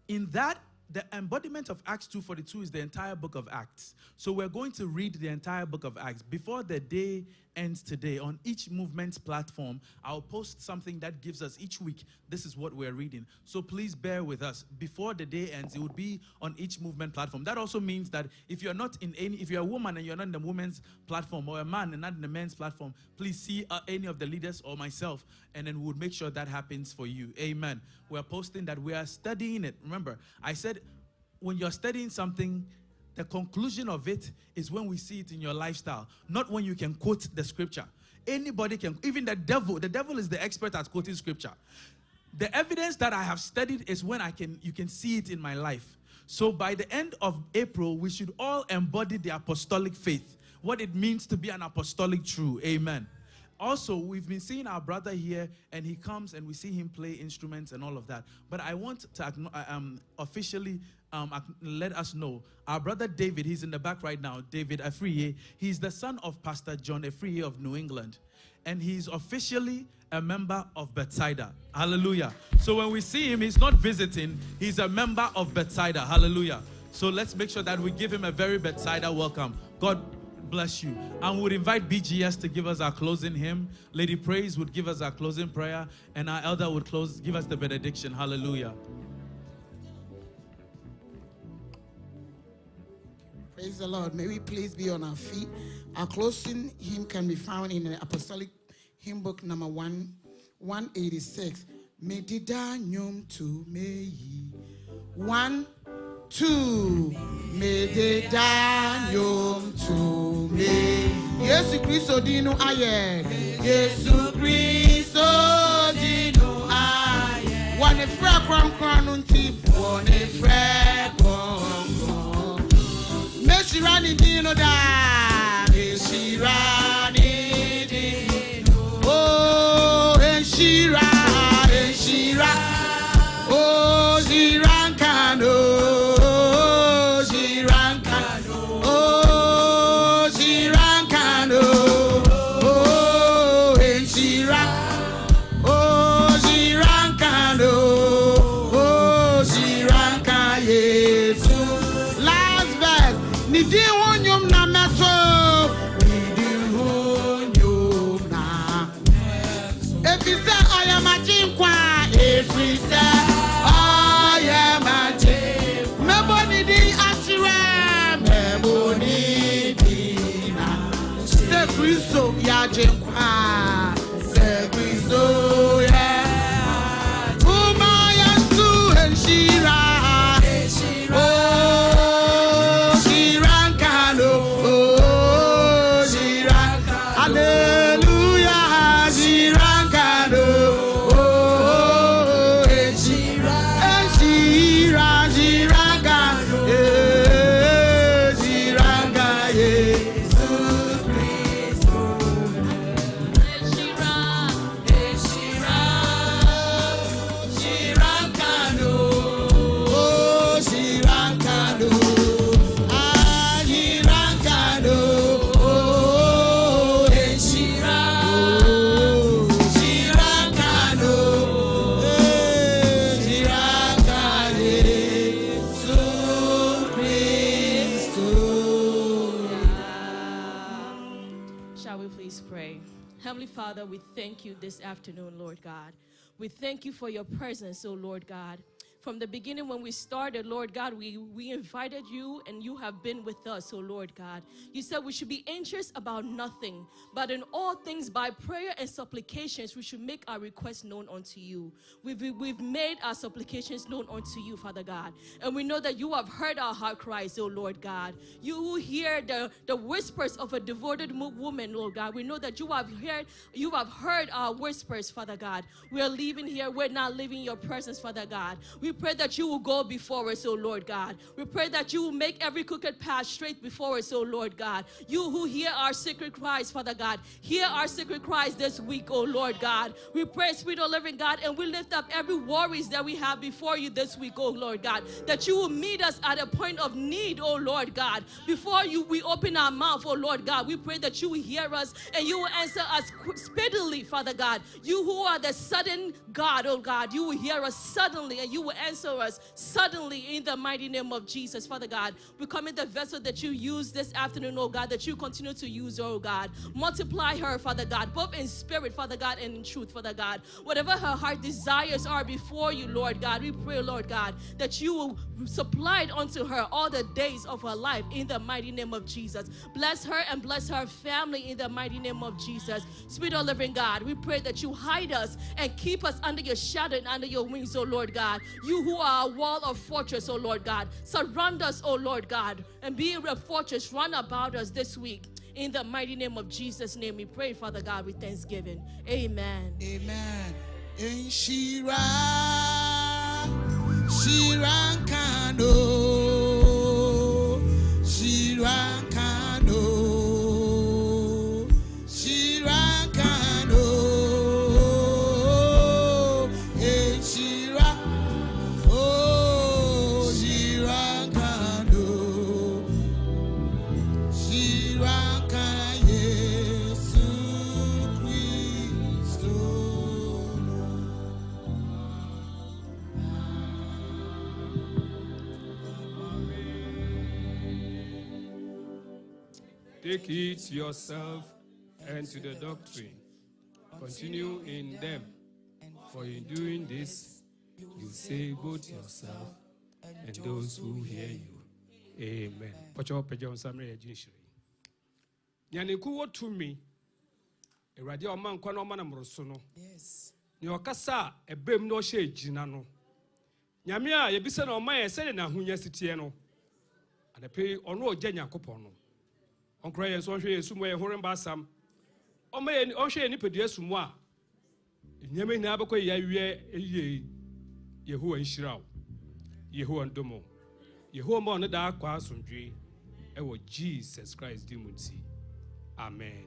In that, the embodiment of Acts 2:42 is the entire book of Acts. So we're going to read the entire book of Acts. Before the day ends today, on each movement's platform, I'll post something that gives us each week, this is what we're reading. So please bear with us. Before the day ends, it would be on each movement platform. That also means that if you're a woman and you're not in the women's platform, or a man and not in the men's platform, please see any of the leaders or myself, and then we'll make sure that happens for you. Amen. We're posting that we are studying it. Remember, I said when you're studying something, the conclusion of it is when we see it in your lifestyle, not when you can quote the scripture. Anybody can, even the devil is the expert at quoting scripture. the evidence that I have studied is when you can see it in my life. So by the end of April, we should all embody the apostolic faith, what it means to be an apostolic true. Amen. Also, we've been seeing our brother here, and he comes and we see him play instruments and all of that. But I want to officially let us know, our brother David, he's in the back right now, David Afriye, he's the son of Pastor John Afriye of New England. And he's officially a member of Bethsaida. Hallelujah. So when we see him, he's not visiting, he's a member of Bethsaida. Hallelujah. So let's make sure that we give him a very Bethsaida welcome. God bless you. And we would invite BGS to give us our closing hymn. Lady Praise would give us our closing prayer, and our elder would give us the benediction. Hallelujah. Praise the Lord. May we please be on our feet. Our closing hymn can be found in the Apostolic Hymn Book number 186. Medida nyom tu meyi. 1, 2. Medida nyom tu meyi. Yesu Kristo dinu aye. Yesu Kristo dinu aye. One fra kram kranunti. One fra kram. Meshirani dino da. Meshirani dino. Oh, Enshira. Oh, Zirankano. Zirankano. Oh, Zirankano. Oh, Enshira. Oh, Zirankano. Oh, Ziranka Yesu. Last verse. Nidi wonyum na meso. Nidi wonyum na meso. If you say I am a chinkwa. If we say I am a chinkwa. Meboni di asira. Meboni di na. Se Kristo ya chinkwa. Se Kristo ya. Umaya su enshira. Oh, Shirankano. Oh, Shiranka. Hallelujah. Shirankano. Oh, Shira. Shira. Shirankano. Shiranga. Yesu Kristo. Shira. Shira. Shirankano. Oh, Shirankano. Ah, Shirankano. Oh, Shira. Shirankano. Shiranga. Yesu Kristo. Shall we please pray? Heavenly Father, we thank you this afternoon, Lord God. We thank you for your presence, oh Lord God. From the beginning when we started, Lord God, we invited you and you have been with us, oh Lord God. You said we should be anxious about nothing, but in all things by prayer and supplications, we should make our requests known unto you. We've made our supplications known unto you, Father God. And we know that you have heard our heart cries, oh Lord God. You who hear the whispers of a devoted woman, Lord God. We know that you have heard our whispers, Father God. We are leaving here. We're not leaving your presence, Father God. We pray that you will go before us, oh Lord God. We pray that you will make every crooked path straight before us, oh Lord God. You who hear our secret cries, Father God, hear our secret cries this week, oh Lord God. We pray, sweet O living God, and we lift up every worries that we have before you this week, oh Lord God, that you will meet us at a point of need, oh Lord God. Before we open our mouth, oh Lord God, we pray that you will hear us and you will answer us speedily, Father God. You who are the sudden God, oh God, you will hear us suddenly and you will answer us suddenly in the mighty name of Jesus, Father God. We commit the vessel that you use this afternoon, oh God, that you continue to use, oh God. Multiply her, Father God, both in spirit, Father God, and in truth, Father God. Whatever her heart desires are before you, Lord God, we pray, Lord God, that you will supply it unto her all the days of her life in the mighty name of Jesus. Bless her and bless her family in the mighty name of Jesus. Sweet O living God, we pray that you hide us and keep us under your shadow and under your wings, oh Lord God. You who are a wall of fortress, oh Lord God. Surround us, oh Lord God, and be a fortress run about us this week. In the mighty name of Jesus' name we pray, Father God, with thanksgiving. Amen. Amen. in Shira, Shirankano, Shirankano, Shirankano, in Shira, oh, Shirankano, Shirankano, Yesu Christo. Take it yourself and to the doctrine. Continue in them. For in doing this, you save both yourself and those who hear you. Amen. Pacho pejo samre ejinshiri. Nyaniku wo to me. Erade o man kwa no ma na mroso no. Yes. Ni okasa ebem no hye ejina no. Nyame a yebise na o man yesere na hunya sitie no. Adepe ono oja Nyankopon no. Onkra ye so hwe yesu mo ye horen basam. O ma ye o hwe ni pedua sumu a. Nyame na abekọ ya wie eye Yehowa nhyira wo. Yehowa ndomo. Yehowa ma no da akwa asomdwe ewo Jesus Christ di munti. Amen.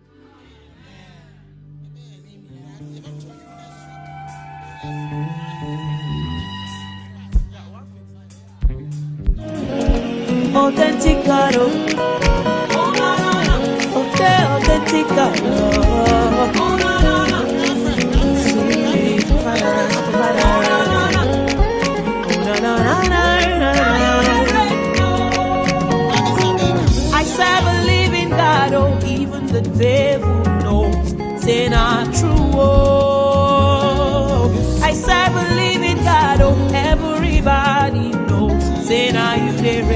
Authentic God, authentic God, I serve a living God, oh, even the devil knows, say not true, oh. I serve a living God, oh, everybody knows, say now you there.